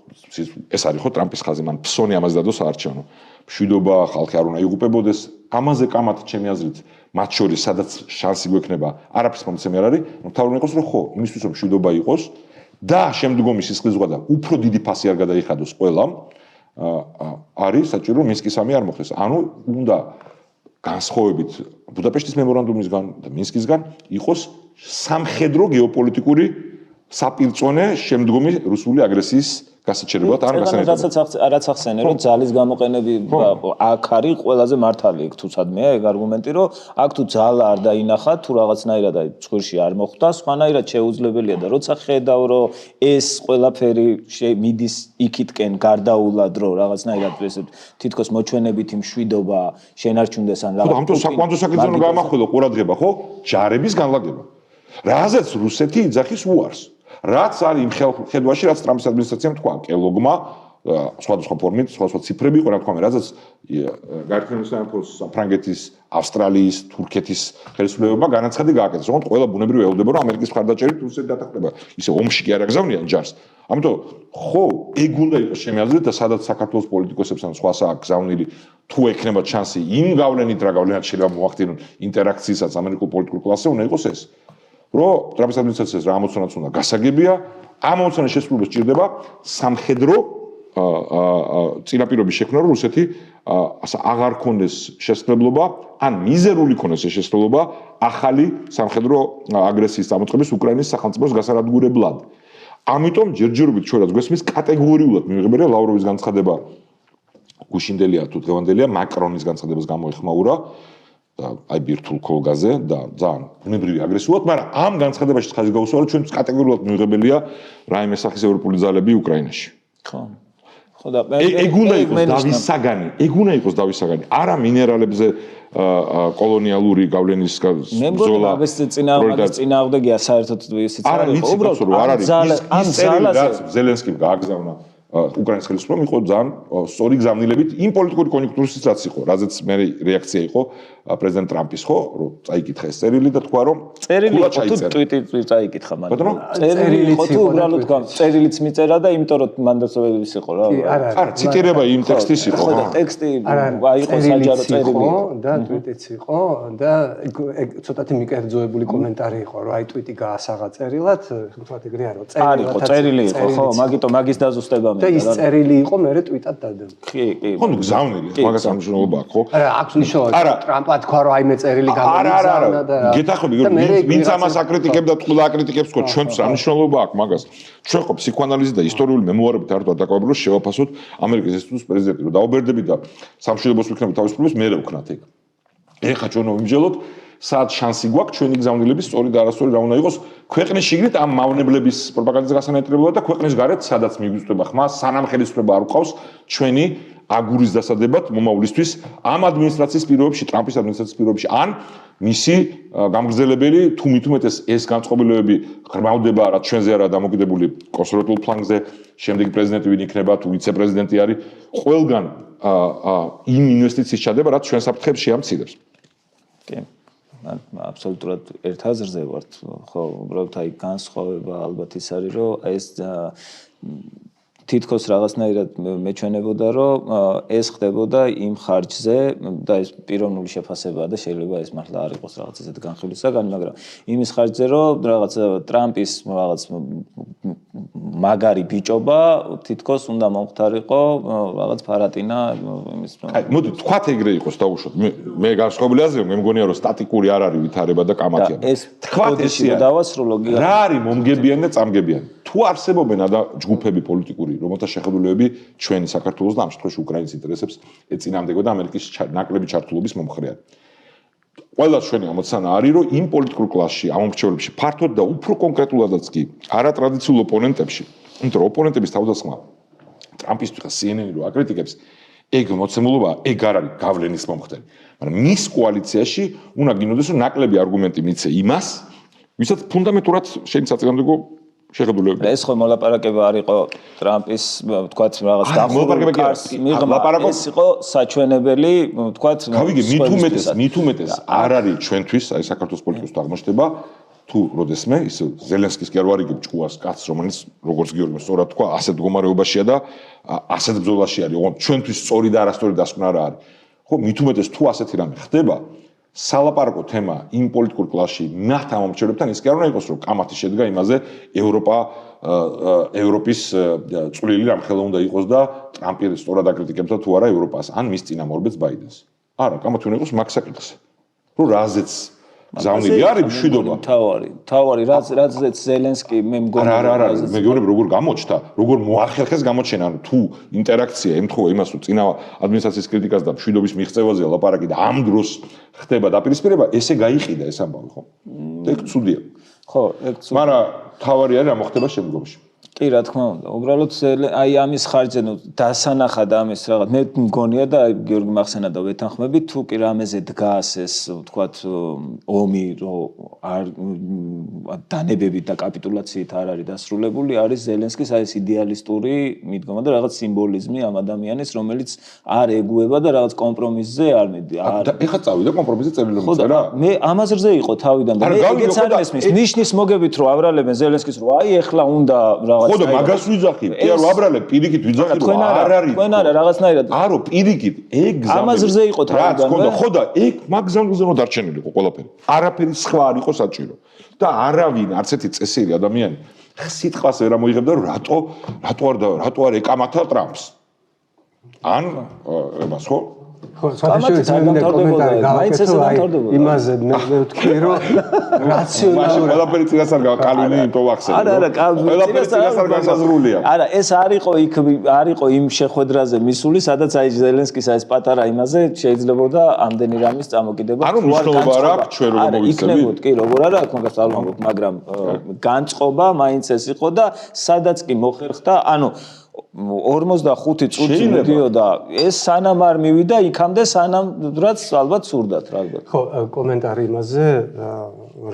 ეს არის ხო ტრამპის ხაზი მან ფსონი ამაზე დადო საარჩევნო მშვიდობა ხალხი არ უნდა იღუპებოდეს ამაზე კამათ ჩემი აზრით მათ შორის სადაც შანსი გვექნება არაფრის მომცემი არ არის მთავრობა იყოს რომ ხო იმისთვის რომ მშვიდობა იყოს და შემდგომი სისხლის ზღვა და უფრო დიდი ფასი არ გადაიხადოს ყველამ არის საჭირო რომ მინსკი 3 არ მოხდეს ანუ უნდა განსხვავებით ბუდაპეშტის მემორანდუმისგან და მინსკისგან იყოს სამხედრო გეოპოლიტიკური საპირწონე შემდგომი რუსული აგრესიის გასაჩერებლად არ გასანერგებლად.
რაც ახსენე, რომ ძალის გამოყენება აქ არის ყველაზე მართალი იქ თუ სადმეა ეგ არგუმენტი, რომ აქ თუ ძალა არ დაინახა, თუ რაღაცნაირად აი ცხვირში არ მოხვდა, სხვანაირად შეუძლებელია და როცა ხედავ, რომ ეს ყველაფერი მიდის იქითკენ გარდაულად, რომ რაღაცნაირად ესე თითქოს მოჩვენებითი მშვიდობა შენარჩუნდეს ან
რაღაც. ამიტომ საკმაოდ საკითხი უნდა გამახვილო ყურადღება, ხო? ჯარების განლაგება. რაზეც რუსეთი იძახის უარს. რაც არის იმ ხედვაში, რაც ტრამპის ადმინისტრაციამ თქვა, კელოგმა სხვადასხვა ფორმით, სხვადასხვა ციფრები იყო, რა თქმა უნდა, რაზეც გაერთიანებული სამეფოს, საფრანგეთის, ავსტრალიის, თურქეთის ხელისუფლებებმა განაცხადი გააკეთეს, რომ ყველა ბუნებრივი ელოდება, რომ ამერიკის მხარდაჭერით რუსეთი დათანხმდება. ისე ომში კი არ აგზავნიან ჯარს. ამიტომ ხო, ეგ უნდა იყოს ჩემი აზრით და სადაც საქართველოს პოლიტიკოსებს ან სხვასაც აქვს გზავნილი, თუ ექნება ჩანსი იმ გავლენით, რა გავლენაც შეიძლება მოახდინონ ინტერაქციასაც ამერიკულ პოლიტიკურ კლასზე, უნდა იყოს ეს. რომ ტრამპის ადმინისტრაციას რა ამოცანაც უნდა გასაგებია, ამ ამოცანის შესრულებას სჭირდება სამხედრო წინაპირობის შექმნა, რომ რუსეთი აღარ ქონდეს შესაძლებლობა, ან მიზერული ქონდეს ეს შესაძლებლობა ახალი სამხედრო აგრესიის წამოწყების უკრაინის სახელმწიფოს გასარადგურებლად. ამიტომ ჯერჯერობით ჩვენ რაც გვესმის კატეგორიულად მივიღებია ლავროვის განცხადება გუშინდელია თუ დღევანდელია მაკრონის განცხადებას გამოეხმაურა და აი ბირთულ კოლგაზე და ძალიან ბუნებრივი აგრესიულად, მაგრამ ამ განცხადებაში ხაზი გაუსვა, რომ ჩვენთვის კატეგორიულად მივიღებელია რაიმე სახის ევროპული ძალები უკრაინაში.
ხო. ხო და
ეგ უნდა იყოს დავის საგანი, ეგ უნდა იყოს დავის საგანი, არა მინერალებზე კოლონიალური გავლენის
ზოლა. მე მგონი წინააღმდეგია საერთოდ ისიც
არა იყო, უბრალოდ არ არის ის წერილი, რაც ზელენსკიმ გააგზავნა უკრაინის ხელისუფლებამ იყო ძალიან სწორი გზავნილებით იმ პოლიტიკური კონიუნქტურისიც რაც იყო, რაზეც მე რეაქცია იყო პრეზიდენტ ტრამპის, ხო, რომ წაიკითხა ეს წერილი და თქვა რომ
წერილი იყო თუ ტვიტი წაიკითხა მან. წერილი იყო თუ უბრალოდ წერილიც მიწერა და იმიტომ რომ მანდაცობების იყო რა.
არა, ციტირება იმ ტექსტის იყო.
ხო და ტექსტი აი იყო საჯარო წერილი
და ტვიტიც იყო და ეგ ცოტათი მიკერძოებული კომენტარი იყო, რომ აი ტვიტი გაასაღა წერილად, თქვათ ეგრე არა,
წერილი იყო, ხო, მაგიტო მაგის დაზუსტება
და ის წერილი იყო მე ტვიტად დადა.
კი.
ხო, გზავნილი, მაგას ამ მნიშვნელობა აქვს, ხო?
არა, აქვს მნიშვნელობა. ტრამპა თქვა რომ აი მე წერილი გამოგზავნა და
გეთახები, ვინც ამას აკრიტიკებდა, ყველა აკრიტიკებს, ხო, ჩვენც ამ მნიშვნელობა აქვს მაგას. ჩვენ ხო ფსიქოანალიზი და ისტორიული მემუარებით არ დავაკავებთ, რომ შევაფასოთ ამერიკის ინსტიტუტის პრეზიდენტი, რომ დაუბერდებით და სამშვიდობოს ვიქნებით თავისუფლებას, მე რა ვქნათ ეგ. ეხლა ჩვენ ვიმსჯელოთ სად შანსი გვაქვს ჩვენი გზავნილების სწორი და არასწორი რა უნდა იყოს ქვეყნის შიგნით ამ მავნებლების პროპაგანდის გასანათებლებლად და ქვეყნის გარეთ სადაც მიგვიწვდება ხმა სანამ ხელისუფლება არ ყავს ჩვენი აგურის დასადებად მომავლისთვის ამ ადმინისტრაციის პირობებში ტრამპის ადმინისტრაციის პირობებში ან მისი გამგრძელებელი თუ მით უმეტეს ეს განწყობილებები ღრმავდება რაც ჩვენზე არა დამოკიდებული კონსერვატიულ ფლანგზე შემდეგი პრეზიდენტი ვინ იქნება თუ ვიცე-პრეზიდენტი არის ყველგან იმ ინვესტიციის ჩადება რაც ჩვენ საფრთხებს შეამცირებს
კი აბსოლუტურად ერთ აზრზე ვართ ხო უბრალოდ აი განსხვავება ალბათ ის არის რომ ეს თითქოს რაღაცნაირად მეჩვენებოდა რომ ეს ხდებოდა იმ ხარჯზე და ეს პიროვნული შეფასებაა და შეიძლება ეს მართლა არ იყოს რაღაც ესეთ განხილვისაგან მაგრამ იმის ხარჯზე რომ რაღაც ტრამპის რაღაც მაგარი ბიჭობა თითქოს უნდა მომხდარიყო რაღაც ფარატინა იმის
აი მოდი თქვათ ეგრე იყოს დაუშვოთ მე განსხვავებული აზრია მე მგონია რომ სტატიკური არ არის ვითარება და კამათია
თქვათ ესე დავასრულო
რა არის მომგებიანი და წამგებიანი თუ არსებობენ ჯგუფები პოლიტიკური რომელთა შეხედულებები ჩვენი საქართველოს და ამ შემთხვევაში უკრაინის ინტერესებს ეწინააღმდეგება და ამერიკის ნაკლები ჩართულობის მომხრე არის. ყველა ჩვენი ამოცანა არის რომ იმ პოლიტიკურ კლასში, ამ მრჩევლებში ფართოდ და უფრო კონკრეტულადაც კი არატრადიციულ ოპონენტებში, იმიტომ რომ ოპონენტების თავდასხმა ტრამპისთვის CNN-ი რო აკრიტიკებს, ეგ მოცემულობა ეგ არ არის გავლენის მომხდარი. მაგრამ მის კოალიციაში უნდა გინოდეს რომ ნაკლები არგუმენტი მიცე იმას, ვისაც ფუნდამენტურად შეიძლება შეხედულებები.
ეს ხო მოლაპარაკება არ იყო ტრამპის, თქვათ რაღაც დახურულ კარს მიღმა. ეს იყო საჩვენებელი, თქვათ,
გავიგე, მით უმეტეს არ არის ჩვენთვის, აი საქართველოს პოლიტიკოს აღმოჩნდება, თუ როდესმე ის ზელენსკის კი არ ვარიგებ ჭკუას კაცს, რომელიც როგორც გიორგი სწორად თქვა, ასეთ მდგომარეობაშია და ასეთ ბრძოლაში არის. ოღონდ ჩვენთვის სწორი და არასწორი დასკვნა რა არის. ხო, მით უმეტეს თუ ასეთი რამე ხდება, სალაპარაკო თემა იმ პოლიტიკურ კლასში მათ ამომრჩელებთან ის კი არ უნდა იყოს რომ კამათი შედგა იმაზე ევროპის წვლილი რამხელა უნდა იყოს და ტრამპი სწორად აკრიტიკებდა თუ არა ევროპას ან მის წინამორბედს ბაიდენს. არა, კამათი უნდა იყოს მაგ საკითხზე. რომ რაზეც გზავნილი არის მშვიდობა.
თავარი რაზეც ზელენსკი მე მგონი
არა, მე გეუბნები როგორ გამოჩნდა, როგორ მოახერხეს გამოჩენა, ანუ თუ ინტერაქცია ემთხოვა იმას, რომ წინა ადმინისტრაციის კრიტიკას და მშვიდობის მიღწევაზეა ლაპარაკი და ამ დროს ხდება დაპირისპირება, ესე გაიყიდა ეს ამბავი, ხო? ეგ ცუდია.
ხო, ეგ ცუდია.
მაგრამ თავარი არის რა მოხდება შემდგომში.
კი, რა თქმა უნდა. უბრალოდ აი ამის ხარჯზე დასანახად ამის რაღაც მე მგონია და გიორგი მახსენა და ვეთანხმები თუ კი რამეზე დგას ეს ვთქვათ ომი რომ არ დანებებით და კაპიტულაციით არ არის დასრულებული არის ზელენსკის აი ეს იდეალისტური მიდგომა და რაღაც სიმბოლიზმი ამ ადამიანის რომელიც არ ეგუება და რაღაც კომპრომისზე არ მიდი.
ეხლა წავიდა კომპრომისზე წერილობიც რა?
მე ამ აზრზე იყო თავიდან და მე ეგეც არ მესმის ნიშნის მოგებით რომ აბრალებენ ზელენსკის რომ აი ეხლა უნდა
ხო და მაგას ვიძახი, კი არ ვაბრალებ, პირიქით ვიძახი, რომ არ არის.
თქვენ არა რაღაცნაირად.
არო, პირიქით, ეგ გზა.
ამაზრზე იყო თავიდან.
ხო და ეგ მაგ გზაზე რომ დარჩენილიყო ყველაფერი. არაფერი სხვა არ იყო საჭირო. და არავინ, არც ერთი წესიერი ადამიანი სიტყვას ვერ ამოიღებდა, რომ რატო არ ეკამათა ტრამპს. ან ემას ხო?
ხო, საერთოდ მე კომენტარი გავაკეთე იმაზე მე ვთქვი რომ რაციონალურად
ყველაფერი წინასწარ კალვინი ტოვახსენე.
არა,
ყველაფერი წინასწარ განსაზღვრულია.
არა, ეს არ იყო იმ შეხვედრაზე მისული, სადაც აი ზელენსკის აი ეს პატარა იმაზე შეიძლებოდა ამდენი რამის წამოკიდება.
ანუ მნიშვნელობა არ აქვს ჩვენ როგორ მოვიცემთ?
იქნებოდ კი, როგორ არა, მაგას არ ვამბობ, მაგრამ განწყობა მაინც ეს იყო და სადაც კი მოხერხდა, ანუ 45 წუთი მიდიოდა ეს სანამ არ მივიდა იქამდე სანამ რაც ალბათ სურდათ რა ალბათ.
ხო, კომენტარი იმაზე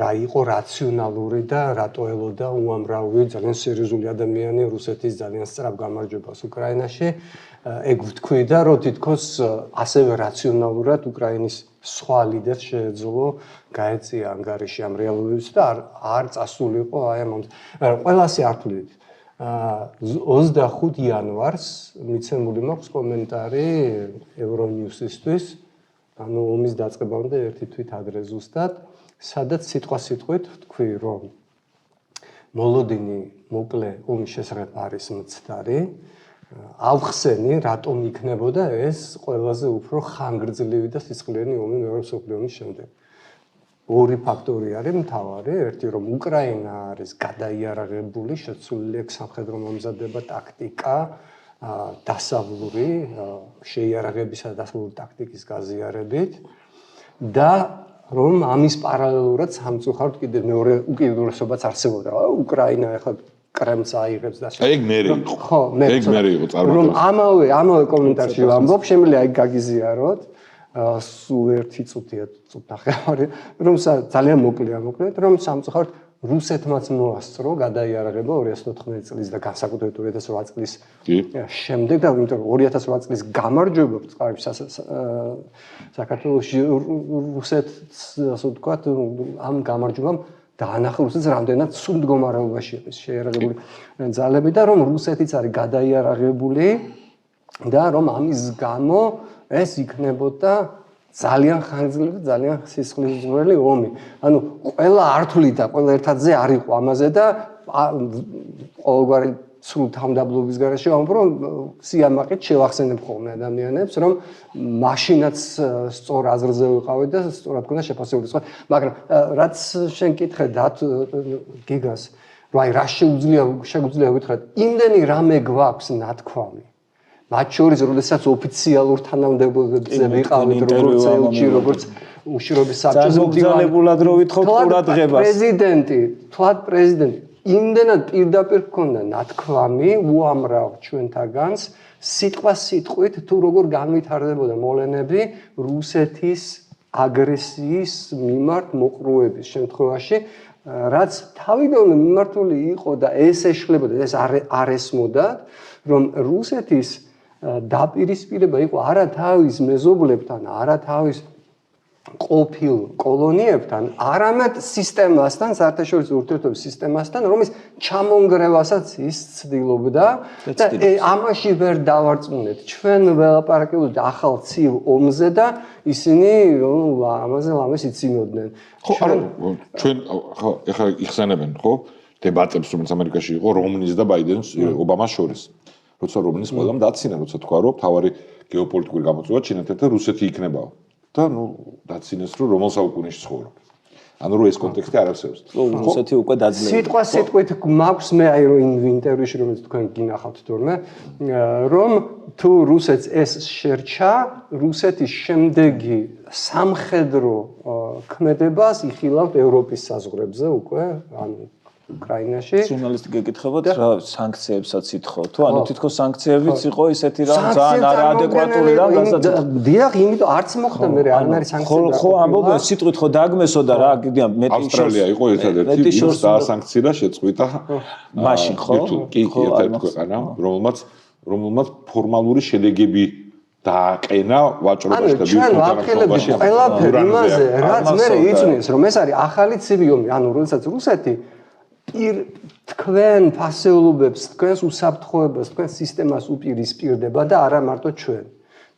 რა იყო რაციონალური და რატო ელოდა უამრავი ძალიან სერიოზული ადამიანი რუსეთის ძალიან სწრაფ გამარჯვებას უკრაინაში. ეგ ვთქვი და რომ თითქოს ასევე რაციონალურად უკრაინის სხვა ლიდერს შეეძლო გაეწია ანგარიში ამ რეალობებს და არ წასულიყო აი ამ ყველასი არ თვლით. 25 იანვარს მიცემული მაქვს კომენტარი Euronews-ისთვის, ანუ ომის დაწყებამდე ერთი თვით ადრე ზუსტად, სადაც სიტყვასიტყვით ვთქვი, რომ მოლოდინი მოკლე ომის შესახებ არის მცდარი, ავხსენი, რატომ იქნებოდა ეს ყველაზე უფრო ხანგრძლივი და სისხლიანი ომი მეორე მსოფლიო ომის შემდეგ. ორი ფაქტორი არის მთავარი, ერთი რომ უკრაინა არის გადაიარაღებული, შეცვლილი აქვს სამხედრო მომზადება, ტაქტიკა, დასავლური შეიარაღებისა და დასავლური ტაქტიკის გაზიარებით და რომ ამის პარალელურად სამწუხაროდ კიდე მეორე უკიდურესობაც არსებობდა. უკრაინა ახლა კრემლს აიღებს და
ეგ მერე იყო.
ხო, ეგ მერე იყო
წარმოადგენს.
რომ ამავე კომენტარში ვამბობ, შემიძლია აი გაგიზიაროთ. სულ ერთი წუთია, წუთნახევარი, რომ ძალიან მოკლედ, რომ სამწუხაროდ რუსეთმაც მოასწრო გადაიარაღება 2014 წლის და განსაკუთრებით 2008 წლის შემდეგ და იმიტომ რომ 2008 წლის გამარჯვება წყარიბ საქართველოში რუსეთს ასე ვთქვათ ამ გამარჯვებამ დაანახა რუსეთს რამდენად სულ მდგომარეობაში არის შეიარაღებული ძალები და რომ რუსეთიც არის გადაიარაღებული და რომ ამის გამო ეს იქნებოდა ძალიან ხანგრძლივი და ძალიან სისხლისმღვრელი ომი. ანუ ყველა ართული და ყველა ერთადზე არ იყო ამაზე და ყოველგვარი სრულ თავმდაბლობის გარეშე ვამბობ, რომ სიამაყით შევახსენებ ხოლმე ადამიანებს, რომ მაშინაც სწორ აზრზე ვიყავით და სწორად ქონდა შეფასებული. მაგრამ რაც შენ კითხე დათ გიგას, რომ აი რა შეგვიძლია ვითხრათ, იმდენი რამე გვაქვს ნათქვამი. მათ შორის, როდესაც ოფიციალურ თანამდებობებზე ვიყავით, როგორც ელჩი, როგორც უშიშროების საბჭოს
მოგზაურებულად რო ვითხოვთ ყურადღებას.
პრეზიდენტი იმდენად პირდაპირ ქონდა ნათქვამი უამრავ ჩვენთაგანს სიტყვით თუ როგორ განვითარდებოდა მოვლენები რუსეთის აგრესიის მიმართ მოყრუების შემთხვევაში, რაც თავიდანვე მიმართული იყო და ეს ეშლებოდა, ეს არ ესმოდათ, რომ რუსეთის დაპირისპირება იყო არა თავის მეზობლებთან, არა თავის ყოფილ კოლონიებთან, არამედ სისტემასთან, საერთაშორისო ურთიერთობების სისტემასთან, რომლის ჩამონგრევასაც ის ცდილობდა და ამაში ვერ დავარწმუნეთ. ჩვენ ველაპარაკებდით ახალ ცივ ომზე და ისინი ამაზე ლამეს იცინოდნენ.
ხო, ჩვენ ხო, ეხლა იხსენებენ, ხო? დებატებს, რომელიც ამერიკაში იყო რომნის და ბაიდენის ობამას შორის. როცა რომნის ყველამ დაცინა, როცა თქვა, რომ თავარი გეოპოლიტიკური გამოწვევა ჩინეთთან და რუსეთი იქნებაო. და დაცინეს, რომ რომელ საუკუნეში ცხოვრობ. ანუ რომ ეს კონტექსტი არ არსებობს.
რუსეთი უკვე დაძლევა.
სიტყვით მაქვს მე აი რომ ინტერვიუში რომელიც თქვენ გინახავთ თორმე, რომ თუ რუსეთს ეს შერჩა, რუსეთის შემდეგი სამხედრო ქმედებას იხილავთ ევროპის საზღვრებზე უკვე, ანუ უკრაინაში.
ჟურნალისტი გეკითხებათ რა სანქციებსაც ითხოვ თუ ანუ თითქოს სანქციებიც იყო ისეთი რამ ძალიან არაადეკვატური რამ გასაცდელი.
დიახ, იმიტომ არც მოხდა მე არანაირი სანქცია.
ხო, ამბობენ სიტყვით ხო დაგმესო და რა კიდე მეტი
ავსტრალია იყო ერთადერთი ვინც დაასანქცია შეწყვიტა
მაშინ ხო?
კი, ერთადერთი ქვეყანა, რომელმაც ფორმალური შედეგები დააყენა ვაჭრობაში და
ბიუჯეტში ყველაფერი იმაზე, რაც მე იწვნის, რომ ეს არის ახალი ცივი ომი, ანუ როდესაც რუსეთი თქვენ ფასეულობებს, თქვენს უსაფრთხოებას, თქვენს სისტემას უპირისპირდება და არა მარტო ჩვენ.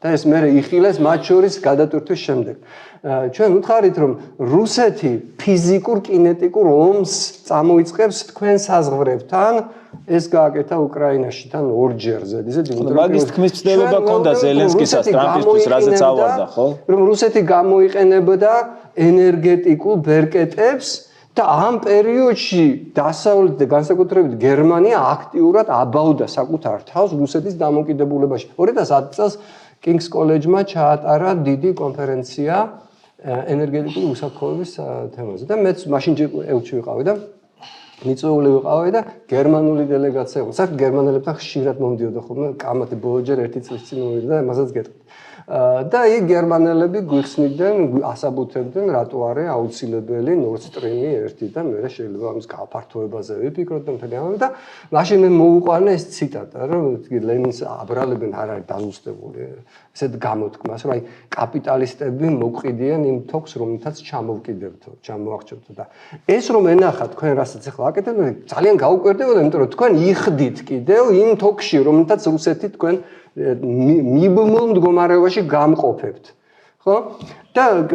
და ეს მე იხილეს მათ შორის გადატვირთვის შემდეგ. ჩვენ ვუთხარით, რომ რუსეთი ფიზიკურ კინეტიკურ ომს წამოიწყებს თქვენ საზღვრებთან, ეს გააკეთა უკრაინაში თან ორჯერ ზედიზედ,
იმიტომ რომ მაგის თქმის ცდელობა ჰქონდა ზელენსკისას ტრამპისთვის, რაზეც ავარდა, ხო?
რომ რუსეთი გამოიყენებდა ენერგეტიკულ ბერკეტებს და ამ პერიოდში დასავლეთ და განსაკუთრებით გერმანია აქტიურად აბავდა საკუთარ თავს რუსეთის დამოკიდებულებაში. 2010 წელს კინგს კოლეჯმა ჩაატარა დიდი კონფერენცია ენერგეტიკული უსაფრთხოების თემაზე და მეც მაშინ ელჩი ვიყავი და მიწვეული ვიყავი და გერმანული დელეგაცია იყო. საერთოდ გერმანელებთან ხშირად მომდიოდა ხოლმე კამათი ბოლოჯერ ერთი წლის წინ მოვიდა და ამასაც გეტყვით. და იქ გერმანელები გვიხსნიდნენ, ასაბუთებდნენ, რატო არის აუცილებელი Nord Stream 1 და მე შეიძლება ამის გაფართოებაზე ვიფიქროთ და მთელი ამბავი და მაშინ მე მოუყვანა ეს ციტატა, რომ ლენინს აბრალებენ არ არის დაზუსტებული ესეთ გამოთქმას, რომ აი კაპიტალისტები მოყიდიან იმ თოქს, რომელთაც ჩამოვაყჭებთ და ეს რომ ენახა თქვენ რასაც ახლა აკეთებთ, ძალიან გაუკვირდებოდა, იმიტომ რომ თქვენ იხდით კიდევ იმ თოქში, რომელთაც რუსეთი თქვენ მიბმულ მდგომარეობაში გამყოფებთ. ხო? და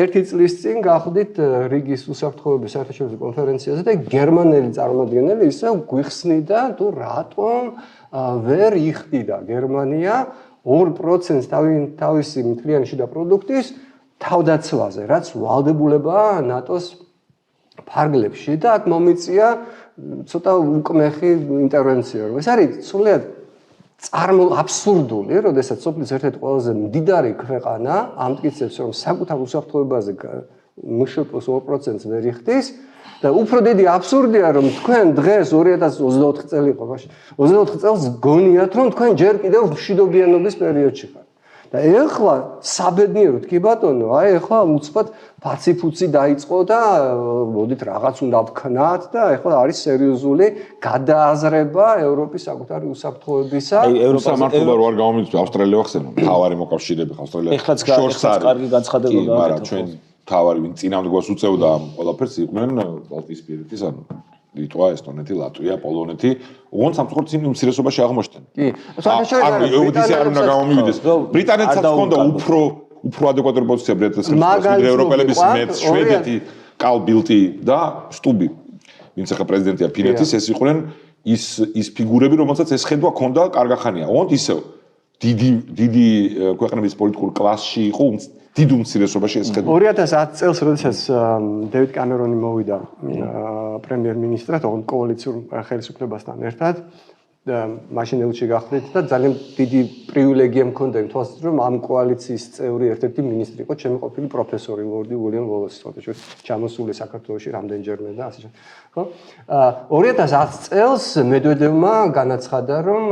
ერთი წლის წინ გახდით რიგის უსაფრთხოების საერთაშორისო კონფერენციაზე და გერმანელი წარმომადგენელი ისე გვიხსნიდა თუ რატომ ვერ იხდიდა გერმანია 2% თავისი მთლიანი შიდა პროდუქტის თავდაცვაზე, რაც ვალდებულებაა ნატოს ფარგლებში და აქ მომიწია ცოტა უკმეხი ინტერვენცია. ეს არის სრულიად აბსურდული, როდესაც სოფლის ერთ-ერთი ყველაზე მდიდარი ქვეყანა ამტკიცებს, რომ საკუთარ უსაფრთხოებაზე მშპ-ს 2%-ს ვერ იხდის და უფრო დიდი აბსურდია, რომ თქვენ დღეს 2024 წელი იყო, მაშინ 24 წელს გონიათ, რომ თქვენ ჯერ კიდევ მშვიდობიანობის პერიოდში ხართ. და ეხლა საბედნიეროდ კი ბატონო, აი ეხლა უცბად ფაციფუცი დაიწყო და მოდით რაღაც უნდა ვქნათ და ეხლა არის სერიოზული გადააზრება ევროპის საკუთარი უსაფრთხოებისა.
აი სამართლობა რო არ გამომიწვია ავსტრალია ახსენო, თავარი მოკავშირეები ხავსტრალია.
ეხლაც კარგი განცხადება
გააკეთა. მაგრამ ჩვენ თავარი ვინ წინამდგომს უწევდა ამ ყველაფერს იყვნენ ბალტიისპირეთის ანუ ლიტვა, ესტონეთი, ლატვია, პოლონეთი, ოღონდ სამწუხაროდ იმ უმცირესობაში აღმოჩნდნენ.
კი. საერთოდ
არ უნდა გამომივიდეს. ბრიტანეთსაც ჰქონდა უფრო ადეკვატური პოზიცია ბრიტანეთის ევროპელების მეც შვედეთი, კალ ბილტი და სტუბი. ვინც ახლა პრეზიდენტია ფინეთის, ეს იყვნენ ის ფიგურები, რომელსაც ეს ხედვა ჰქონდა კარგახანია. ოღონდ ისევ დიდი ქვეყნების პოლიტიკურ კლასში იყო დიდ უმცირესობაში ეს ხედვა.
2010 წელს, როდესაც დევიდ კამერონი მოვიდა პრემიერ-მინისტრად, ოღონდ კოალიციურ ხელისუფლებასთან ერთად, მაშინ ელჩი გახდით და ძალიან დიდი პრივილეგია მქონდა იმ თვალსაზრისით, რომ ამ კოალიციის წევრი ერთ-ერთი მინისტრი იყო ჩემი ყოფილი პროფესორი ლორდი უილიამ ვოლესი, თორემ ჩამოსული საქართველოში რამდენჯერმე და ასე შემდეგ. ხო? 2010 წელს მედვედევმა განაცხადა, რომ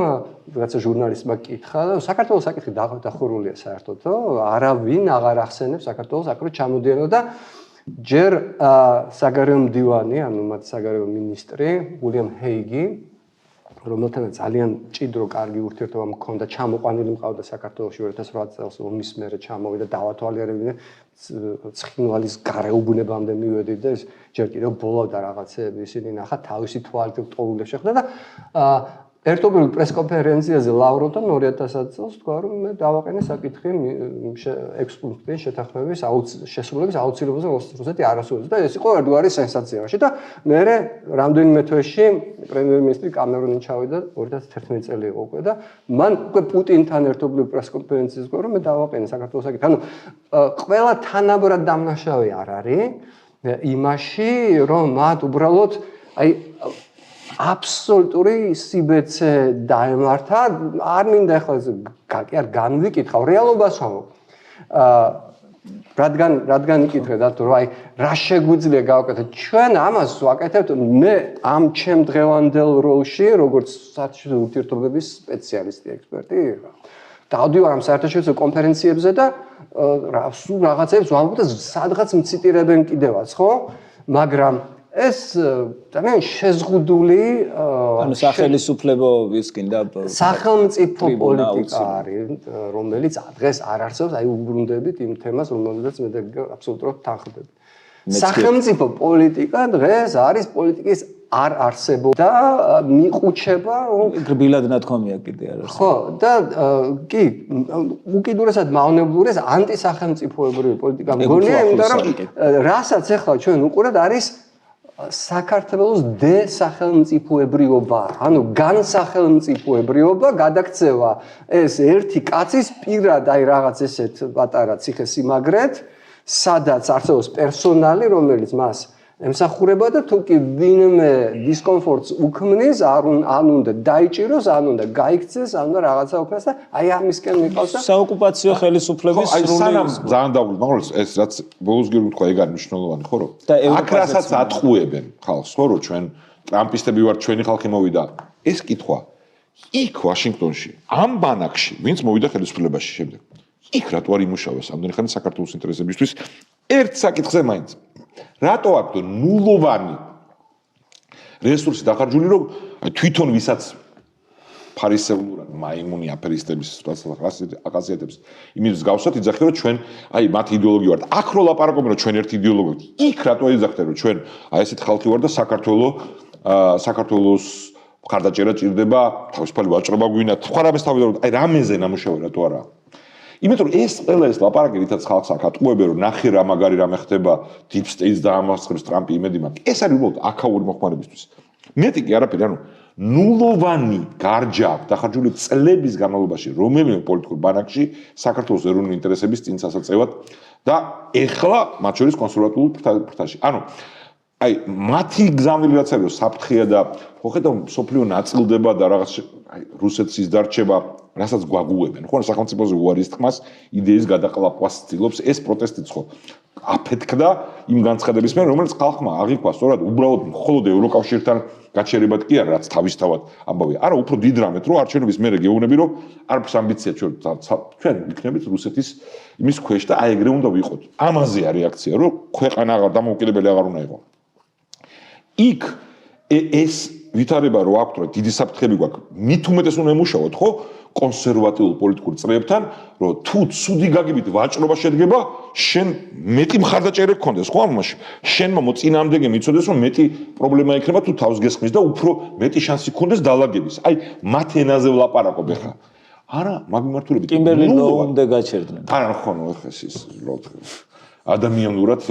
რაღაცა ჟურნალისტმა კითხა და საქართველოს საკითხი დახურულია საერთოდ, არავინ აღარ ახსენებს საქართველოს აკრო ჩამოდიანო და ჯერ საგარეო მდივანი, ანუ მათ საგარეო მინისტრი უილიამ ჰეიგი რომელთანაც ძალიან ჭიდრო კარგი ურთიერთობა მქონდა, ჩამოყვანილი მყავდა საქართველოში 2008 წელს ომის მერე ჩამოვიდა დავათვალიერებინე ცხინვალის გარეუბნებამდე მივედი და ეს ჯერ კიდევ ბოლოდა რაღაცეები ისინი ნახა თავისი თვალით ტოვულებს შეხვდა და ერთობლივ პრესკონფერენციაზე ლავროვთან 2010 წელს თქვა რომ მე დავაყენე საკითხი 6 პუნქტის შეთანხმების შესრულების აუცილებლობაზე რუსეთი არასოდეს და ეს იყო ერთგვარი სენსაციაში და მე რამდენიმე თვეში პრემიერ-მინისტრი კამერონი ჩავიდა 2011 წელი იყო უკვე და მან უკვე პუტინთან ერთობლივ პრესკონფერენციაზე თქვა რომ მე დავაყენე საქართველოს საკითხი. ანუ ყველა თანაბრად დამნაშავე არ არის იმაში რომ მათ უბრალოდ აი აბსოლუტური სიბეცე დაემართა, არ მინდა ახლა კი არ განვიკითხავ, რეალობას ვამბობ. რადგან იკითხე და რომ აი რა შეგვიძლია გავაკეთოთ, ჩვენ ამას ვაკეთებთ მე ამ ჩემ დღევანდელ როლში, როგორც საერთაშორისო ურთიერთობების სპეციალისტი, ექსპერტი. დავდივარ ამ საერთაშორისო კონფერენციებზე და სულ რაღაცებს ვამბობ და სადღაც მციტირებენ კიდევაც, ხო? მაგრამ ეს ძალიან შეზღუდული
ანუ სახელმწიფოების კიდე
სახელმწიფო პოლიტიკა არის, რომელიც დღეს არ არსებობს, აი უბრუნდებით იმ თემას, რომელზეც მე აბსოლუტურად თანხმდები. სახელმწიფო პოლიტიკა დღეს არის პოლიტიკის არ არსებობა და მიყუჩება
გრბილად ნათქვამია კიდე არ არის.
ხო, და კი, უკიდურესად მავნებლური ეს ანტისახელმწიფოებრივი პოლიტიკა მგონია, იმიტომ რომ რასაც ახლა ჩვენ უყურებთ არის საქართველოს დესახელმწიფოებრიობა, ანუ განსახელმწიფოებრიობა გადაქცევა ეს ერთი კაცის პირად აი რაღაც ესეთ პატარა ციხესიმაგრეთ, სადაც არსებობს პერსონალი, რომელიც მას ემსახურება და თუ კი ვინმე დისკომფორტს უქმნის, ან უნდა დაიჭიროს, ან უნდა გაიქცეს, ან უნდა რაღაცა უქმნას და აი ამისკენ მიყავს და
საოკუპაციო ხელისუფლების
სრული ძალიან დაგვიწყდა, მაგრამ ეს რაც ბოლოს გირ უთქვა ეგ არის მნიშვნელოვანი, ხო რომ აქ რასაც ატყუებენ ხალხს, ხო რომ ჩვენ ტრამპისტები ვართ, ჩვენი ხალხი მოვიდა, ეს კითხვა იქ ვაშინგტონში, ამ ბანაკში, ვინც მოვიდა ხელისუფლებაში შემდეგ. იქ რატო არ იმუშავეს ამდენი ხანი საქართველოს ინტერესებისთვის ერთ საკითხზე მაინც. რატო აქვს ნულოვანი რესურსი დახარჯული, რომ თვითონ ვისაც ფარისეულურად მაიმუნი აფერისტების ახასიათებს იმის გასვათ იძახე რომ ჩვენ აი მათ იდეოლოგია ვართ. აქ რო ლაპარაკობენ რომ ჩვენ ერთი იდეოლოგია ვართ. იქ რატო იძახეთ რომ ჩვენ აი ესეთ ხალხი ვართ და საქართველოს მხარდაჭერა ჭირდება, თავისუფალი ვაჭრობა გვინათ. სხვა რამეს თავიდანვე აი რამეზე ნამუშევარი რატო არა? იმიტომ რომ ეს ყველა ეს ლაპარაკი რითაც ხალხს აქ ატყუებენ რომ ნახე რა მაგარი რამე ხდება deep state-ს დაამასხებს ტრამპი იმედი მაქვს. ეს არის უბრალოდ აქაური მოხმარებისთვის. მეტი კი არაფერი, ანუ ნულოვანი გარჯა დახარჯული წლების განმავლობაში რომელიმე პოლიტიკურ ბანაკში საქართველოს ეროვნული ინტერესების წინ სასაწევად და ეხლა მათ შორის კონსერვატულ ფრთაში. ანუ აი მათი გზამილი რაც არის საფრთხეა და ხო ხედავ სოფლიო ნაწილდება და რაღაც აი რუსეთის დარჩება რასაც გვაგუებენ ხო სახელმწიფოზე უარის თქმას იდეის გადაყლაპვას ცდილობს ეს პროტესტიც ხო აფეთქდა იმ განცხადების მერე რომელიც ხალხმა აღიქვა სწორად უბრალოდ მხოლოდ ევროკავშირთან გაჩერებად კი არა რაც თავისთავად ამბავია არა უფრო დიდ რამეთ რომ არჩევნების მერე გეუბნები რომ არც ამბიცია ჩვენ ვიქნებით რუსეთის იმის ქვეშ და აი ეგრე უნდა ვიყოთ ამაზეა რეაქცია რომ ქვეყანა აღარ დამოუკიდებელი აღარ უნდა იყოს იქ ეს ვითარება რო აქვს რომ დიდი საფრთხეები გვაქვს მით უმეტეს უნდა ემუშაოთ ხო კონსერვატიულ პოლიტიკურ წრეებთან რომ თუ ცუდი გაგებით ვაჭრობა შედგება შენ მეტი მხარდაჭერა გქონდეს ხო ამაში შენმა მოწინააღმდეგე მიცოდეს რომ მეტი პრობლემა იქნება თუ თავს გესხმის და უფრო მეტი შანსი გქონდეს დაალაგების აი მათ ენაზე ვლაპარაკობ ახლა არა მაგ მიმართულებით
კიმბერლი უნდა გაჩერდნენ
არა ხო ნუ ახლა ეს ადამიანურად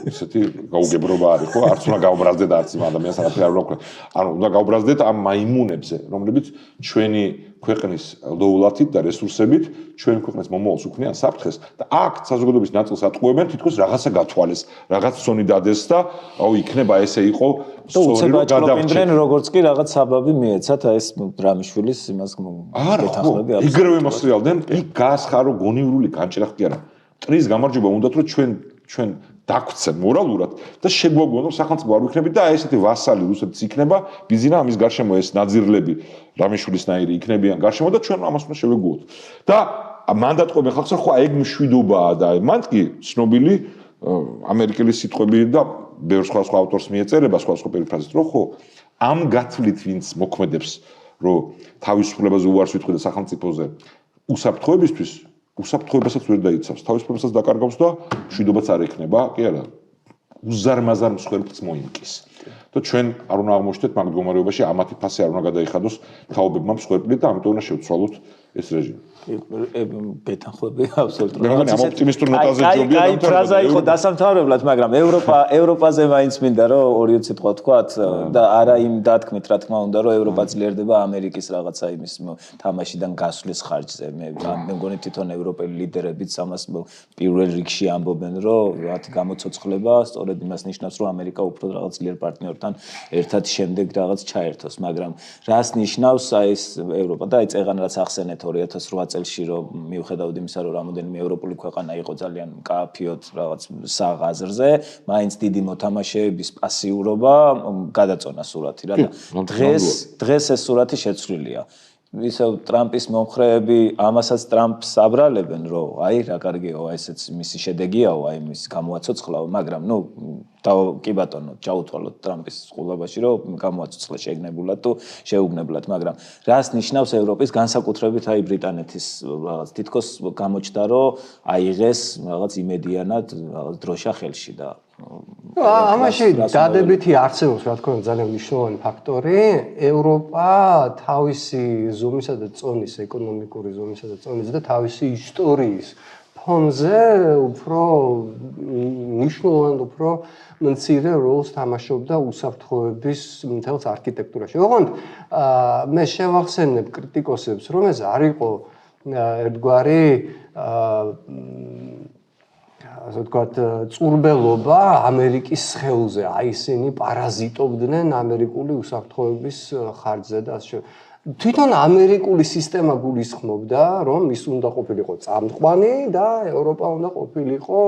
ესეთი გაუგებრობა არის ხო არც უნდა გაუბრაზდეთ არც იმ ადამიანს არაფერი არ უნდა ანუ უნდა გაუბრაზდეთ ამ მაიმუნებზე რომლებიც ჩვენი ქვეყნის ლოულათით და რესურსებით ჩვენი ქვეყნის მომავალს უქმნიან საფრთხეს და აქ საზოგადოების ნაწილს ატყუებენ თითქოს რაღაცა გათვალეს რაღაც სონი დადეს და აუ იქნება ესე იყო
სწორი რომ გადავჭრენ როგორც კი რაღაც საბაბი მიეცათ ეს დრამიშვილის იმას
გეთანხმები აქვს იგრევე მოსრიალდნენ იქ გაასხარო გონივრული განჭრახ კი არა ტრის გამარჯობა უნდათ რომ ჩვენ დაგვცენ მორალურად და შეგვაგონო რომ სახელმწიფო არ ვიქნებით და ესეთი ვასალი რუსეთიც იქნება ბიზინა ამის გარშემო ეს ნაძირლები რამიშვილისნაირი იქნებიან გარშემო და ჩვენ ამას უნდა შევეგუოთ და მანდატყობენ ხალხს რომ ხო ეგ მშვიდობაა და მანდ კი ცნობილი ამერიკელი სიტყვები და ბევრ სხვა ავტორს მიეწერება სხვა პერიფრაზით რომ ხო ამ გათვლით ვინც მოქმედებს რომ თავისუფლებაზე უარს ვიტყვი და სახელმწიფოზე უსაფრთხოებისთვის უსაფრთხოებასაც ვერ დაიცავს, თავისუფლებასაც დაკარგავს და მშვიდობაც არ ექნება, კი არა. უზარმაზარ მსხვერპლს მოიმკის. და ჩვენ არ უნდა აღმოჩნდეთ მაგ მდგომარეობაში ამათი ფასი არ უნდა გადაიხადოს თაობებმა მსხვერპლით და ამიტომ უნდა შევცვალოთ ეს რეჟიმი.
გეთანხმები აბსოლუტურად.
მე მგონი ამ ოპტიმისტურ ნოტაზე ჯობია
აი ფრაზა იყო დასამთავრებლად, მაგრამ ევროპაზე მაინც მინდა რომ ორი სიტყვა თქვათ და არა იმ დათქმით, რა თქმა უნდა, რომ ევროპა ძლიერდება ამერიკის რაღაცა იმის თამაშიდან გასვლის ხარჯზე. მე მგონი თვითონ ევროპელი ლიდერებიც ამას პირველ რიგში ამბობენ, რომ რაც გამოცოცხლება სწორედ იმას ნიშნავს, რომ ამერიკა უფრო რაღაც ძლიერ პარტნიორთან ერთად შემდეგ რაღაც ჩაერთოს, მაგრამ რას ნიშნავს აი ეს ევროპა და აი წეღან რაც ახსენეთ 2008 წელში რომ მიუხედავად იმისა რომ რამოდენიმე ევროპული ქვეყანა იყო ძალიან მკაფიოდ რაღაც საღაზრზე, მაინც დიდი მოთამაშეების პასიურობა გადაწონა სურათი რა და დღეს ეს სურათი შეცვლილია. ისევ ტრამპის მომხრეები ამასაც ტრამპს აბრალებენ რომ აი რა კარგია ესეც მისი შედეგიაო აი მის გამოაცოცხლაო მაგრამ ნუ კი ბატონო ჩაუთვალოთ ტრამპის ყურებაში რომ გამოაცოცხლა შეგნებულად თუ შეუგნებლად მაგრამ რას ნიშნავს ევროპის განსაკუთრებით აი ბრიტანეთის რაღაც თითქოს გამოჩნდა რომ აიღეს რაღაც იმედიანად რაღაც დროშა ხელში და
ამაში დადებითი არსებობს რა თქმა უნდა ძალიან მნიშვნელოვანი ფაქტორი ევროპა თავისი ზომისა და წონის ეკონომიკური ზომისა და წონის და თავისი ისტორიის ფონზე უფრო მნიშვნელოვან უფრო მცირე როლს თამაშობდა უსაფრთხოების მთელს არქიტექტურაში. ოღონდ მე შევახსენებ კრიტიკოსებს რომ ეს არ იყო ერთგვარი ასე ვთქვათ, წურბელობა ამერიკის სხეულზე, აი ისინი პარაზიტობდნენ ამერიკული უსაფრთხოების ხარჯზე და ასე შემდეგ. თვითონ ამერიკული სისტემა გულისხმობდა, რომ ის უნდა ყოფილიყო წამყვანი და ევროპა უნდა ყოფილიყო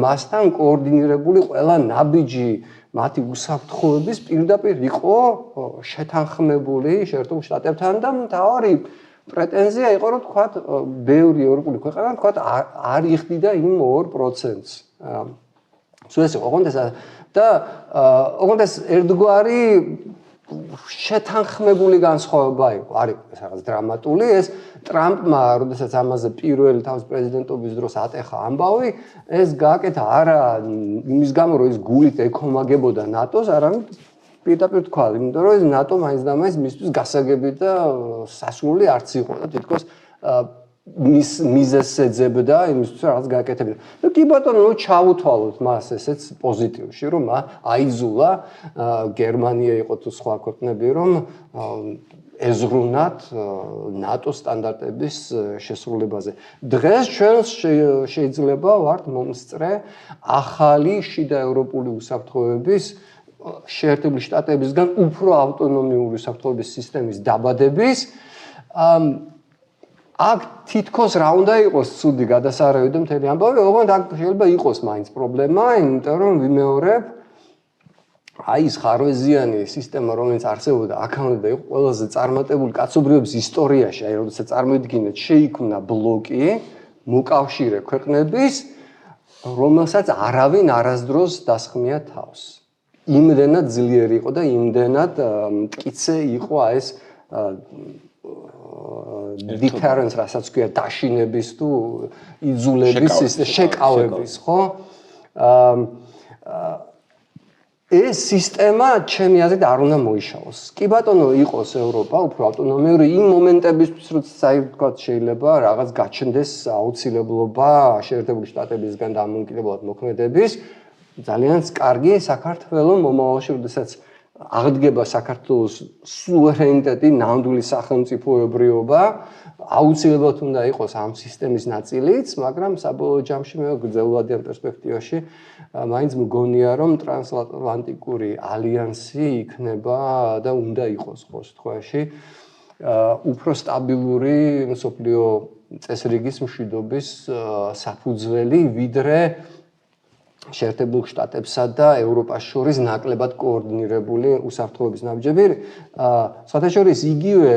მასთან კოორდინირებული ყველა ნაბიჯი მათი უსაფრთხოების პირდაპირ იყო შეთანხმებული შეერთებულ შტატებთან და მთავარი პრეტენზია იყო რომ თქვათ ბევრი ევროპული ქვეყანა თქვათ არ იხდიდა იმ 2%-ს. სულ ოღონდ ეს ერთგვარი შეთანხმებული განსხვავება იყო. არის რაღაც დრამატული ეს ტრამპმა როდესაც ამაზე პირველი თავის პრეზიდენტობის დროს ატეხა ამბავი ეს გააკეთა არა იმის გამო რომ ის გულით ეკომაგებოდა ნატოს არამედ პირდაპირ თქვა, იმიტომ რომ ეს ნატო მაინც და მაინც მისთვის გასაგები და სასურველი არც იყო და თითქოს მიზეზს ეძებდა იმისთვის რაღაც გააკეთებინა. და კი ბატონო, ნუ ჩავუთვალოთ მას ესეც პოზიტივში, რომ აიზულა გერმანია იყო თუ სხვა ქვეყნები, რომ ეზრუნათ ნატოს სტანდარტების შესრულებაზე. დღეს ჩვენ შეიძლება ვართ მომსწრე ახალი შიდა ევროპული უსაფრთხოების შეერთებული შტატებისგან უფრო ავტონომიური უსაფრთხოების სისტემის დაბადების აქ თითქოს რა უნდა იყოს ცუდი გადასარევი და მთელი ამბავი, ოღონდ აქ შეიძლება იყოს მაინც პრობლემა, იმიტომ რომ ვიმეორებ აი ეს ხარვეზიანი სისტემა, რომელიც არსებობდა, აქამდე და იყო ყველაზე წარმატებული კაცობრიობის ისტორიაში, აი როდესაც წარმოიდგინეთ, შეიქმნა ბლოკი, მოკავშირე ქვეყნების, რომელსაც არავინ არასდროს დასხმია თავს. იმდენად ძლიერი იყო და იმდენად მტკიცე იყო აი ეს deterrence, რასაც ქვია დაშინების თუ იძულების შეკავების, ხო? ეს სისტემა ჩემი აზრით არ უნდა მოიშალოს. კი ბატონო, იყოს ევროპა უფრო ავტონომიური იმ მომენტებისთვის, როცა ვთქვათ, შეიძლება რაღაც გაჩნდეს აუცილებლობა შეერთებული შტატებისგან დამოუკიდებლად მოქმედების, ძალიან კარგი საქართველოს მომავალში, როდესაც აღდგება საქართველოს სუვერენიტეტი, ნამდვილი სახელმწიფოებრიობა, აუცილებლად უნდა იყოს ამ სისტემის ნაწილიც, მაგრამ საბოლოო ჯამში მე გრძელვადიან პერსპექტივაში მაინც მგონია, რომ ტრანსატლანტიკური ალიანსი იქნება და უნდა იყოს ხო შემთხვევაში უფრო სტაბილური მსოფლიო წესრიგის მშვიდობის საფუძველი, ვიდრე შეერთებულ შტატებსა და ევროპას შორის ნაკლებად კოორდინირებული უსაფრთხოების ნაბიჯები. საერთაშორის იგივე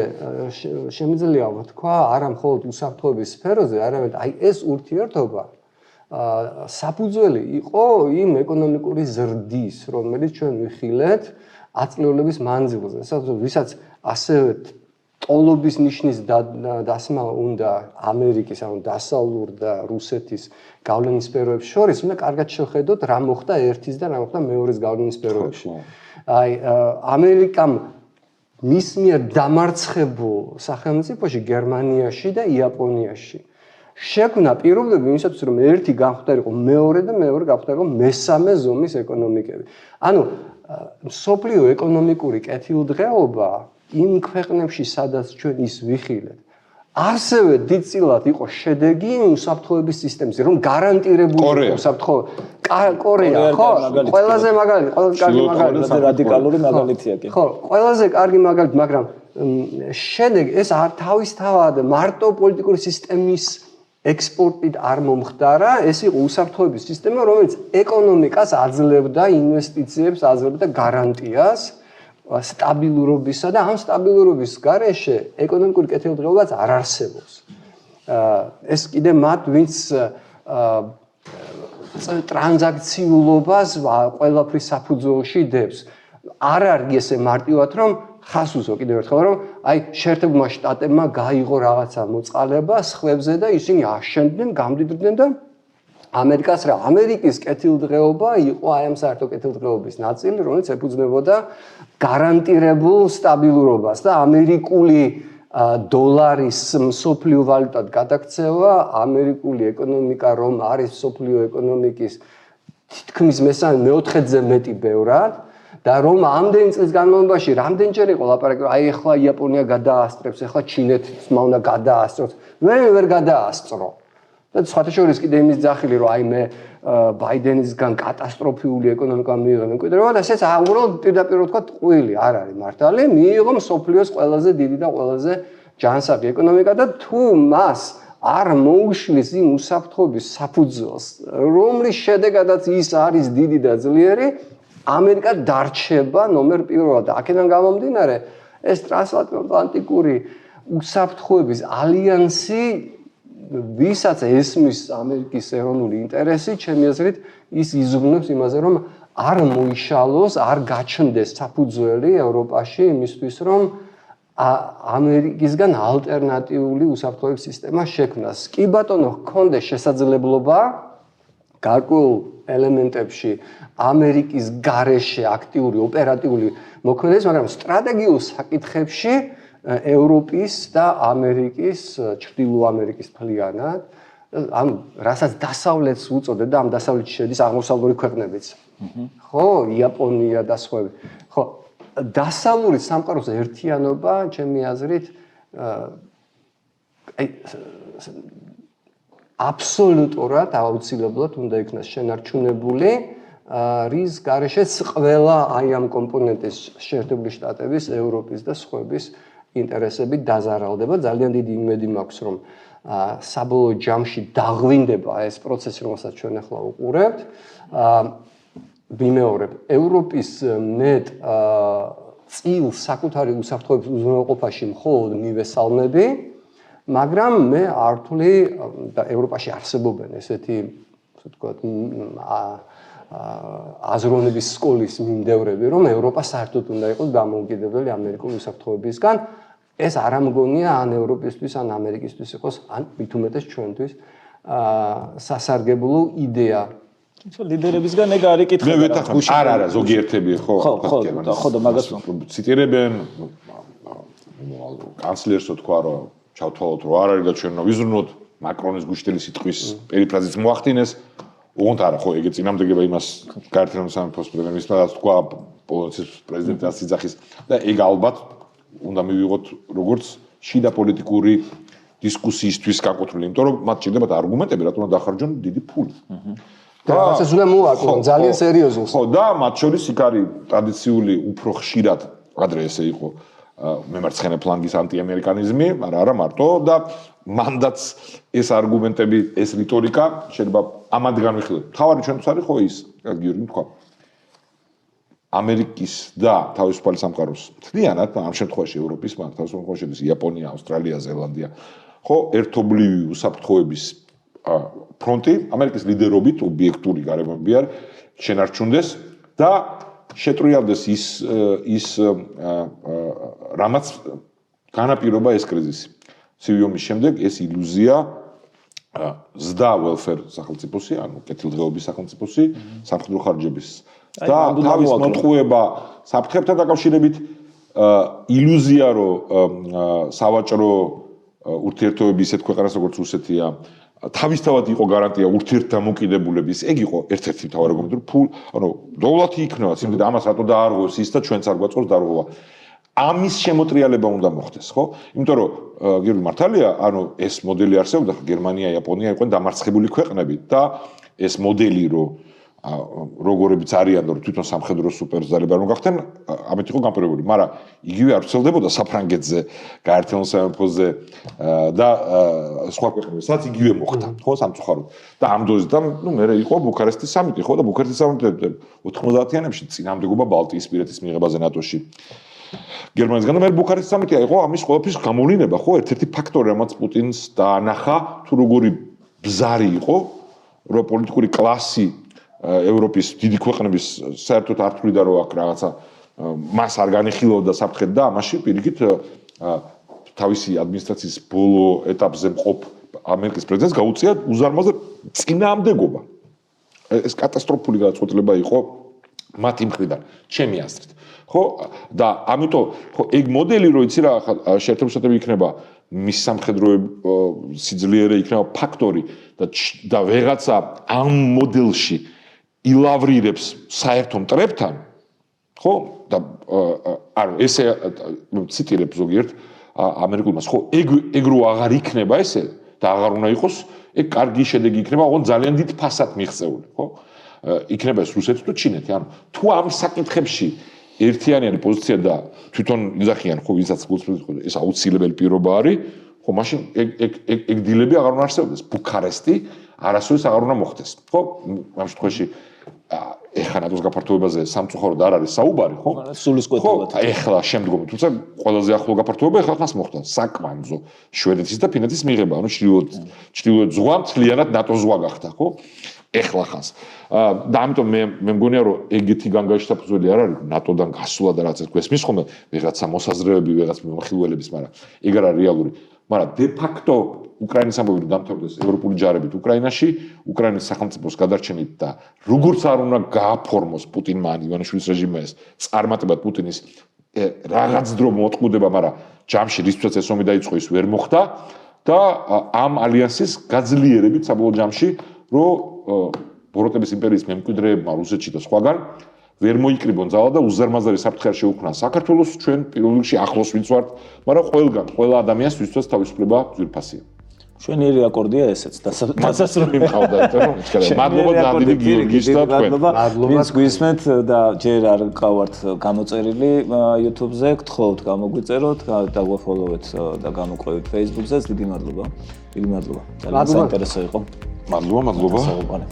შემიძლია ვთქვა, არა მხოლოდ უსაფრთხოების სფეროზე, არამედ აი ეს ურთიერთობა საფუძველი იყო იმ ეკონომიკური ზრდის, რომელიც ჩვენ ვიხილეთ აწლეულების მანძილზე, ვისაც ასევე ტოლობის ნიშნის დასმა უნდა ამერიკის, ანუ დასავლურ და რუსეთის გავლენის სფეროებს შორის, უნდა კარგად შევხედოთ, რა მოხდა ერთის და რა მოხდა მეორეს გავლენის სფეროებში. აი, ამერიკამ მის მიერ დამარცხებულ სახელმწიფოში, გერმანიაში და იაპონიაში შექმნა პირობები იმისათვის, რომ ერთი გამხდარიყო მეორე და მეორე გამხდარიყო მესამე ზომის ეკონომიკები. ანუ მსოფლიო ეკონომიკური კეთილდღეობა იმ ქვეყნებში, სადაც ჩვენ ის ვიხილეთ, ასევე დიდწილად იყო შედეგი უსაფრთხოების სისტემის, რომ გარანტირებული უსაფრთხო კორეა, ხო? ყველაზე მაგალითი, ყველაზე კარგი მაგალითი,
რადიკალური მაგალითია კი.
ხო, ყველაზე კარგი მაგალითი, მაგრამ შედეგი ეს არ თავისთავად მარტო პოლიტიკური სისტემის ექსპორტით არ მომხდარა, ეს იყო უსაფრთხოების სისტემა, რომელიც ეკონომიკას აძლევდა ინვესტიციებს, აძლევდა გარანტიას სტაბილურობისა და ამ სტაბილურობის გარეშე ეკონომიკური კეთილდღეობაც არ არსებობს. ეს კიდე მათ, ვინც ტრანზაქციულობას ყველაფრის საფუძველში დებს. არ არის ესე მარტივად, რომ ხას უსვო კიდევ ერთხელ, რომ აი შეერთებულმა შტატებმა გაიღო რაღაცა მოწყალება სხვებზე და ისინი აშენდნენ, გამდიდრდნენ და ამერიკას რა, ამერიკის კეთილდღეობა იყო აი ამ საერთო კეთილდღეობის ნაწილი, რომელიც ეფუძნებოდა გარანტირებულ სტაბილურობას და ამერიკული დოლარის მსოფლიო ვალუტად გადაქცევა, ამერიკული ეკონომიკა რომ არის მსოფლიო ეკონომიკის თითქმის მეოთხედზე მეტი ბევრად და რომ ამდენი წლის განმავლობაში რამდენჯერ იყო ლაპარაკი, აი ახლა იაპონია გადაასწრებს, ახლა ჩინეთს უნდა გადაასწროს, ვერ გადაასწრო. და სხვათა შორის კიდე იმის ძახილი, რომ აი მე ბაიდენისგან კატასტროფიული ეკონომიკა მიიღო მემკვიდრეობა და ესეც უბრალოდ პირდაპირ ვთქვა, ტყუილი არ არის მართალი, მიიღო მსოფლიოს ყველაზე დიდი და ყველაზე ჯანსაღი ეკონომიკა და თუ მას არ მოუშლის იმ უსაფრთხოების საფუძველს, რომლის შედეგადაც ის არის დიდი და ძლიერი, ამერიკა დარჩება ნომერ პირველად. აქედან გამომდინარე, ეს ტრანსატლანტიკური უსაფრთხოების ალიანსი ვისაც ესმის ამერიკის ეროვნული ინტერესი, ჩემი აზრით, ის იზრუნებს იმაზე, რომ არ მოიშალოს, არ გაჩნდეს საფუძველი ევროპაში იმისთვის, რომ ამერიკისგან ალტერნატიული უსაფრთხოების სისტემა შექმნას. კი ბატონო, ჰქონდეს შესაძლებლობა გარკვეულ ელემენტებში ამერიკის გარეშე აქტიური ოპერატიული მოქმედების, მაგრამ სტრატეგიულ საკითხებში ევროპის და ამერიკის, ჩრდილო ამერიკის მთლიანად, ანუ რასაც დასავლეთს უწოდებ და ამ დასავლეთში შედის აღმოსავლური ქვეყნებიც. ხო, იაპონია და სხვები. ხო, დასავლური სამყაროს ერთიანობა, ჩემი აზრით, აბსოლუტურად აუცილებლად უნდა იქნას შენარჩუნებული, რის გარეშეც ყველა აი ამ კომპონენტის შეერთებული შტატების, ევროპის და სხვების ინტერესები დაზარალდება. ძალიან დიდი იმედი მაქვს, რომ საბოლოო ჯამში დაღვინდება ეს პროცესი, რომელსაც ჩვენ ახლა უყურებთ. ვიმეორებ, ევროპის მეტ წილს საკუთარი უსაფრთხოების უზრუნველყოფაში მხოლოდ მივესალმები, მაგრამ მე არ ვთვლი და ევროპაში არსებობენ ესეთი, ასე ვთქვათ, აზროვნების სკოლის მიმდევრები, რომ ევროპა საერთოდ უნდა იყოს დამოუკიდებელი ამერიკული უსაფრთხოებისგან. ეს არ ამგონია ან ევროპისთვის, ან ამერიკისთვის იყოს, ან მით უმეტეს ჩვენთვის სასარგებლო იდეა.
ლიდერებისგან ეგ არ იკითხება.
მე ვეთანხმებ, არა, ზოგიერთები ხო,
ხო და მაგას
ციტირებენ კანცლერსო თქვა, რომ ჩავთვალოთ, რომ არ არის და ჩვენ უნდა ვიზრუნოთ, მაკრონის გუშტილი სიტყვის პერიფრაზით მოახდინეს. ოღონდ არა, ხო, ეგ წინამდებება იმას გაერთიანებულ სამეფოს პრემიერ-მინისტრს თქვა, პოლონეთის პრეზიდენტი ასიძახის და ეგ ალბათ უნდა მივიღოთ როგორც შიდა პოლიტიკური დისკუსიისთვის განკუთვნილი, იმიტომ რომ მათ ჭირდებათ არგუმენტები, რატომ უნდა დახარჯონ დიდი ფული.
და რაღაცას უნდა მოაკლონ, ძალიან სერიოზულს.
ხო, და მათ შორის იქ არის ტრადიციული უფრო ხშირად ადრე ესე იყო მემარცხენე ფლანგის ანტიამერიკანიზმი, მაგრამ არა მარტო და მანდაც ეს არგუმენტები, ეს რიტორიკა შეიძლება ამად განვიხილოთ. თავარი ჩვენთვის არის ხო ის, რაც გიორგი თქვა. ამერიკის და თავისუფალი სამყაროს მთლიანად, ამ შემთხვევაში ევროპის, მაგრამ თავისუფალ შემთხვევაში იაპონია, ავსტრალია, ზელანდია, ხო, ერთობლივი უსაფრთხოების ფრონტი ამერიკის ლიდერობით ობიექტური გარემოები არ შენარჩუნდეს და შეტრიალდეს ის რამაც განაპირობა ეს კრიზისი. ცივი ომის შემდეგ ეს ილუზია ზდა ველფერ სახელმწიფოსი, ანუ კეთილდღეობის სახელმწიფოსი, სამხედრო ხარჯების და თავის მოტყუება საფრთხებთან დაკავშირებით ილუზია, რომ სავაჭრო ურთიერთობები ისეთ ქვეყანას როგორც რუსეთია თავისთავად იყო გარანტია ურთიერთდამოკიდებულების, ეგ იყო ერთ-ერთი მთავარი არგუმენტი, რომ ანუ დოვლათი იქნება, სიმდიდრე ამას რატო დაარღვევს ის და ჩვენც არ გვაწყობს დარღვევა. ამის შემოტრიალება უნდა მოხდეს, ხო? იმიტომ რომ გიორგი მართალია, ანუ ეს მოდელი არსებობდა, გერმანია, იაპონია იყვნენ დამარცხებული ქვეყნები და ეს მოდელი რომ როგორებიც არიან, რომ თვითონ სამხედრო სუპერზალები არ მოგახდნენ, ამით იყო განპირობებული, მაგრამ იგივე არ ვრცელდებოდა საფრანგეთზე, გაერთიანებულ სამეფოზე და სხვა ქვეყნებსაც იგივე მოხდა, ხო, სამწუხაროდ. და ამ დოზით და ნუ მე იყო ბუქარესტის სამიტი, ხო, და ბუქარესტის სამიტი 90-იანებში წინამდებობა ბალტიისპირეთის მიღებაზე ნატოში. გერმანიისგან და მე ბუქარესტის სამიტი იყო ამის ყველაფრის გამოვლინება, ხო, ერთ-ერთი ფაქტორი, რამაც პუტინს დაანახა, თუ როგორი ბზარი იყო, რომ პოლიტიკური კლასი ევროპის დიდი ქვეყნების საერთოდ არ თვლიდა რომ აქ რაღაცა მას არ განიხილავდა საფრთხე და ამაში პირიქით თავისი ადმინისტრაციის ბოლო ეტაპზე მყოფ ამერიკის პრეზიდენტს გაუწია უზარმაზარ წინააღმდეგობა. ეს კატასტროფული გადაწყვეტილება იყო მათი მხრიდან, ჩემი აზრით. ხო, და ამიტომ ხო ეგ მოდელი რო იცი რა შეერთებული შტატები იქნება მის სამხედრო სიძლიერე იქნება ფაქტორი და ვეღაცა ამ მოდელში ილავრირებს საერთო მტრებთან, ხო? და ანუ ესე ციტირებ ზოგიერთ ამერიკულს, ხო, ეგ რო აღარ იქნება ესე და აღარ უნდა იყოს, ეგ კარგი შედეგი იქნება, ოღონდ ძალიან დიდ ფასად მიღწეული, ხო? იქნება ეს რუსეთი თუ ჩინეთი, ანუ თუ ამ საკითხებში ერთიანიანი პოზიცია და თვითონ იძახიან, ხო, ვისაც გულწრფელი ეს აუცილებელი პირობა არის, ხო, მაშინ ეგ დილები აღარ უნდა არსებობდეს. ბუქარესტი არასოდეს აღარ უნდა მოხდეს, ხო? ამ შემთხვევაში ეხლა ნატოს გაფართოებაზე სამწუხაროდ არ არის საუბარი, ხო?
სულისკვეთულად.
ხო, ეხლა შემდგომი, თუმცა ყველაზე ახლო გაფართოება ეხლა ხას მოხდა. საკმანძო შვედეთის და ფინეთის მიღება, ანუ ჩრდილოეთ ზღვა მთლიანად ნატოს ზღვა გახდა, ხო? ეხლა ხას. და ამიტომ მე მგონია რომ ეგეთი განგაშტაფუძველი არ არის ნატოდან გასულა და რაღაც გვესმის ხოლმე ვიღაცა მოსაზრებები, ვიღაც მომხილველების, მაგრამ ეგ არ არის რეალური. მაგრამ de facto უკრაინის ამბობი დამთავრდეს ევროპული ჯარებით უკრაინაში, უკრაინის სახელმწიფოს გადარჩენით და როგორც არ უნდა გააფორმოს პუტინმა ან ივანიშვილის რეჟიმმა ეს წარმატებად პუტინის რაღაც დრო მოტყუდება, მაგრამ ჯამში რისთვისაც ეს ომი დაიწყო ის ვერ მოხდა და ამ ალიანსის გაძლიერებით საბოლოო ჯამში რომ ბოროტების იმპერიის მემკვიდრეებმა რუსეთში და სხვაგან ვერ მოიკრიბონ ძალა და უზარმაზარი საფრთხე შეუქმნან საქართველოს ჩვენ პირველ რიგში ახლოს ვინც ვართ, მაგრამ ყველა ადამიანს ვისაც თავისუფლება ძვირფასია.
ჩვენი აკორდია ესეც
დასასრული მყავდა, რომ მადლობა დავიდი გიორგის და თქვენ.
ვინც გვისმენთ და ჯერ არ ყავართ გამოწერილი YouTube-ზე, გთხოვთ გამოგვიწეროთ, დაგვაფოლოვეთ და გამოყვებით Facebook-ზე. დიდი მადლობა. დიდი მადლობა. ძალიან საინტერესო იყო.
მადლობა.
საუბარი.